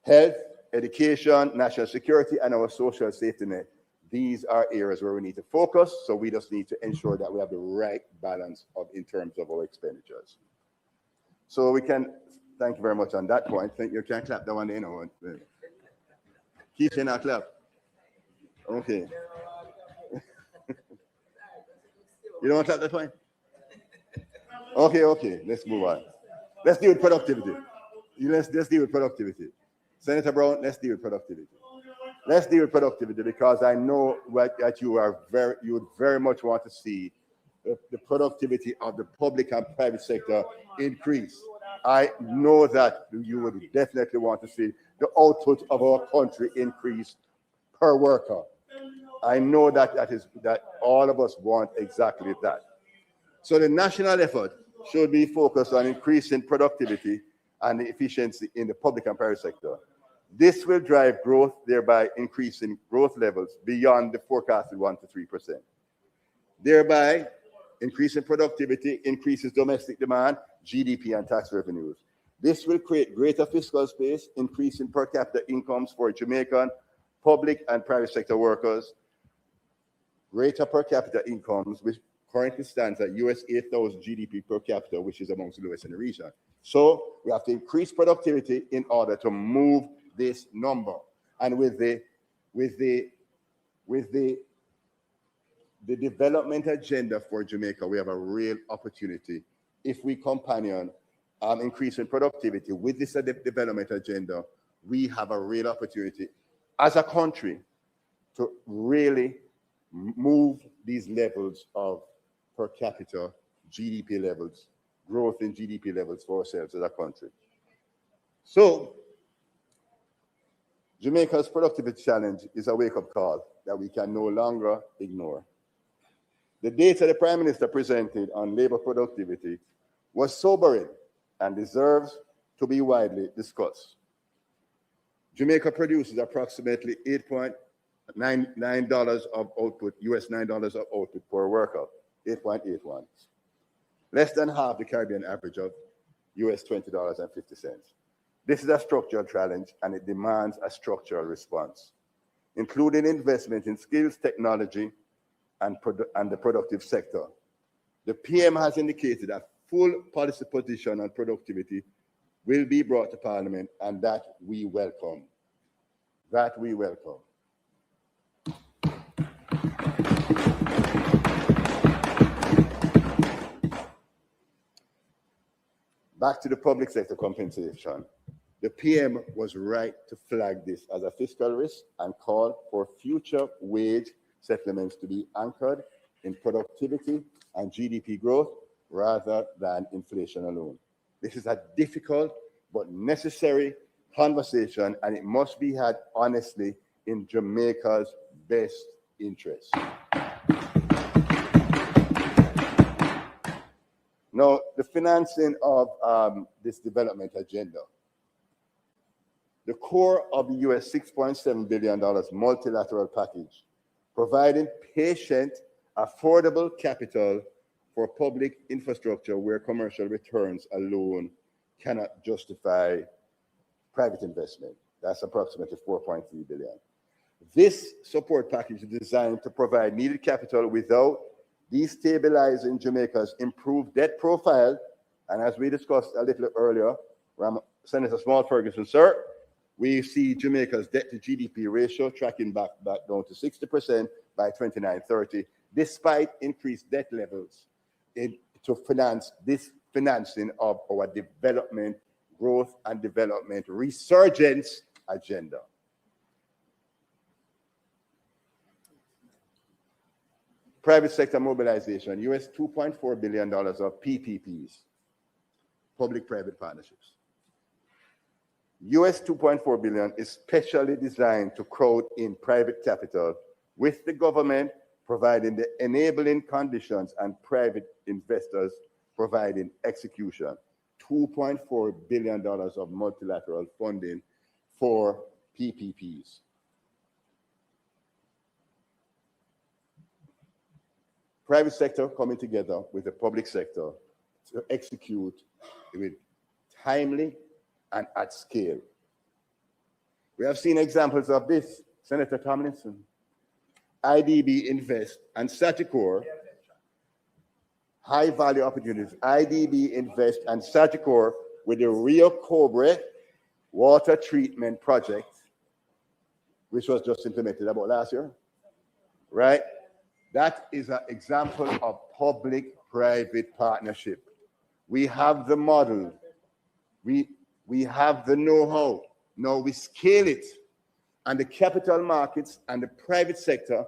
health, education, national security, and our social safety net. These are areas where we need to focus, so we just need to ensure that we have the right balance in terms of our expenditures. So we can, thank you very much on that point. Thank you. You can clap that one, you know. Keep saying that clap. Okay. You don't want to tap that point? Okay, let's move on. Let's deal with productivity. Let's deal with productivity. Senator Brown, let's deal with productivity. Let's deal with productivity because I know that you would very much want to see the productivity of the public and private sector increase. I know that you would definitely want to see the output of our country increase per worker. I know that all of us want exactly that. So the national effort should be focused on increasing productivity and efficiency in the public and private sector. This will drive growth, thereby increasing growth levels beyond the forecasted 1 to 3%. Thereby, increasing productivity increases domestic demand, GDP, and tax revenues. This will create greater fiscal space, increasing per capita incomes for Jamaican public and private sector workers. Greater per capita incomes, which currently stands at US 8,000 GDP per capita, which is amongst the lowest in the region. So we have to increase productivity in order to move this number. And with the development agenda for Jamaica, we have a real opportunity. If we companion increasing productivity with this development agenda, we have a real opportunity as a country to really move these levels of per capita GDP levels, growth in GDP levels for ourselves as a country. So Jamaica's productivity challenge is a wake-up call that we can no longer ignore. The data the Prime Minister presented on labor productivity was sobering and deserves to be widely discussed. Jamaica produces approximately $8.99 of output, US $9 of output per worker, 8.81. Less than half the Caribbean average of US $20.50. This is a structural challenge and it demands a structural response, including investment in skills, technology, and the productive sector. The PM has indicated a full policy position on productivity will be brought to Parliament, and that we welcome. That we welcome. Back to the public sector compensation. The PM was right to flag this as a fiscal risk and call for future wage settlements to be anchored in productivity and GDP growth rather than inflation alone. This is a difficult but necessary conversation, and it must be had honestly in Jamaica's best interest. Now, the financing of this development agenda. The core of the US $6.7 billion multilateral package, providing patient, affordable capital for public infrastructure where commercial returns alone cannot justify private investment. That's approximately $4.3 billion. This support package is designed to provide needed capital without destabilizing Jamaica's improved debt profile. And as we discussed a little earlier, Senator Small Ferguson, sir, we see Jamaica's debt to GDP ratio tracking back down to 60% by 2930, despite increased debt levels to finance this financing of our development, growth and development resurgence agenda. Private sector mobilization, US $2.4 billion of PPPs, public-private partnerships. US $2.4 billion is specially designed to crowd in private capital, with the government providing the enabling conditions and private investors providing execution. $2.4 billion of multilateral funding for PPPs. Private sector coming together with the public sector to execute with timely and at scale. We have seen examples of this. Senator Tomlinson, IDB Invest and Sagicor, high value opportunities. IDB Invest and Sagicor with the Rio Cobre water treatment project, which was just implemented about last year, right? That is an example of public-private partnership. We have the model. We have the know-how. Now we scale it. And the capital markets and the private sector,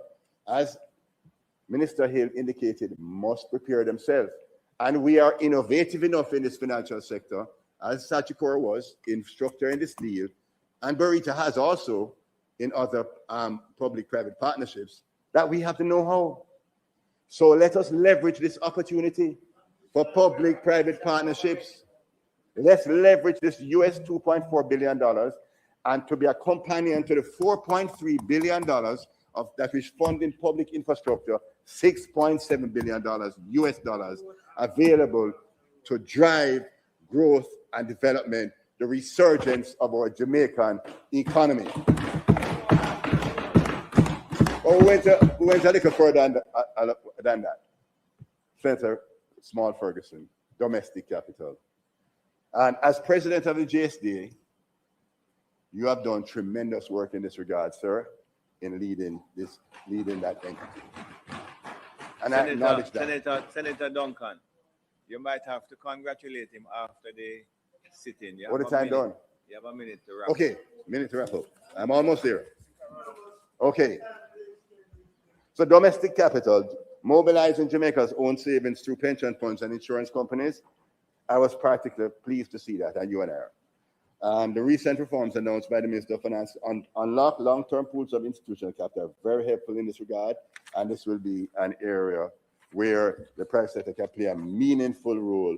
as Minister Hill indicated, must prepare themselves. And we are innovative enough in this financial sector, as Sachikora was in structuring this deal, and Burita has also in other public-private partnerships, that we have the know-how. So let us leverage this opportunity for public-private partnerships. Let's leverage this US $2.4 billion and to be a companion to the $4.3 billion of that is funding public infrastructure, $6.7 billion US dollars available to drive growth and development, the resurgence of our Jamaican economy. Oh, we went a little further than that. Senator Small Ferguson, domestic capital. And as president of the JSDA, you have done tremendous work in this regard, sir, in leading that entity. And I acknowledge that. Senator Duncan, you might have to congratulate him after the sit-in. What the time done? You have a minute to wrap. Okay, minute to wrap up. I'm almost there. Okay. So domestic capital, mobilizing Jamaica's own savings through pension funds and insurance companies. I was particularly pleased to see that, and you and I are. The recent reforms announced by the Minister of Finance unlock long-term pools of institutional capital are very helpful in this regard, and this will be an area where the private sector can play a meaningful role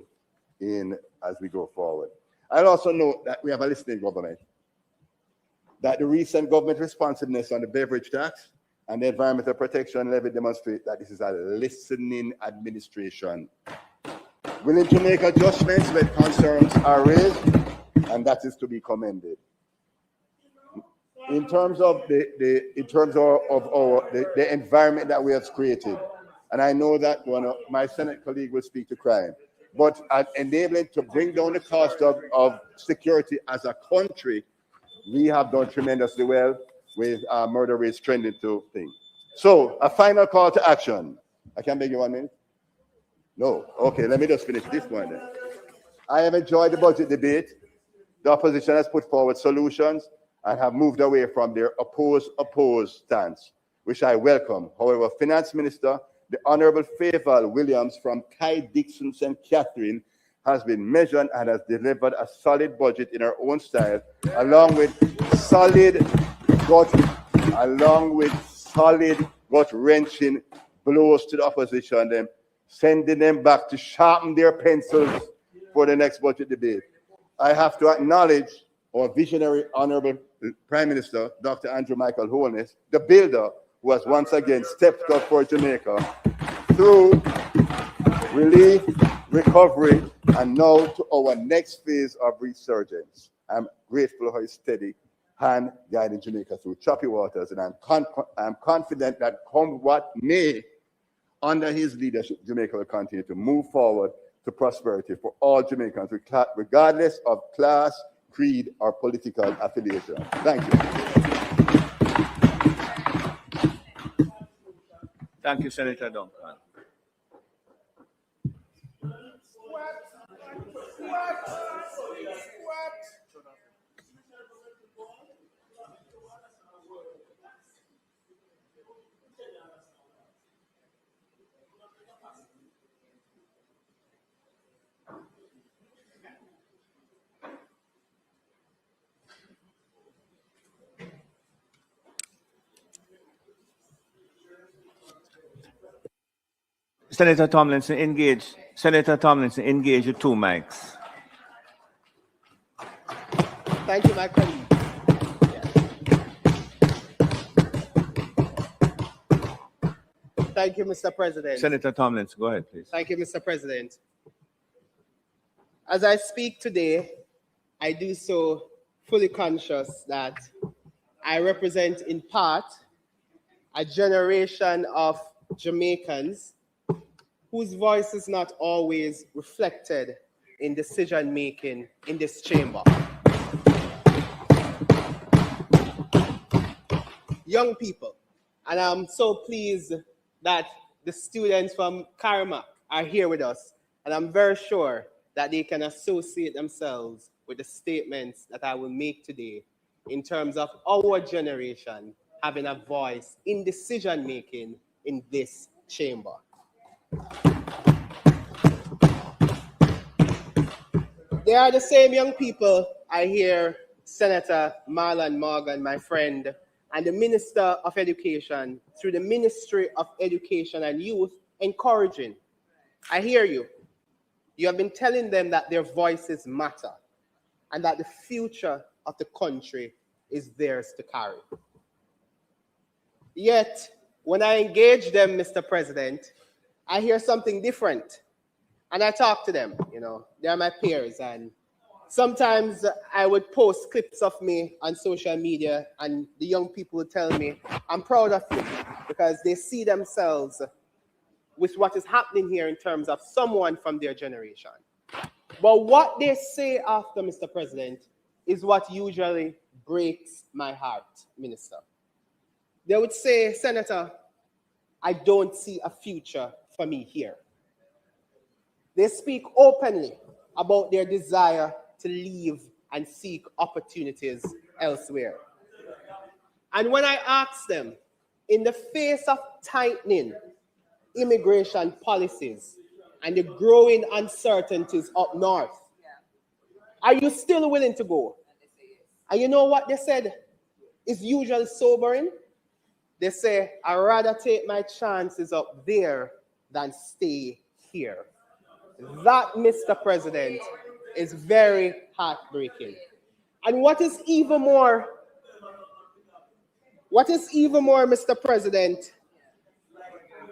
in as we go forward. I'll also note that we have a listening government, that the recent government responsiveness on the beverage tax and the environmental protection levy demonstrate that this is a listening administration, willing to make adjustments when concerns are raised, and that is to be commended. In terms of the environment that we have created, and I know that one of my Senate colleague will speak to crime, but enabling to bring down the cost of security as a country, we have done tremendously well with murder rates trending to things. So a final call to action. I can beg you 1 minute? No. Okay, let me just finish this one then. I have enjoyed the budget debate. The opposition has put forward solutions and have moved away from their oppose stance, which I welcome. However, Finance Minister, the Honorable Favour Williams from Kai Dixon St. Catherine has been measured and has delivered a solid budget in her own style, along with solid gut-wrenching blows to the opposition, them sending them back to sharpen their pencils for the next budget debate. I have to acknowledge our visionary Honorable Prime Minister, Dr. Andrew Michael Holness, the builder, who has once again stepped up for Jamaica through relief, recovery, and now to our next phase of resurgence. I'm grateful for his steady hand guiding Jamaica through choppy waters, and I'm confident that come what may, under his leadership, Jamaica will continue to move forward to prosperity for all Jamaicans, regardless of class, creed, or political affiliation. Thank you. Thank you, Senator Duncan. Senator Tomlinson, engage. Senator Tomlinson, engage with 2 mics. Thank you, my colleague. Thank you, Mr. President. Senator Tomlinson, go ahead, please. Thank you, Mr. President. As I speak today, I do so fully conscious that I represent in part a generation of Jamaicans whose voice is not always reflected in decision-making in this chamber. Young people, and I'm so pleased that the students from Karma are here with us, and I'm very sure that they can associate themselves with the statements that I will make today in terms of our generation having a voice in decision-making in this chamber. They are the same young people I hear Senator Marlon Morgan, my friend, and the Minister of Education through the Ministry of Education and Youth encouraging. I hear you. You have been telling them that their voices matter and that the future of the country is theirs to carry. Yet, when I engage them, Mr. President, I hear something different. And I talk to them, you know, they're my peers. And sometimes I would post clips of me on social media, and the young people would tell me, I'm proud of you, because they see themselves with what is happening here in terms of someone from their generation. But what they say after, Mr. President, is what usually breaks my heart, Minister. They would say, Senator, I don't see a future for me here. They speak openly about their desire to leave and seek opportunities elsewhere. And when I ask them, in the face of tightening immigration policies and the growing uncertainties up north, are you still willing to go? And you know what they said is usually sobering? They say, I'd rather take my chances up there than stay here. That, Mr. President, is very heartbreaking. And what is even more, Mr. President,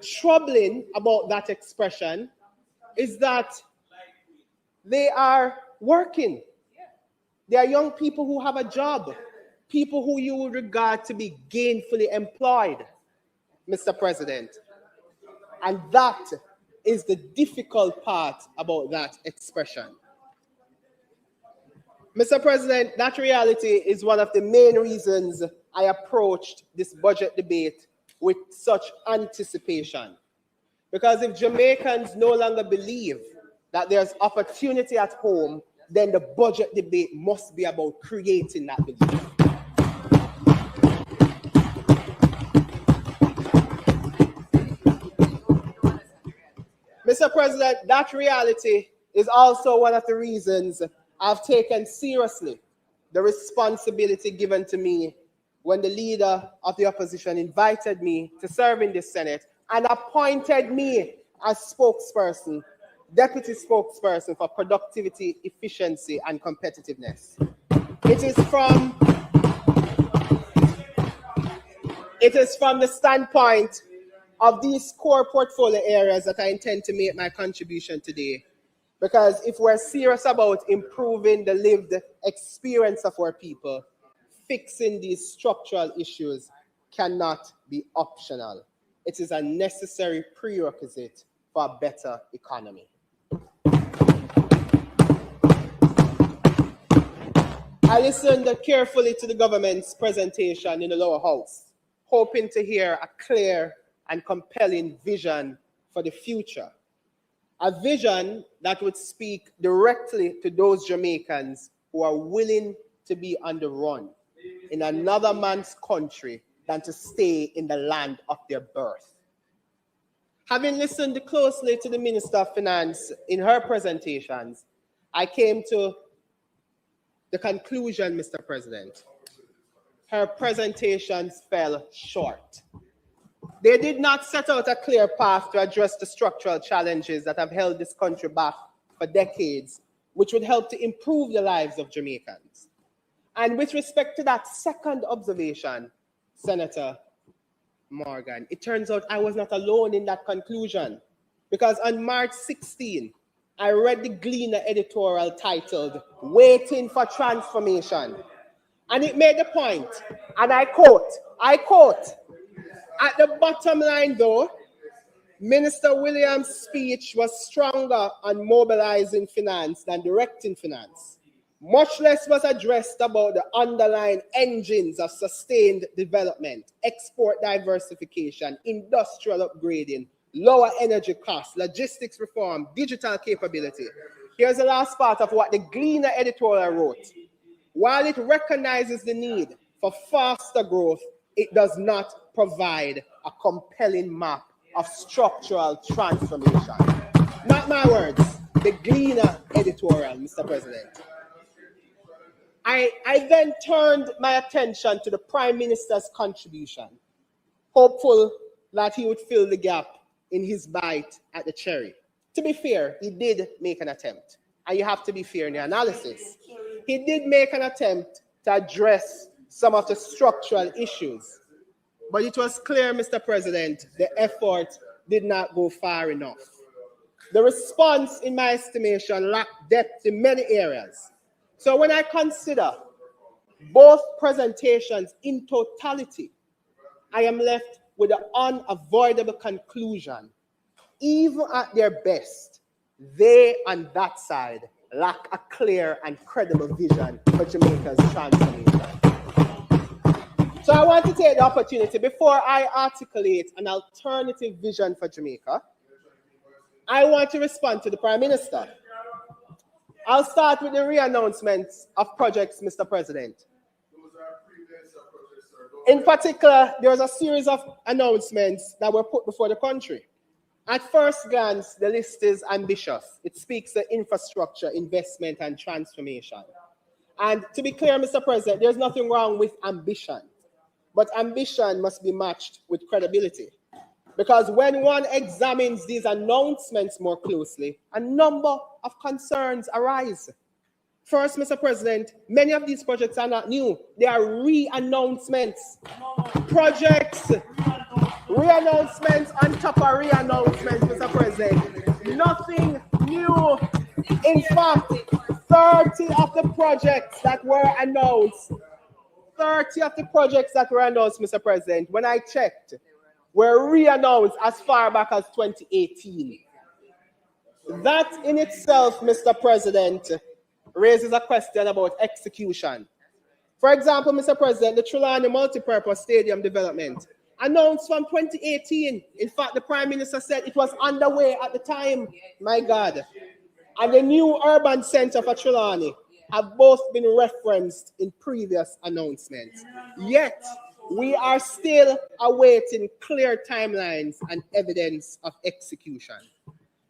troubling about that expression is that they are working. They are young people who have a job, people who you would regard to be gainfully employed, Mr. President. And that is the difficult part about that expression. Mr. President, that reality is one of the main reasons I approached this budget debate with such anticipation. Because if Jamaicans no longer believe that there's opportunity at home, then the budget debate must be about creating that belief. Mr. President, that reality is also one of the reasons I've taken seriously the responsibility given to me when the leader of the opposition invited me to serve in the Senate and appointed me as spokesperson, deputy spokesperson for productivity, efficiency, and competitiveness. It is from the standpoint of these core portfolio areas that I intend to make my contribution today. Because if we're serious about improving the lived experience of our people, fixing these structural issues cannot be optional. It is a necessary prerequisite for a better economy. I listened carefully to the government's presentation in the lower house, hoping to hear a clear and compelling vision for the future. A vision that would speak directly to those Jamaicans who are willing to be on the run in another man's country than to stay in the land of their birth. Having listened closely to the Minister of Finance in her presentations, I came to the conclusion, Mr. President, her presentations fell short. They did not set out a clear path to address the structural challenges that have held this country back for decades, which would help to improve the lives of Jamaicans. And with respect to that second observation, Senator Morgan, it turns out I was not alone in that conclusion, because on March 16, I read the Gleaner editorial titled, "Waiting for Transformation." And it made the point, and I quote, "At the bottom line though, Minister Williams' speech was stronger on mobilizing finance than directing finance. Much less was addressed about the underlying engines of sustained development, export diversification, industrial upgrading, lower energy costs, logistics reform, digital capability. Here's the last part of what the Gleaner editorial wrote. While it recognizes the need for faster growth, it does not provide a compelling map of structural transformation. Not my words, the Gleaner editorial, Mr. President. I then turned my attention to the Prime Minister's contribution, hopeful that he would fill the gap in his bite at the cherry. To be fair, he did make an attempt, and you have to be fair in your analysis. He did make an attempt to address some of the structural issues, but it was clear, Mr. President, the effort did not go far enough. The response, in my estimation, lacked depth in many areas. So when I consider both presentations in totality, I am left with the unavoidable conclusion, even at their best, they on that side lack a clear and credible vision for Jamaica's transformation. So I want to take the opportunity, before I articulate an alternative vision for Jamaica, I want to respond to the Prime Minister. I'll start with the re-announcements of projects, Mr. President. In particular, there was a series of announcements that were put before the country. At first glance, the list is ambitious. It speaks to infrastructure, investment, and transformation. And to be clear, Mr. President, there's nothing wrong with ambition, but ambition must be matched with credibility. Because when one examines these announcements more closely, a number of concerns arise. First, Mr. President, many of these projects are not new. They are re-announcements. Projects, re-announcements on top of re-announcements, Mr. President. Nothing new. In fact, 30 of the projects that were announced, Mr. President, when I checked, were re-announced as far back as 2018. That in itself, Mr. President, raises a question about execution. For example, Mr. President, the Trelawney Multipurpose Stadium development, announced from 2018. In fact, the Prime Minister said it was underway at the time. My God. And the new urban center for Trelawney have both been referenced in previous announcements. Yet, we are still awaiting clear timelines and evidence of execution.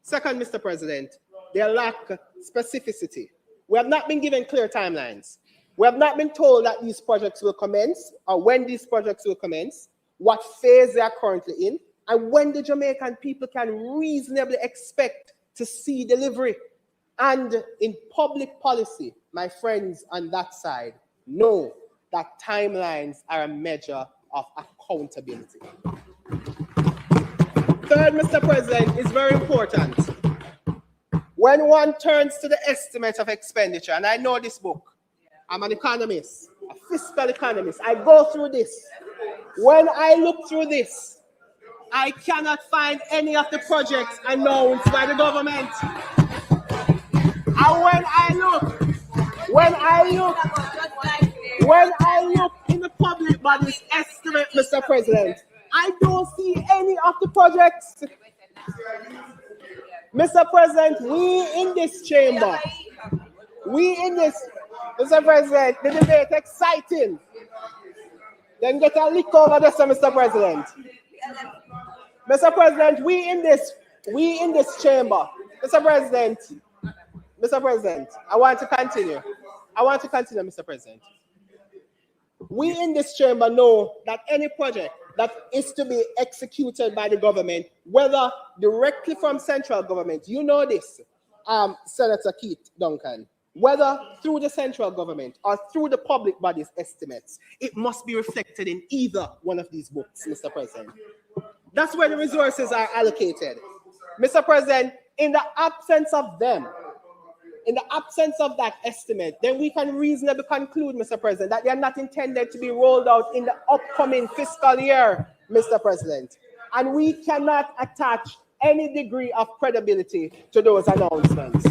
Second, Mr. President, they lack specificity. We have not been given clear timelines. We have not been told that these projects will commence, or when these projects will commence, what phase they are currently in, and when the Jamaican people can reasonably expect to see delivery. And in public policy, my friends on that side know that timelines are a measure of accountability. Third, Mr. President, is very important. When one turns to the estimate of expenditure, and I know this book, I'm an economist, a fiscal economist, I go through this. When I look through this, I cannot find any of the projects announced by the government. And when I look in the public body's estimate, Mr. President, I don't see any of the projects. Mr. President, we in this chamber, Mr. President, the debate exciting. Then get a lick over this, Mr. President. Mr. President, we in this chamber, Mr. President, I want to continue, Mr. President. We in this chamber know that any project that is to be executed by the government, whether directly from central government, you know this, Senator Keith Duncan, whether through the central government or through the public body's estimates, it must be reflected in either one of these books, Mr. President. That's where the resources are allocated. Mr. President, in the absence of them, in the absence of that estimate, then we can reasonably conclude, Mr. President, that they are not intended to be rolled out in the upcoming fiscal year, Mr. President. And we cannot attach any degree of credibility to those announcements.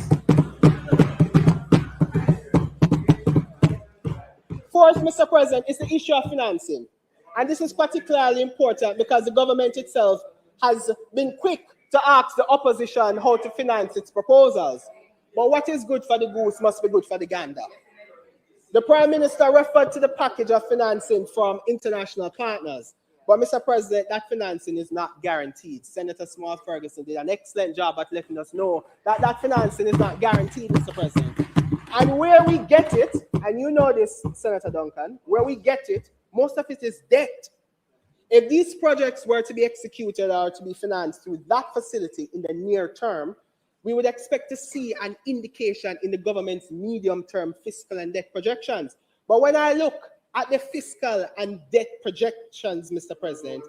fourth, Mr. President, is the issue of financing. And this is particularly important because the government itself has been quick to ask the opposition how to finance its proposals. But what is good for the goose must be good for the gander. The Prime Minister referred to the package of financing from international partners. But, Mr. President, that financing is not guaranteed. Senator Small Ferguson did an excellent job at letting us know that that financing is not guaranteed, Mr. President. And where we get it, and you know this, Senator Duncan, where we get it, most of it is debt. If these projects were to be executed or to be financed through that facility in the near term, we would expect to see an indication in the government's medium-term fiscal and debt projections. But when I look at the fiscal and debt projections, Mr. President,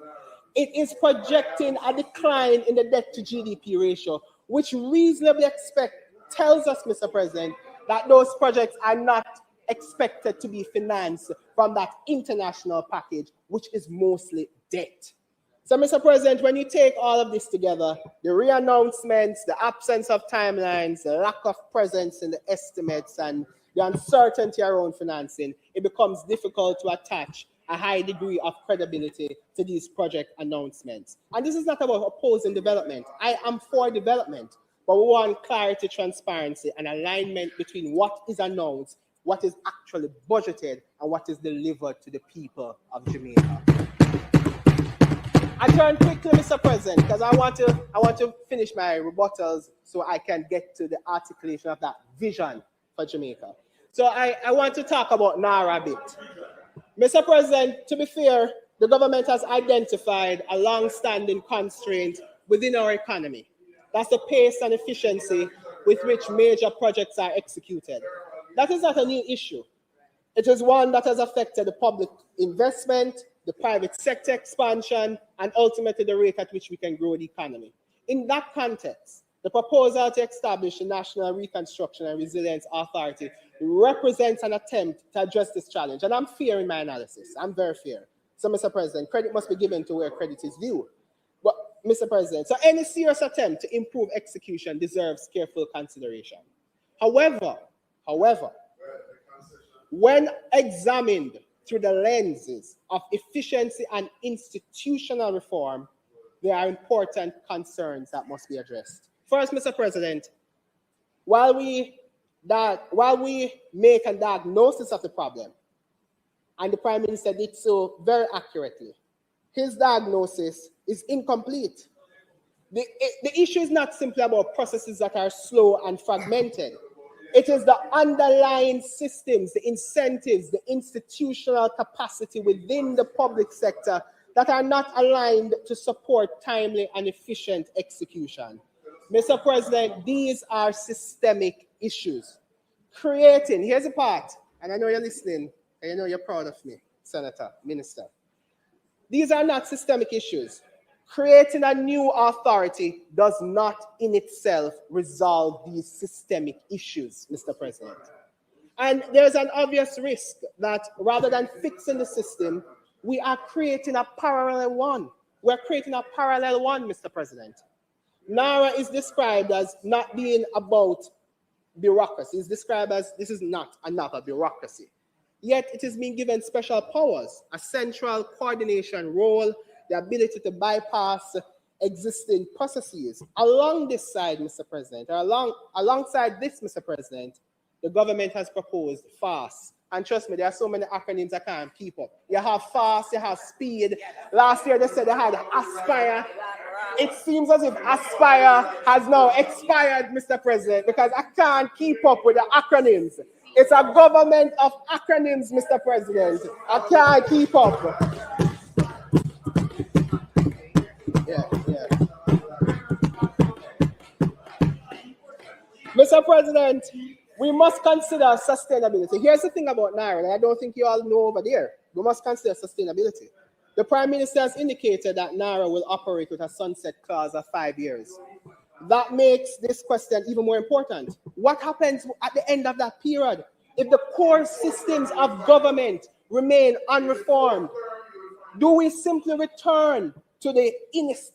it is projecting a decline in the debt to GDP ratio, which reasonably tells us, Mr. President, that those projects are not expected to be financed from that international package, which is mostly debt. So, Mr. President, when you take all of this together, the re-announcements, the absence of timelines, the lack of presence in the estimates, and the uncertainty around financing, it becomes difficult to attach a high degree of credibility to these project announcements. And this is not about opposing development. I am for development, but we want clarity, transparency, and alignment between what is announced, what is actually budgeted, and what is delivered to the people of Jamaica. I turn quickly, Mr. President, because I want to finish my rebuttals so I can get to the articulation of that vision for Jamaica. So I want to talk about NARA a bit. Mr. President, to be fair, the government has identified a long-standing constraint within our economy. That's the pace and efficiency with which major projects are executed. That is not a new issue. It is one that has affected the public investment, the private sector expansion, and ultimately the rate at which we can grow the economy. In that context, the proposal to establish the National Reconstruction and Resilience Authority represents an attempt to address this challenge. And I'm fair in my analysis. I'm very fair. So, Mr. President, credit must be given to where credit is due. But, Mr. President, so any serious attempt to improve execution deserves careful consideration. However, when examined through the lenses of efficiency and institutional reform, there are important concerns that must be addressed. First, Mr. President, while we make a diagnosis of the problem, and the Prime Minister did so very accurately, his diagnosis is incomplete. The issue is not simply about processes that are slow and fragmented. It is the underlying systems, the incentives, the institutional capacity within the public sector that are not aligned to support timely and efficient execution. Mr. President, these are systemic issues. Here's the part, and I know you're listening, and I know you're proud of me, Senator, Minister. These are not systemic issues. Creating a new authority does not in itself resolve these systemic issues, Mr. President. And there's an obvious risk that rather than fixing the system, we are creating a parallel one. We're creating a parallel one, Mr. President. NARA is described as not being about bureaucracy. It's described as this is not another bureaucracy. Yet it is being given special powers, a central coordination role, the ability to bypass existing processes. Along this side, Mr. President, or alongside this, Mr. President, the government has proposed FAST. And trust me, there are so many acronyms I can't keep up. You have FAST, you have SPEED. Last year they said they had ASPIRE. It seems as if ASPIRE has now expired, Mr. President, because I can't keep up with the acronyms. It's a government of acronyms, Mr. President. I can't keep up. Mr. President, we must consider sustainability. Here's the thing about NARA that I don't think you all know over there. We must consider sustainability. The Prime Minister has indicated that NARA will operate with a sunset clause of 5 years. That makes this question even more important. What happens at the end of that period if the core systems of government remain unreformed? Do we simply return to the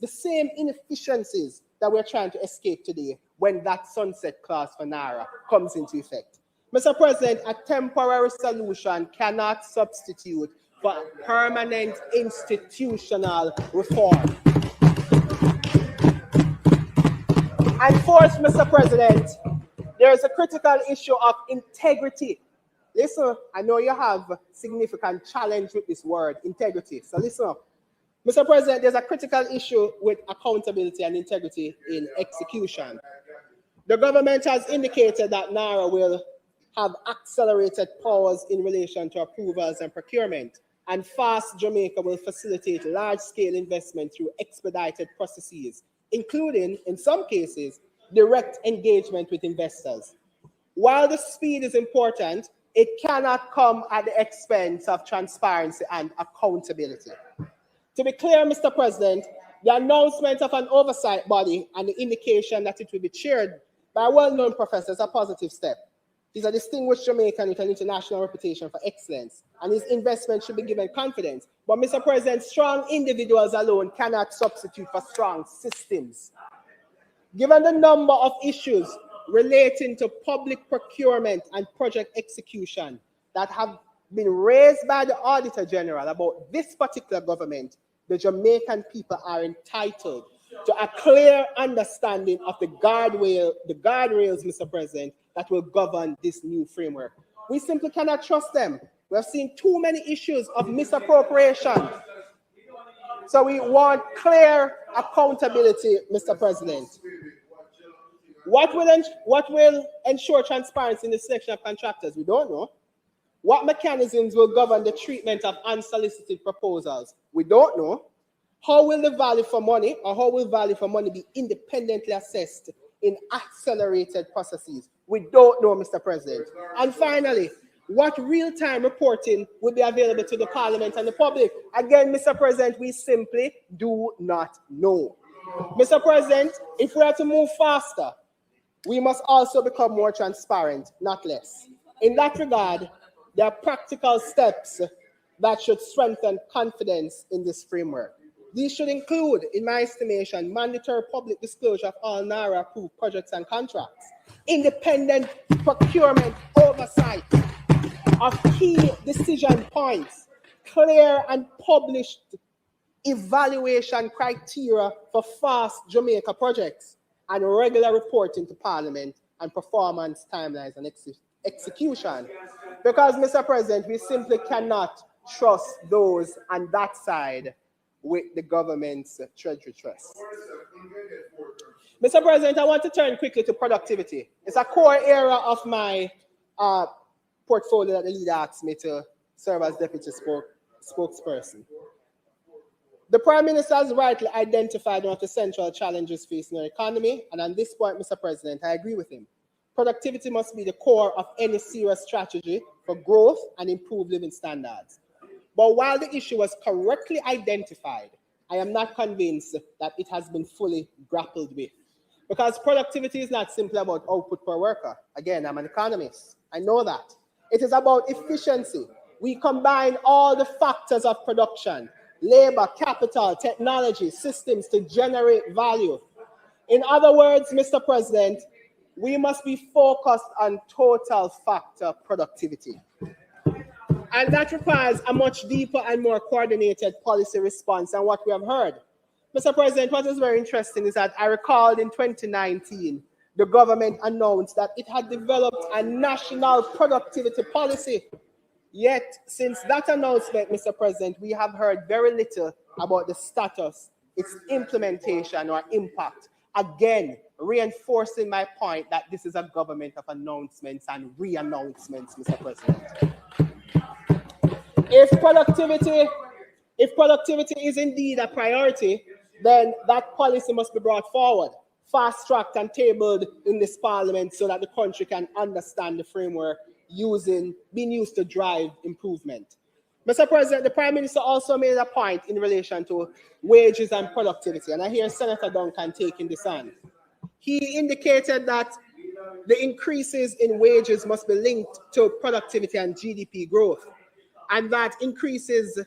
same inefficiencies that we're trying to escape today when that sunset clause for NARA comes into effect? Mr. President, a temporary solution cannot substitute for permanent institutional reform. And fourth, Mr. President, there is a critical issue of integrity. Listen, I know you have a significant challenge with this word, integrity. So listen up. Mr. President, there's a critical issue with accountability and integrity in execution. The government has indicated that NARA will have accelerated powers in relation to approvals and procurement, and FAST Jamaica will facilitate large-scale investment through expedited processes, including, in some cases, direct engagement with investors. While the speed is important, it cannot come at the expense of transparency and accountability. To be clear, Mr. President, the announcement of an oversight body and the indication that it will be chaired by a well-known professor is a positive step. He's a distinguished Jamaican with an international reputation for excellence, and his investment should be given confidence. But, Mr. President, strong individuals alone cannot substitute for strong systems. Given the number of issues relating to public procurement and project execution that have been raised by the Auditor General about this particular government, the Jamaican people are entitled to a clear understanding of the guardrails, Mr. President, that will govern this new framework. We simply cannot trust them. We have seen too many issues of misappropriation. So we want clear accountability, Mr. President. What will ensure transparency in the selection of contractors? We don't know. What mechanisms will govern the treatment of unsolicited proposals? We don't know. How will the value for money, or how will value for money be independently assessed in accelerated processes? We don't know, Mr. President. And finally, what real-time reporting will be available to the Parliament and the public? Again, Mr. President, we simply do not know. Mr. President, if we are to move faster, we must also become more transparent, not less. In that regard, there are practical steps that should strengthen confidence in this framework. These should include, in my estimation, mandatory public disclosure of all NARA-approved projects and contracts, independent procurement oversight of key decision points, clear and published evaluation criteria for FAST Jamaica projects, and regular reporting to Parliament and performance timelines and execution. Because, Mr. President, we simply cannot trust those on that side with the government's treasury trust. Mr. President, I want to turn quickly to productivity. It's a core area of my portfolio that the leader asked me to serve as deputy spokesperson. The Prime Minister has rightly identified one of the central challenges facing our economy, and on this point, Mr. President, I agree with him. Productivity must be the core of any serious strategy for growth and improved living standards. But while the issue was correctly identified, I am not convinced that it has been fully grappled with. Because productivity is not simply about output per worker. Again, I'm an economist. I know that. It is about efficiency. We combine all the factors of production, labor, capital, technology, systems to generate value. In other words, Mr. President, we must be focused on total factor productivity. And that requires a much deeper and more coordinated policy response than what we have heard. Mr. President, what is very interesting is that I recalled in 2019, the government announced that it had developed a national productivity policy. Yet, since that announcement, Mr. President, we have heard very little about the status, its implementation or impact. Again, reinforcing my point that this is a government of announcements and re-announcements, Mr. President. If productivity is indeed a priority, then that policy must be brought forward, fast-tracked and tabled in this Parliament so that the country can understand the framework being used to drive improvement. Mr. President, the Prime Minister also made a point in relation to wages and productivity, and I hear Senator Duncan taking this on. He indicated that the increases in wages must be linked to productivity and GDP growth, and that increases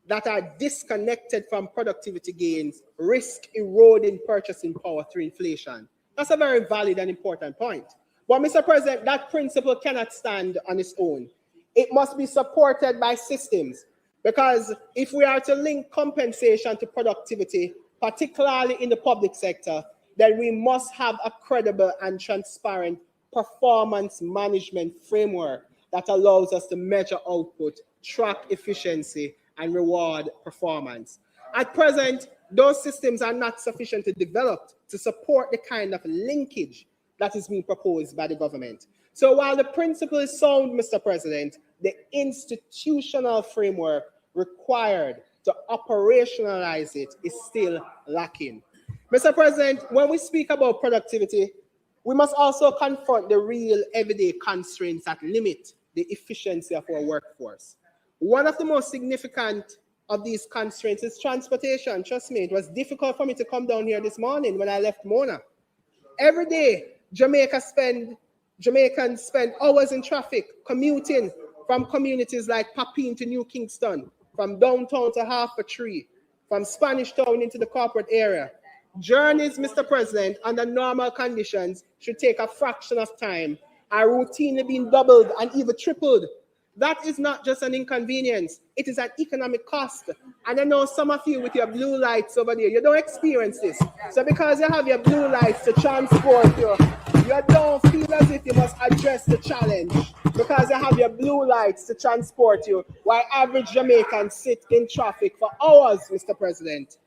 that are disconnected from productivity gains risk eroding purchasing power through inflation. That's a very valid and important point. But Mr. President, that principle cannot stand on its own. It must be supported by systems, because if we are to link compensation to productivity, particularly in the public sector, then we must have a credible and transparent performance management framework that allows us to measure output, track efficiency, and reward performance. At present, those systems are not sufficiently developed to support the kind of linkage that is being proposed by the government. So while the principle is sound, Mr. President, the institutional framework required to operationalize it is still lacking. Mr. President, when we speak about productivity, we must also confront the real everyday constraints that limit the efficiency of our workforce. One of the most significant of these constraints is transportation. Trust me, it was difficult for me to come down here this morning when I left Mona. Every day, Jamaicans spend hours in traffic commuting from communities like Papine to New Kingston, from downtown to Half a Tree, from Spanish Town into the corporate area. Journeys, Mr. President, under normal conditions should take a fraction of time, are routinely being doubled and even tripled. That is not just an inconvenience, it is an economic cost. And I know some of you with your blue lights over there, you don't experience this. So because you have your blue lights to transport you, you don't feel as if you must address the challenge because you have your blue lights to transport you, while average Jamaicans sit in traffic for hours, Mr. President.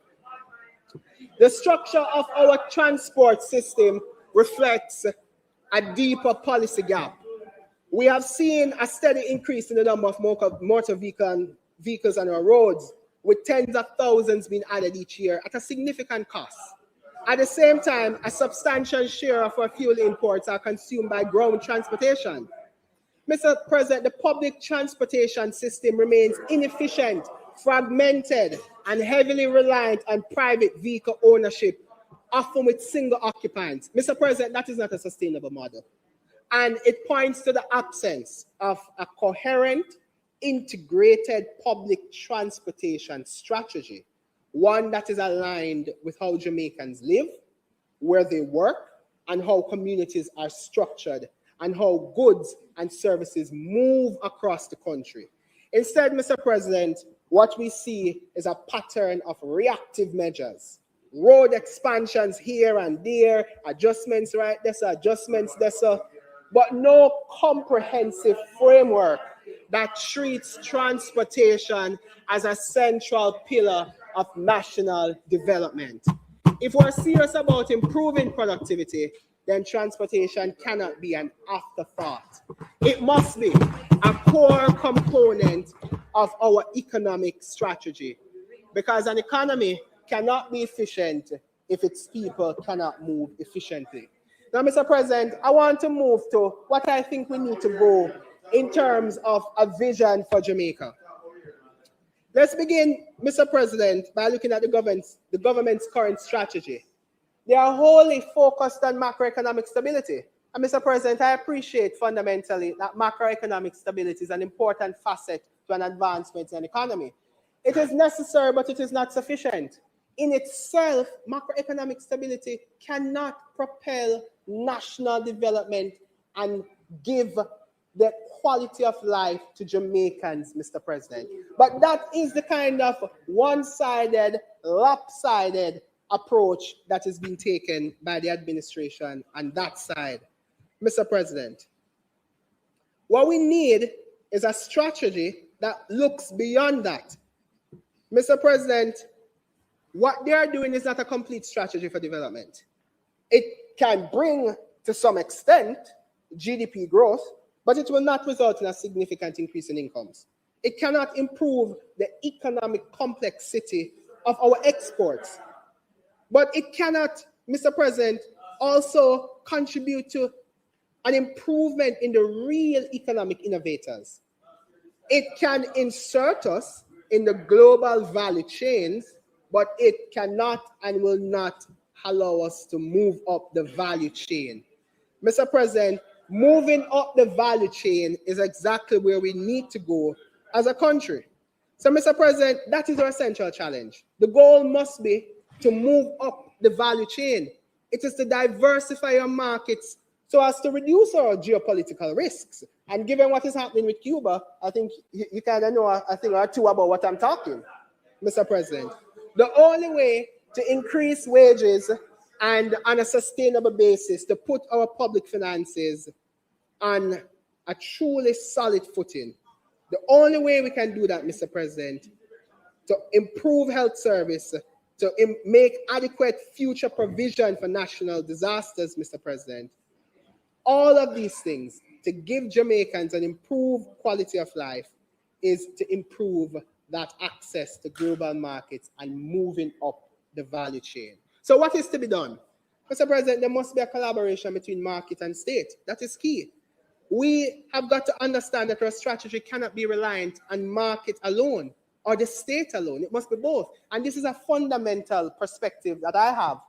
The structure of our transport system reflects a deeper policy gap. We have seen a steady increase in the number of motor vehicles on our roads, with tens of thousands being added each year at a significant cost. At the same time, a substantial share of our fuel imports are consumed by ground transportation. Mr. President, the public transportation system remains inefficient, fragmented, and heavily reliant on private vehicle ownership, often with single occupants. Mr. President, that is not a sustainable model. And it points to the absence of a coherent, integrated public transportation strategy, one that is aligned with how Jamaicans live, where they work, and how communities are structured, and how goods and services move across the country. Instead, Mr. President, what we see is a pattern of reactive measures, road expansions here and there, adjustments right there, adjustments there, but no comprehensive framework that treats transportation as a central pillar of national development. If we're serious about improving productivity, then transportation cannot be an afterthought. It must be a core component of our economic strategy, because an economy cannot be efficient if its people cannot move efficiently. Now, Mr. President, I want to move to what I think we need to go in terms of a vision for Jamaica. Let's begin, Mr. President, by looking at the government's current strategy. They are wholly focused on macroeconomic stability. And Mr. President, I appreciate fundamentally that macroeconomic stability is an important facet to an advancement in an economy. It is necessary, but it is not sufficient. In itself, macroeconomic stability cannot propel national development and give the quality of life to Jamaicans, Mr. President. But that is the kind of one-sided, lopsided approach that is being taken by the administration on that side. Mr. President, what we need is a strategy that looks beyond that. Mr. President, what they are doing is not a complete strategy for development. It can bring, to some extent, GDP growth, but it will not result in a significant increase in incomes. It cannot improve the economic complexity of our exports. But it cannot, Mr. President, also contribute to an improvement in the real economic innovators. It can insert us in the global value chains, but it cannot and will not allow us to move up the value chain. Mr. President, moving up the value chain is exactly where we need to go as a country. So, Mr. President, that is our central challenge. The goal must be to move up the value chain. It is to diversify our markets so as to reduce our geopolitical risks. And given what is happening with Cuba, I think you kind of know a thing or two about what I'm talking, Mr. President. The only way to increase wages and on a sustainable basis to put our public finances on a truly solid footing, the only way we can do that, Mr. President, to improve health service, to make adequate future provision for national disasters, Mr. President, all of these things to give Jamaicans an improved quality of life is to improve that access to global markets and moving up the value chain. So what is to be done? Mr. President, there must be a collaboration between market and state. That is key. We have got to understand that our strategy cannot be reliant on market alone or the state alone. It must be both. And this is a fundamental perspective that I have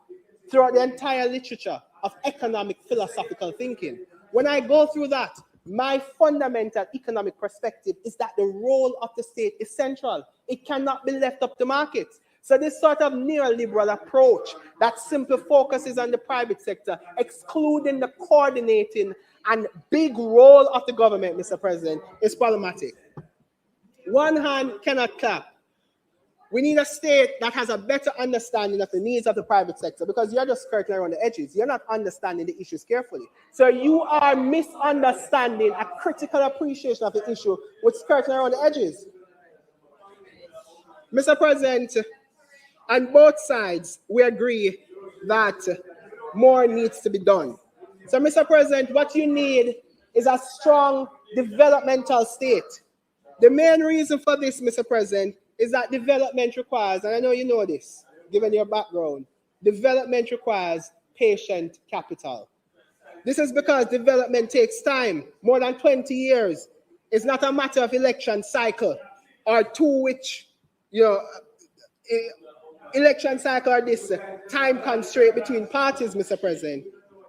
throughout the entire literature of economic philosophical thinking. When I go through that, my fundamental economic perspective is that the role of the state is central. It cannot be left up to markets. So this sort of neoliberal approach that simply focuses on the private sector, excluding the coordinating and big role of the government, Mr. President, is problematic. One hand cannot clap. We need a state that has a better understanding of the needs of the private sector, because you're just skirting around the edges. You're not understanding the issues carefully. So you are misunderstanding a critical appreciation of the issue with skirting around the edges. Mr. President, on both sides, we agree that more needs to be done. So, Mr. President, what you need is a strong developmental state. The main reason for this, Mr. President, is that development requires, and I know you know this, given your background, development requires patient capital. This is because development takes time, more than 20 years. It's not a matter of election cycle or to which, election cycle or this time constraint between parties, Mr. President.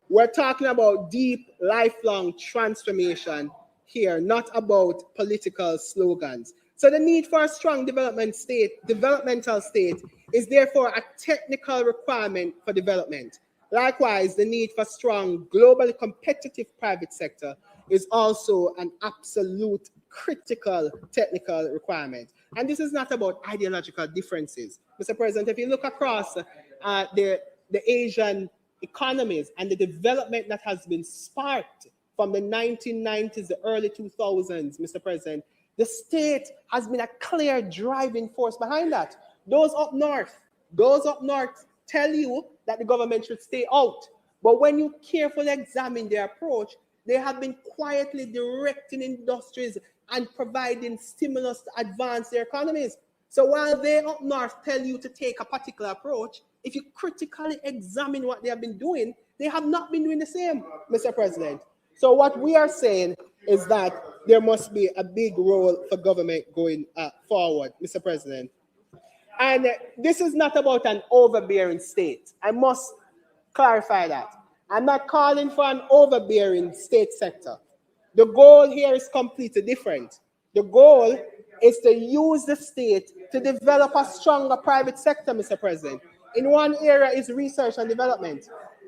We're talking about deep, lifelong transformation here, not about political slogans. So the need for a strong developmental state is therefore a technical requirement for development. Likewise, the need for strong, globally competitive private sector is also an absolute critical technical requirement. And this is not about ideological differences. Mr. President, if you look across the Asian economies and the development that has been sparked from the 1990s, the early 2000s, Mr. President, the state has been a clear driving force behind that. Those up north tell you that the government should stay out. But when you carefully examine their approach, they have been quietly directing industries and providing stimulus to advance their economies. So while they up north tell you to take a particular approach, if you critically examine what they have been doing, they have not been doing the same, Mr. President. So what we are saying is that there must be a big role for government going forward, Mr. President. And this is not about an overbearing state. I must clarify that. I'm not calling for an overbearing state sector. The goal here is completely different. The goal is to use the state to develop a stronger private sector, Mr. President. In one area is research and development.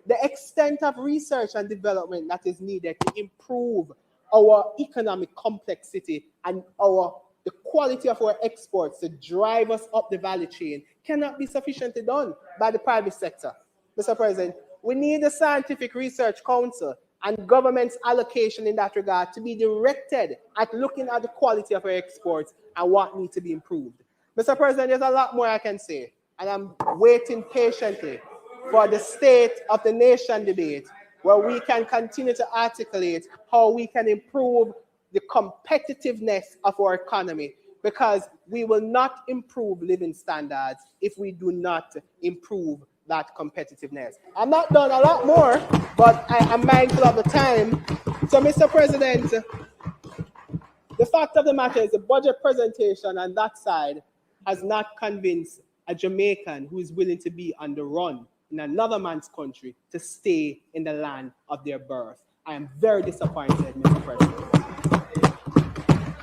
The extent of research and development that is needed to improve our economic complexity and the quality of our exports to drive us up the value chain cannot be sufficiently done by the private sector. Mr. President, we need the Scientific Research Council and government's allocation in that regard to be directed at looking at the quality of our exports and what needs to be improved. Mr. President, there's a lot more I can say, and I'm waiting patiently for the state of the nation debate where we can continue to articulate how we can improve the competitiveness of our economy, because we will not improve living standards if we do not improve that competitiveness. I'm not done, a lot more, but I am mindful of the time. So, Mr. President, the fact of the matter is the budget presentation on that side has not convinced a Jamaican who is willing to be on the run in another man's country to stay in the land of their birth. I am very disappointed, Mr. President.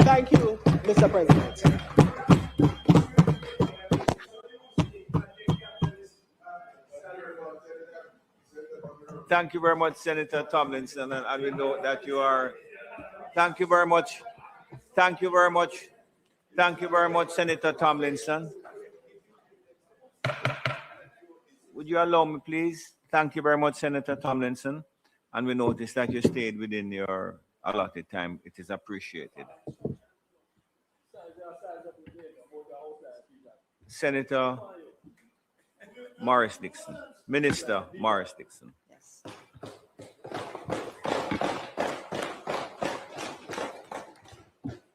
Thank you, Mr. President. Thank you very much, Senator Tomlinson, and we know that you are. Thank you very much. Thank you very much. Thank you very much, Senator Tomlinson. Would you allow me, please? Thank you very much, Senator Tomlinson. And we noticed that you stayed within your allotted time. It is appreciated. Senator Morris Dixon. Minister Morris Dixon. Yes.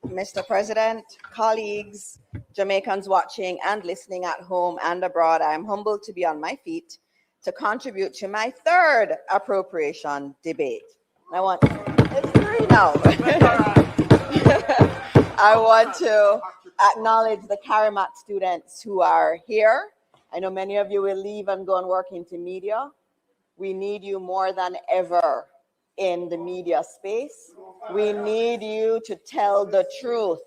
Mr. President, colleagues, Jamaicans watching and listening at home and abroad, I am humbled to be on my feet to contribute to my third appropriation debate. It's three now. I want to acknowledge the Karamat students who are here. I know many of you will leave and go and work into media. We need you more than ever in the media space. We need you to tell the truth,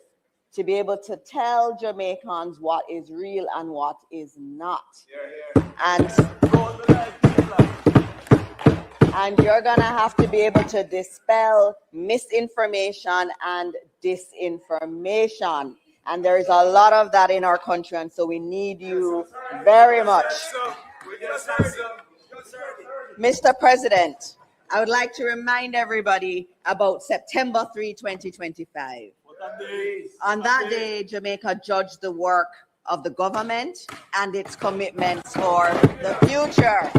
to be able to tell Jamaicans what is real and what is not. And you're gonna have to be able to dispel misinformation and disinformation. And there is a lot of that in our country, and so we need you very much. Mr. President, I would like to remind everybody about September 3, 2025. On that day, Jamaica judged the work of the government and its commitments for the future.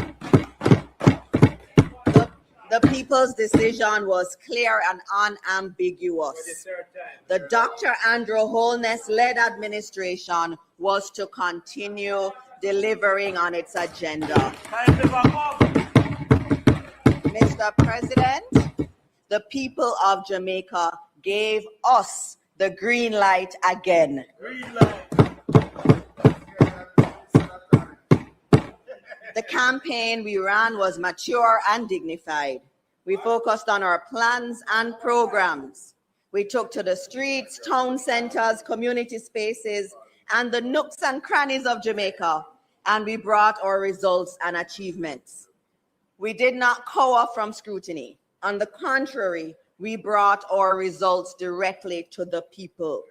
The people's decision was clear and unambiguous. The Dr. Andrew Holness-led administration was to continue delivering on its agenda. Mr. President, the people of Jamaica gave us the green light again. The campaign we ran was mature and dignified. We focused on our plans and programs. We took to the streets, town centers, community spaces, and the nooks and crannies of Jamaica, and we brought our results and achievements. We did not cower from scrutiny. On the contrary, we brought our results directly to the people.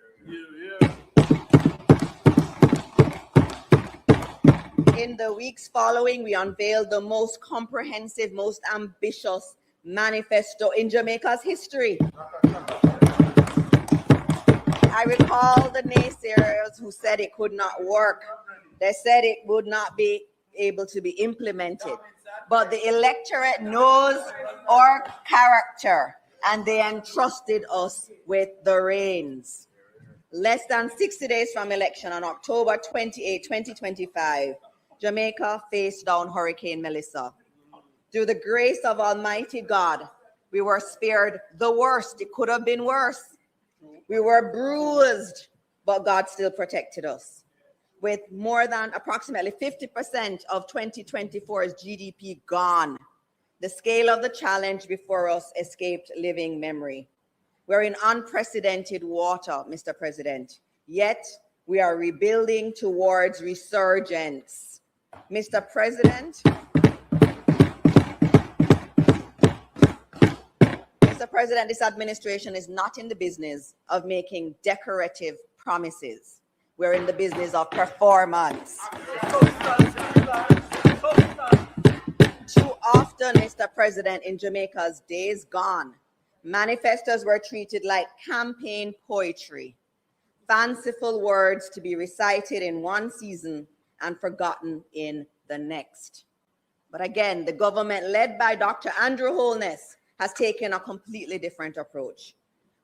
In the weeks following, we unveiled the most comprehensive, most ambitious manifesto in Jamaica's history. I recall the naysayers who said it could not work. They said it would not be able to be implemented. But the electorate knows our character, and they entrusted us with the reins. Less than 60 days from election on October 28, 2025, Jamaica faced down Hurricane Melissa. Through the grace of Almighty God, we were spared the worst. It could have been worse. We were bruised, but God still protected us. With more than approximately 50% of 2024's GDP gone, the scale of the challenge before us escaped living memory. We're in unprecedented water, Mr. President, yet we are rebuilding towards resurgence. Mr. President, this administration is not in the business of making decorative promises. We're in the business of performance. Too often, Mr. President, in Jamaica's days gone, manifestos were treated like campaign poetry, fanciful words to be recited in one season and forgotten in the next. But again, the government led by Dr. Andrew Holness has taken a completely different approach.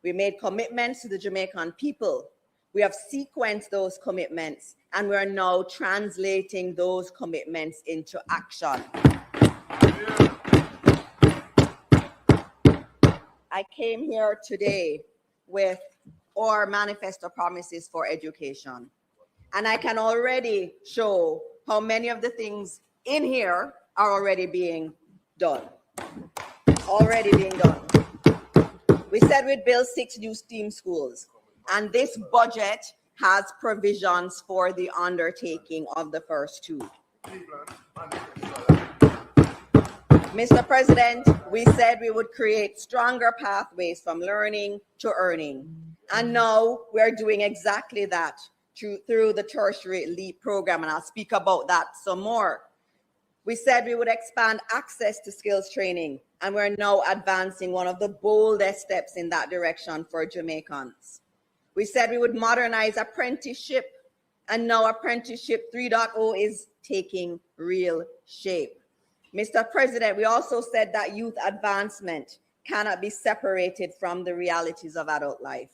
We made commitments to the Jamaican people. We have sequenced those commitments, and we are now translating those commitments into action. I came here today with our manifesto promises for education. And I can already show how many of the things in here are already being done. We said we'd build 6 new STEAM schools, and this budget has provisions for the undertaking of the first 2. Mr. President, we said we would create stronger pathways from learning to earning. And now we're doing exactly that through the tertiary LEAP program, and I'll speak about that some more. We said we would expand access to skills training, and we're now advancing one of the boldest steps in that direction for Jamaicans. We said we would modernize apprenticeship, and now Apprenticeship 3.0 is taking real shape. Mr. President, we also said that youth advancement cannot be separated from the realities of adult life.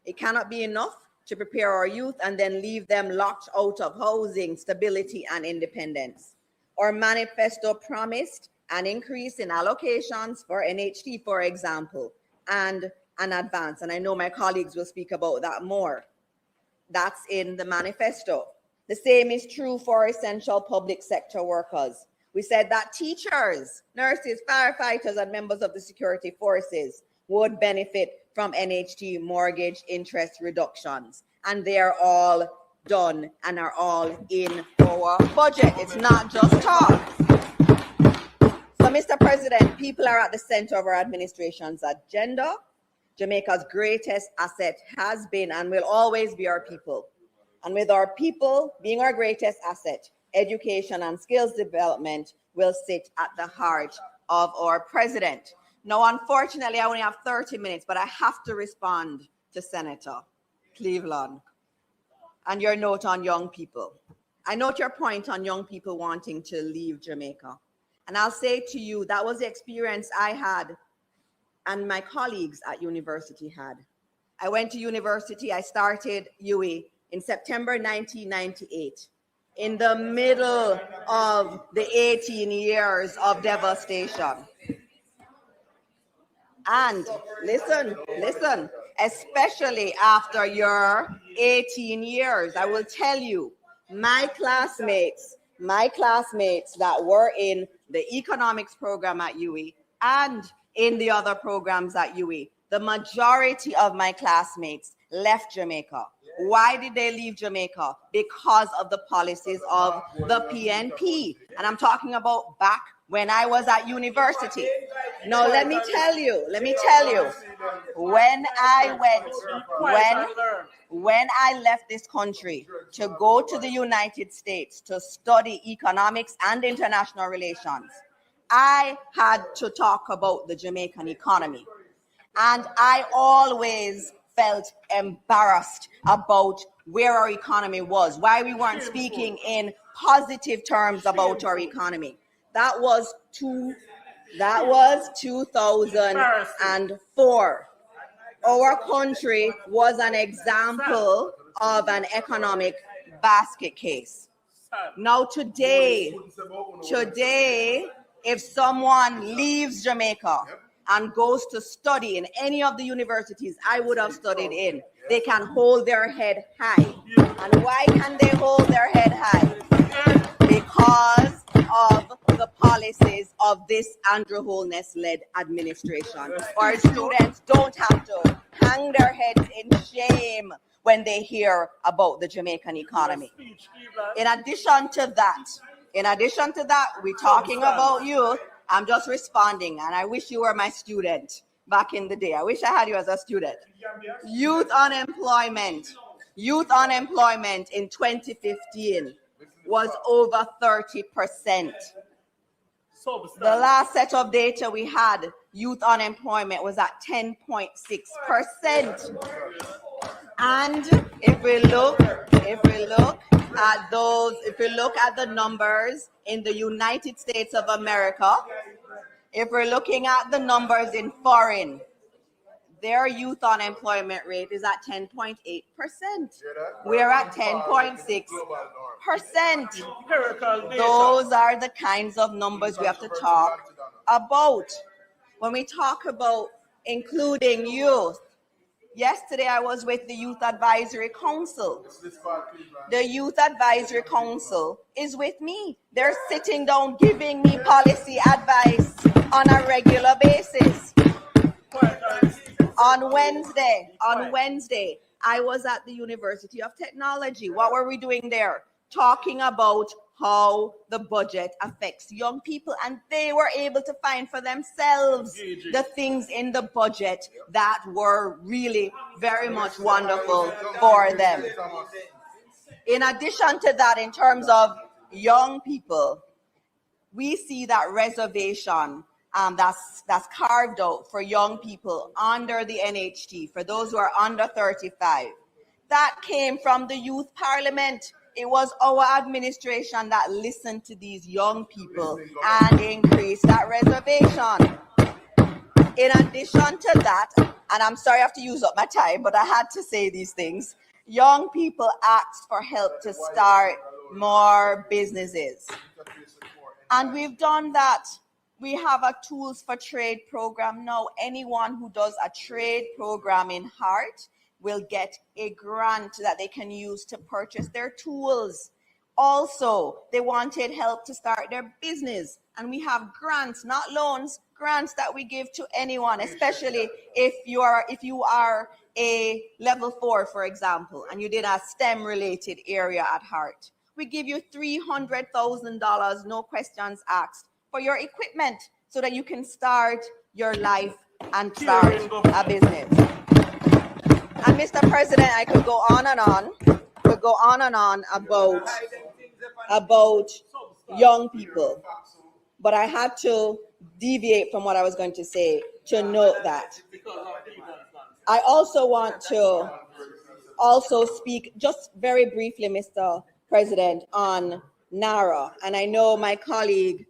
It cannot be enough to prepare our youth and then leave them locked out of housing, stability, and independence. Our manifesto promised an increase in allocations for NHT, for example, and an advance. And I know my colleagues will speak about that more. That's in the manifesto. The same is true for essential public sector workers. We said that teachers, nurses, firefighters, and members of the security forces would benefit from NHT mortgage interest reductions. And they are all done and are all in our budget. It's not just talk. So, Mr. President, people are at the center of our administration's agenda. Jamaica's greatest asset has been and will always be our people. And with our people being our greatest asset, education and skills development will sit at the heart of our president. Now, unfortunately, I only have 30 minutes, but I have to respond to Senator Cleveland and your note on young people. I note your point on young people wanting to leave Jamaica. And I'll say to you, that was the experience I had and my colleagues at university had. I went to university, I started UWI in September 1998, in the middle of the 18 years of devastation. And listen, especially after your 18 years, I will tell you, my classmates that were in the economics program at UWI and in the other programs at UWI, the majority of my classmates left Jamaica. Why did they leave Jamaica? Because of the policies of the PNP. And I'm talking about back when I was at university. Now, let me tell you, when I left this country to go to the United States to study economics and international relations, I had to talk about the Jamaican economy. And I always felt embarrassed about where our economy was, why we weren't speaking in positive terms about our economy. That was 2004. Our country was an example of an economic basket case. Now today, if someone leaves Jamaica and goes to study in any of the universities I would have studied in, they can hold their head high. And why can they hold their head high? Because of the policies of this Andrew Holness-led administration. Our students don't have to hang their heads in shame when they hear about the Jamaican economy. In addition to that, we're talking about youth. I'm just responding, and I wish you were my student back in the day. I wish I had you as a student. Youth unemployment in 2015 was over 30%. The last set of data we had, youth unemployment was at 10.6%. And if we look at the numbers in the United States of America, if we're looking at the numbers in foreign, their youth unemployment rate is at 10.8%. We're at 10.6%. Those are the kinds of numbers we have to talk about. When we talk about including youth, yesterday I was with the Youth Advisory Council. The Youth Advisory Council is with me. They're sitting down giving me policy advice on a regular basis. On Wednesday, I was at the University of Technology. What were we doing there? Talking about how the budget affects young people, and they were able to find for themselves the things in the budget that were really very much wonderful for them. In addition to that, in terms of young people, we see that reservation that's carved out for young people under the NHT, for those who are under 35. That came from the Youth Parliament. It was our administration that listened to these young people and increased that reservation. In addition to that, and I'm sorry I have to use up my time, but I had to say these things, young people asked for help to start more businesses. And we've done that. We have a Tools for Trade program now. Anyone who does a trade program in Heart will get a grant that they can use to purchase their tools. Also, they wanted help to start their business. And we have grants, not loans, grants that we give to anyone, especially if you are a level 4, for example, and you did a STEM related area at Heart. We give you $300,000, no questions asked, for your equipment so that you can start your life and start a business. And Mr. President, I could go on and on, about young people, but I had to deviate from what I was going to say to note that. I also want to speak just very briefly, Mr. President, on NARA, and I know my colleague,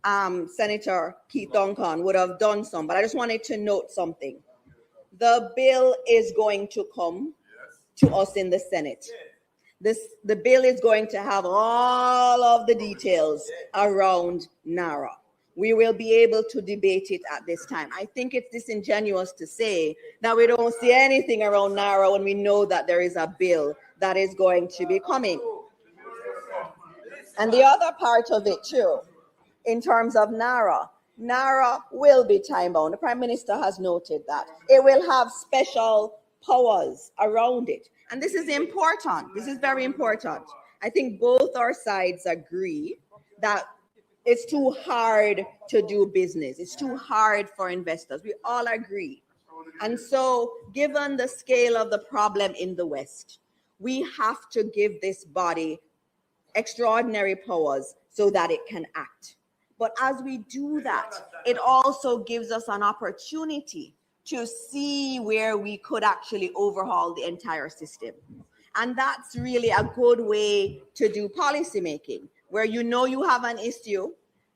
Senator Keith Duncan, would have done some, but I just wanted to note something. The bill is going to come to us in the Senate. The bill is going to have all of the details around NARA. We will be able to debate it at this time. I think it's disingenuous to say that we don't see anything around NARA when we know that there is a bill that is going to be coming. And the other part of it too, in terms of NARA will be time-bound. The Prime Minister has noted that. It will have special powers around it. And this is important. This is very important. I think both our sides agree that it's too hard to do business. It's too hard for investors. We all agree. And so, given the scale of the problem in the West, we have to give this body extraordinary powers so that it can act. But as we do that, it also gives us an opportunity to see where we could actually overhaul the entire system. And that's really a good way to do policy making, where you know you have an issue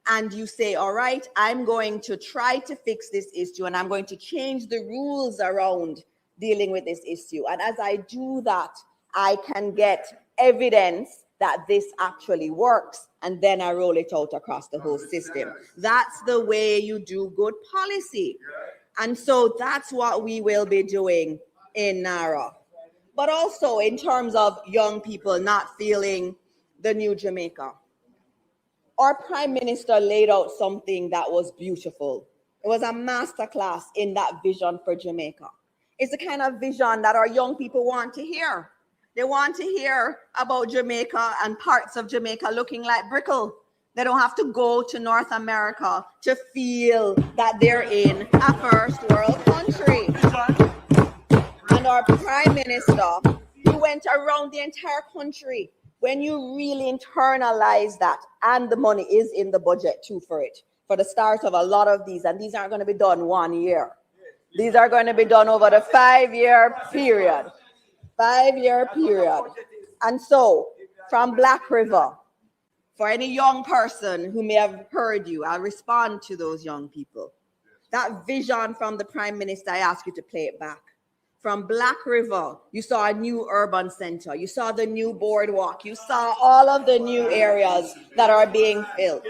and you say, all right, I'm going to try to fix this issue and I'm going to change the rules around dealing with this issue. And as I do that, I can get evidence that this actually works, and then I roll it out across the whole system. That's the way you do good policy. And so that's what we will be doing in NARA. But also in terms of young people not feeling the new Jamaica. Our Prime Minister laid out something that was beautiful. It was a masterclass in that vision for Jamaica. It's the kind of vision that our young people want to hear. They want to hear about Jamaica and parts of Jamaica looking like Brickell. They don't have to go to North America to feel that they're in a first world country. And our Prime Minister, he went around the entire country. When you really internalize that, and the money is in the budget too for it, for the start of a lot of these, and these aren't going to be done 1 year. These are going to be done over the 5-year period. 5-year period. And so, from Black River, for any young person who may have heard you, I'll respond to those young people. That vision from the Prime Minister, I ask you to play it back. From Black River, you saw a new urban center. You saw the new boardwalk. You saw all of the new areas that are being filled.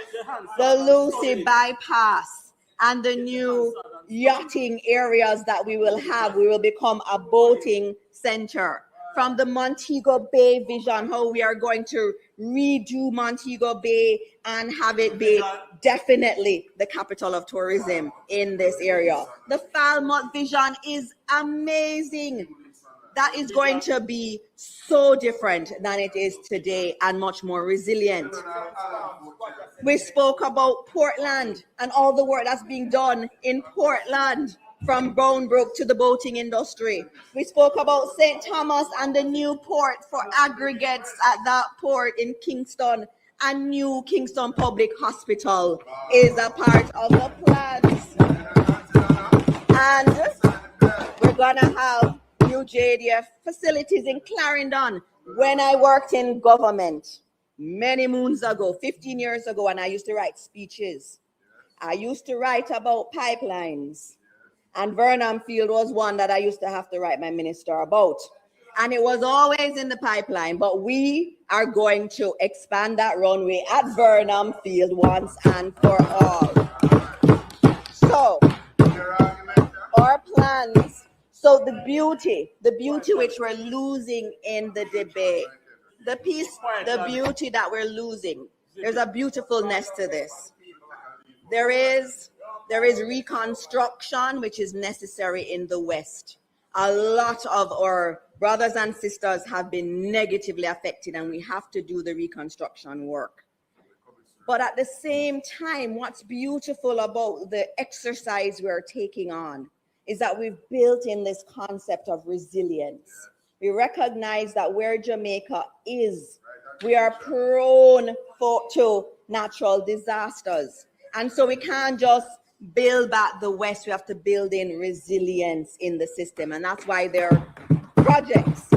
The Lucy bypass and the new yachting areas that we will have. We will become a boating center. From the Montego Bay vision, how we are going to redo Montego Bay and have it be definitely the capital of tourism in this area. The Falmouth vision is amazing. that is going to be so different than it is today and much more resilient. We spoke about Portland and all the work that's being done in Portland, from Brown Brook to the boating industry. We spoke about St. Thomas and the new port for aggregates at that port in Kingston. And new Kingston Public Hospital is a part of the plans. And we're gonna have new JDF facilities in Clarendon. When I worked in government many moons ago, 15 years ago, and I used to write speeches, I used to write about pipelines. And Vernon Field was one that I used to have to write my minister about. And it was always in the pipeline, but we are going to expand that runway at Vernon Field once and for all. So, our plans, so the beauty which we're losing in the debate, the beauty that we're losing, there's a beautifulness to this. There is reconstruction, which is necessary in the West. A lot of our brothers and sisters have been negatively affected, and we have to do the reconstruction work. But at the same time, what's beautiful about the exercise we're taking on is that we've built in this concept of resilience. We recognize that where Jamaica is, we are prone to natural disasters. And so we can't just build back the West, we have to build in resilience in the system. And that's why there are projects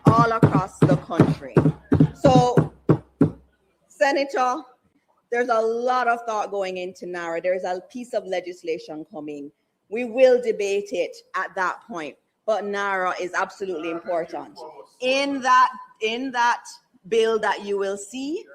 all across the country. So, Senator, there's a lot of thought going into NARA. There's a piece of legislation coming. We will debate it at that point, but NARA is absolutely important. In that bill that you will see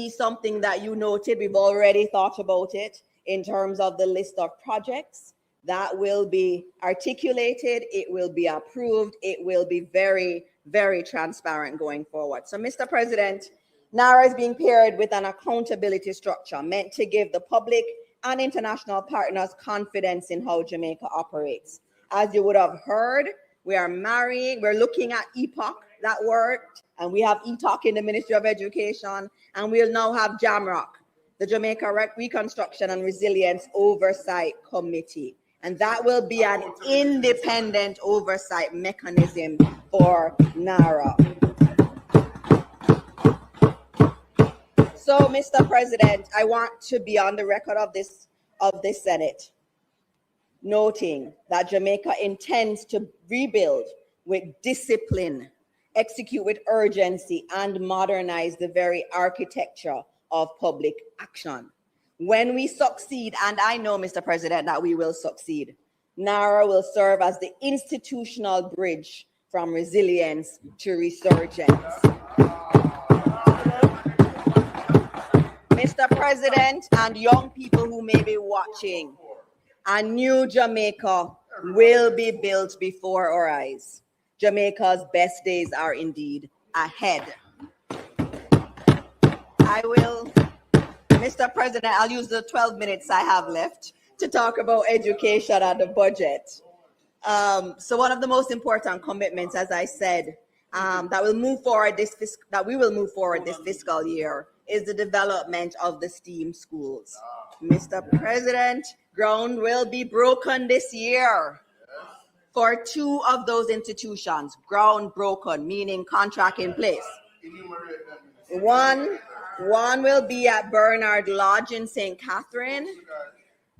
something that you noted. We've already thought about it in terms of the list of projects that will be articulated. It will be approved. It will be very, very transparent going forward. So, Mr. President, NARA is being paired with an accountability structure meant to give the public and international partners confidence in how Jamaica operates. As you would have heard, we're looking at EPOC that worked, and we have ETOC in the Ministry of Education, and we'll now have JAMROC, the Jamaica Reconstruction and Resilience Oversight Committee. And that will be an independent oversight mechanism for NARA. So, Mr. President, I want to be on the record of this Senate, noting that Jamaica intends to rebuild with discipline, execute with urgency, and modernize the very architecture of public action. When we succeed, and I know, Mr. President, that we will succeed, NARA will serve as the institutional bridge from resilience to resurgence. Mr. President, and young people who may be watching, a new Jamaica will be built before our eyes. Jamaica's best days are indeed ahead. Mr. President, I'll use the 12 minutes I have left to talk about education and the budget. So one of the most important commitments, as I said, that we will move forward this fiscal year is the development of the STEAM schools. Mr. President, ground will be broken this year for 2 of those institutions. Ground broken, meaning contract in place. One will be at Bernard Lodge in St. Catherine,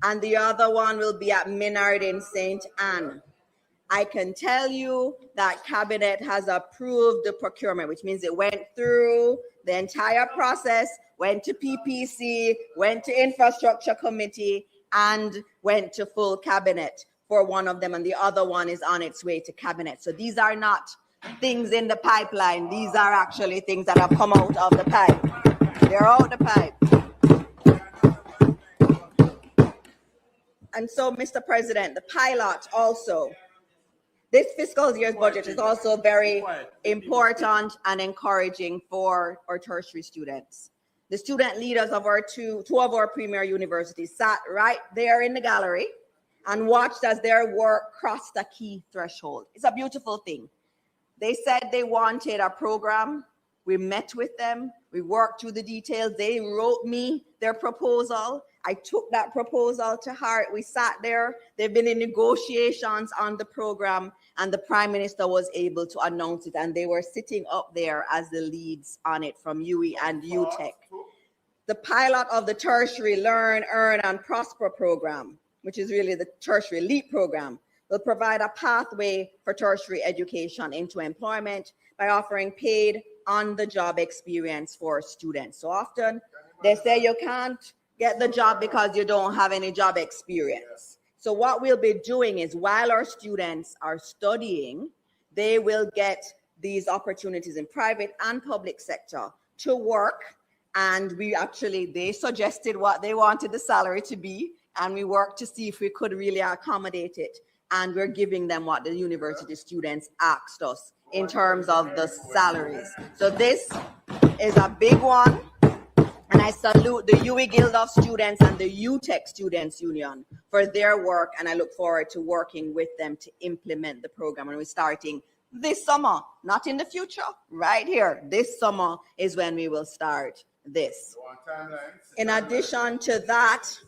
and the other one will be at Minard in St. Anne. I can tell you that Cabinet has approved the procurement, which means it went through the entire process, went to PPC, went to Infrastructure Committee, and went to full Cabinet for one of them, and the other one is on its way to Cabinet. So these are not things in the pipeline. These are actually things that have come out of the pipe. They're out the pipe. And so, Mr. President, the pilot also, this fiscal year's budget is also very important and encouraging for our tertiary students. The student leaders of our two of our premier universities sat right there in the gallery, and watched as their work crossed a key threshold. It's a beautiful thing. They said they wanted a program. We met with them. We worked through the details. They wrote me their proposal. I took that proposal to heart. We sat there. They've been in negotiations on the program, and the Prime Minister was able to announce it. And they were sitting up there as the leads on it from UE and UTech. The pilot of the Tertiary Learn, Earn, and Prosper program, which is really the Tertiary LEAP program, will provide a pathway for tertiary education into employment by offering paid on-the-job experience for students. So often they say you can't get the job because you don't have any job experience. So what we'll be doing is while our students are studying, they will get these opportunities in private and public sector to work. And they suggested what they wanted the salary to be, and we worked to see if we could really accommodate it. And we're giving them what the university students asked us in terms of the salaries. So this is a big one. And I salute the UE Guild of Students and the UTech Students Union for their work. And I look forward to working with them to implement the program. And we're starting this summer, not in the future, right here. This summer is when we will start this. In addition to that,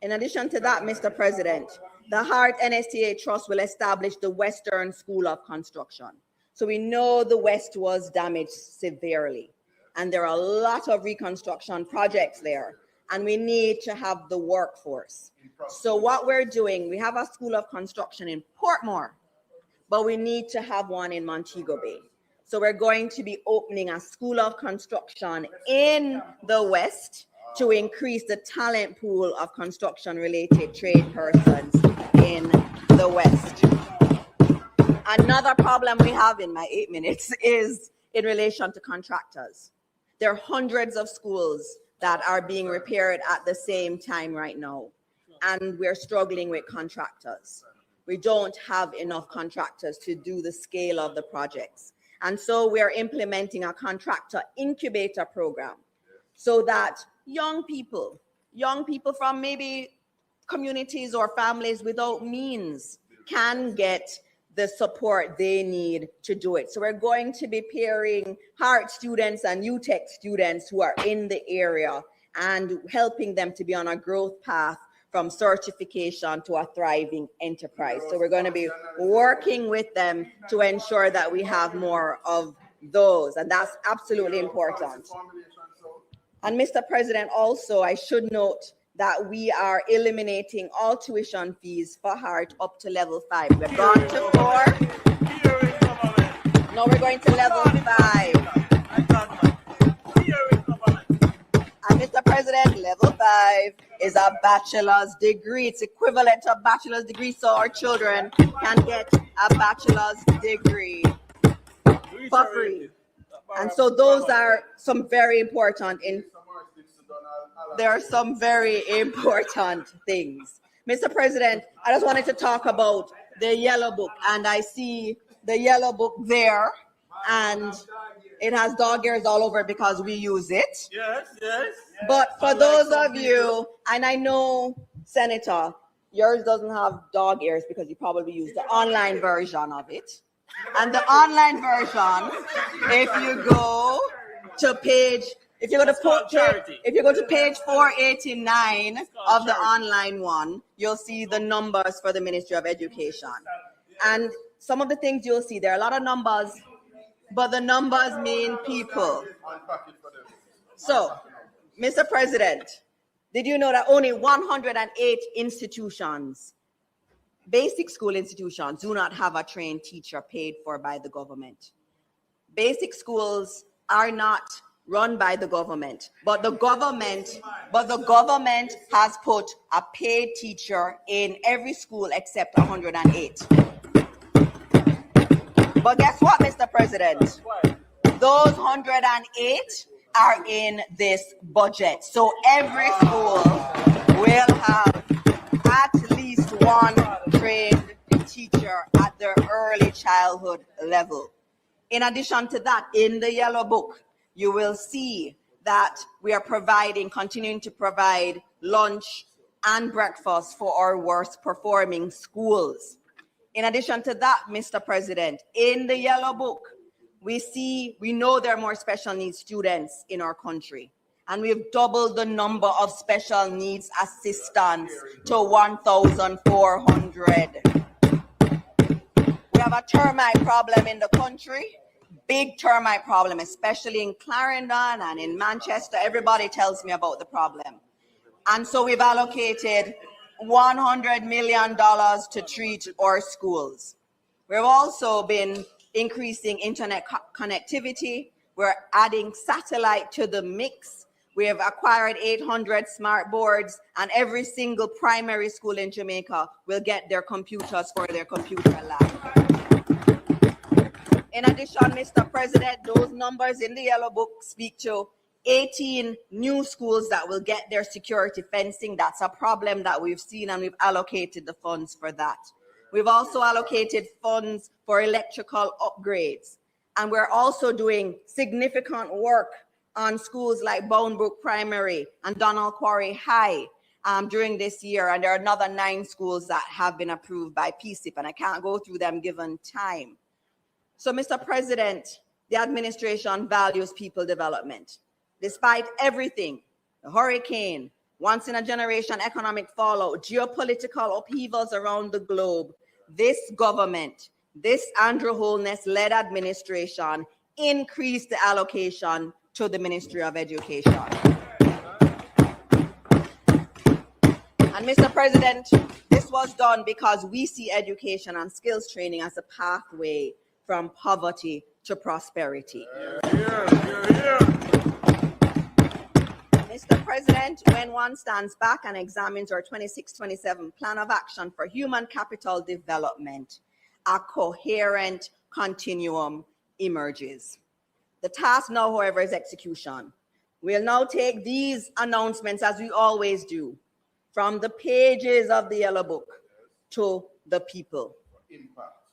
Mr. President, the Hart NSTA Trust will establish the Western School of Construction. So we know the West was damaged severely, and there are a lot of reconstruction projects there, and we need to have the workforce. So what we're doing, we have a School of Construction in Portmore, but we need to have one in Montego Bay. So we're going to be opening a School of Construction in the West to increase the talent pool of construction-related trade persons in the West. Another problem we have in my 8 minutes is in relation to contractors. There are hundreds of schools that are being repaired at the same time right now, and we're struggling with contractors. We don't have enough contractors to do the scale of the projects. And so we're implementing a contractor incubator program so that young people from maybe communities or families without means can get the support they need to do it. So we're going to be pairing Hart students and UTech students who are in the area and helping them to be on a growth path from certification to a thriving enterprise. So we're going to be working with them to ensure that we have more of those, and that's absolutely important. And Mr. President, also, I should note that we are eliminating all tuition fees for Hart up to level 5. We're gone to 4. Now we're going to level 5. And Mr. President, level 5 is a bachelor's degree. It's equivalent to a bachelor's degree, so our children can get a bachelor's degree for free. And so those are some very important there are some very important things. Mr. President, I just wanted to talk about the Yellow Book, and I see the Yellow Book there, and it has dog ears all over because we use it. Yes. But for those of you, and I know, Senator, yours doesn't have dog ears because you probably use the online version of it. And the online version, if you go to page 489 of the online one, you'll see the numbers for the Ministry of Education. And some of the things you'll see, there are a lot of numbers, but the numbers mean people. So, Mr. President, did you know that only 108 institutions, basic school institutions, do not have a trained teacher paid for by the government? Basic schools are not run by the government, but the government has put a paid teacher in every school except 108. But guess what, Mr. President? Those 108 are in this budget. So every school will have at least one trained teacher at their early childhood level. In addition to that, in the Yellow Book, you will see that we are continuing to provide lunch and breakfast for our worst performing schools. In addition to that, Mr. President, in the Yellow Book, we know there are more special needs students in our country, and we've doubled the number of special needs assistants to 1,400. We have a termite problem in the country, big termite problem, especially in Clarendon and in Manchester. Everybody tells me about the problem. And so we've allocated $100 million to treat our schools. We've also been increasing internet connectivity. We're adding satellite to the mix. We have acquired 800 smart boards, and every single primary school in Jamaica will get their computers for their computer lab. In addition, Mr. President, those numbers in the Yellow Book speak to 18 new schools that will get their security fencing. That's a problem that we've seen, and we've allocated the funds for that. We've also allocated funds for electrical upgrades. And we're also doing significant work on schools like Boundbrook Primary and Donald Quarry High during this year. And there are another 9 schools that have been approved by PCIP, and I can't go through them given time. So, Mr. President, the administration values people development. Despite everything, the hurricane, once in a generation economic fallout, geopolitical upheavals around the globe, this government, this Andrew Holness-led administration increased the allocation to the Ministry of Education. And Mr. President, this was done because we see education and skills training as a pathway from poverty to prosperity. Mr. President, when one stands back and examines our 26-27 Plan of Action for Human Capital Development, a coherent continuum emerges. The task now, however, is execution. We'll now take these announcements, as we always do, from the pages of the Yellow Book to the people.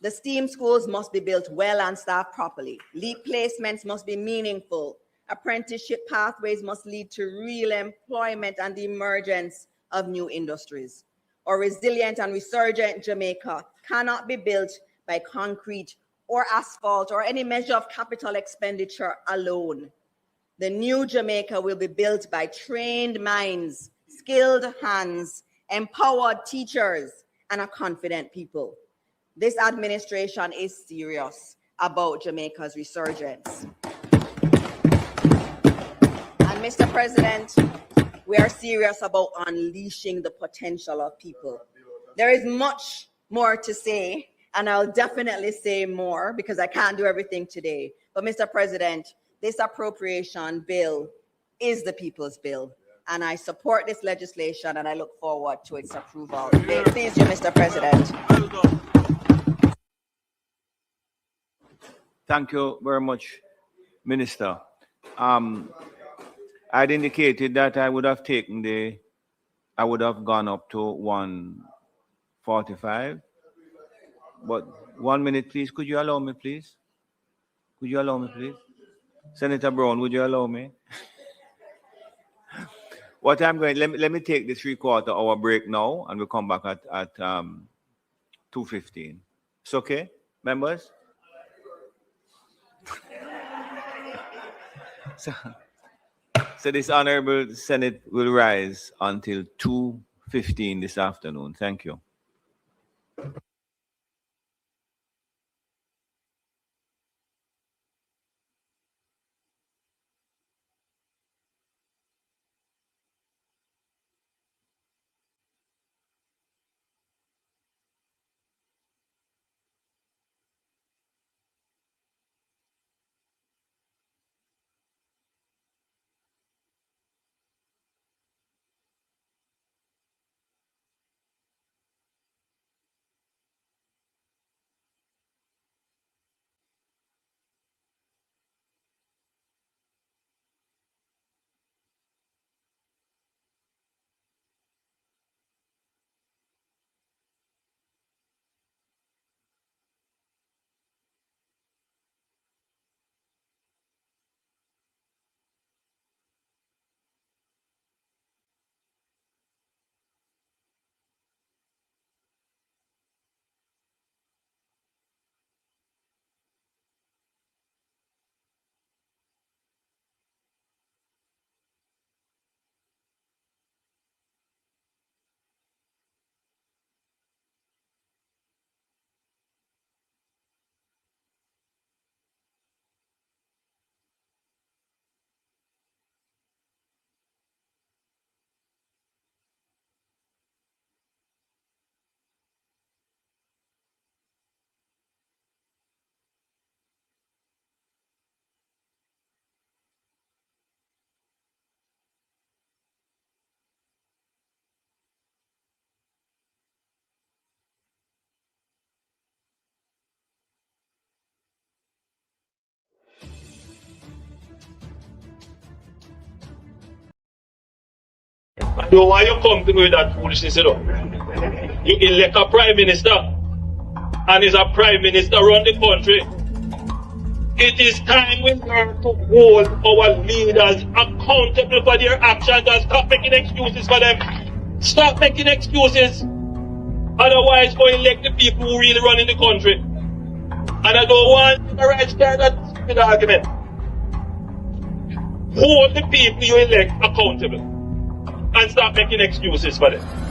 The STEAM schools must be built well and staffed properly. LEAP placements must be meaningful. Apprenticeship pathways must lead to real employment and the emergence of new industries. A resilient and resurgent Jamaica cannot be built by concrete or asphalt or any measure of capital expenditure alone. The new Jamaica will be built by trained minds, skilled hands, empowered teachers, and a confident people. This administration is serious about Jamaica's resurgence. And Mr. President, we are serious about unleashing the potential of people. There is much more to say, and I'll definitely say more because I can't do everything today. But Mr. President, this appropriation bill is the people's bill, and I support this legislation and I look forward to its approval. May it please you, Mr. President. Thank you very much, Minister. I'd indicated that I would have gone up to 145. But 1 minute, please. Could you allow me, please? Could you allow me, please? Senator Brown, would you allow me? What I'm going, let me take the 3/4 hour break now, and we'll come back at 2:15. It's okay, members? So this Honorable Senate will rise until 2:15 this afternoon. Thank you. I don't want you to come to me with that foolishness, you know. You elect a prime minister, and is a prime minister run the country. It is time we learn to hold our leaders accountable for their actions and stop making excuses for them. Stop making excuses. Otherwise, go elect the people who really run in the country. And I don't want the right start that stupid argument. Hold the people you elect accountable and stop making excuses for them.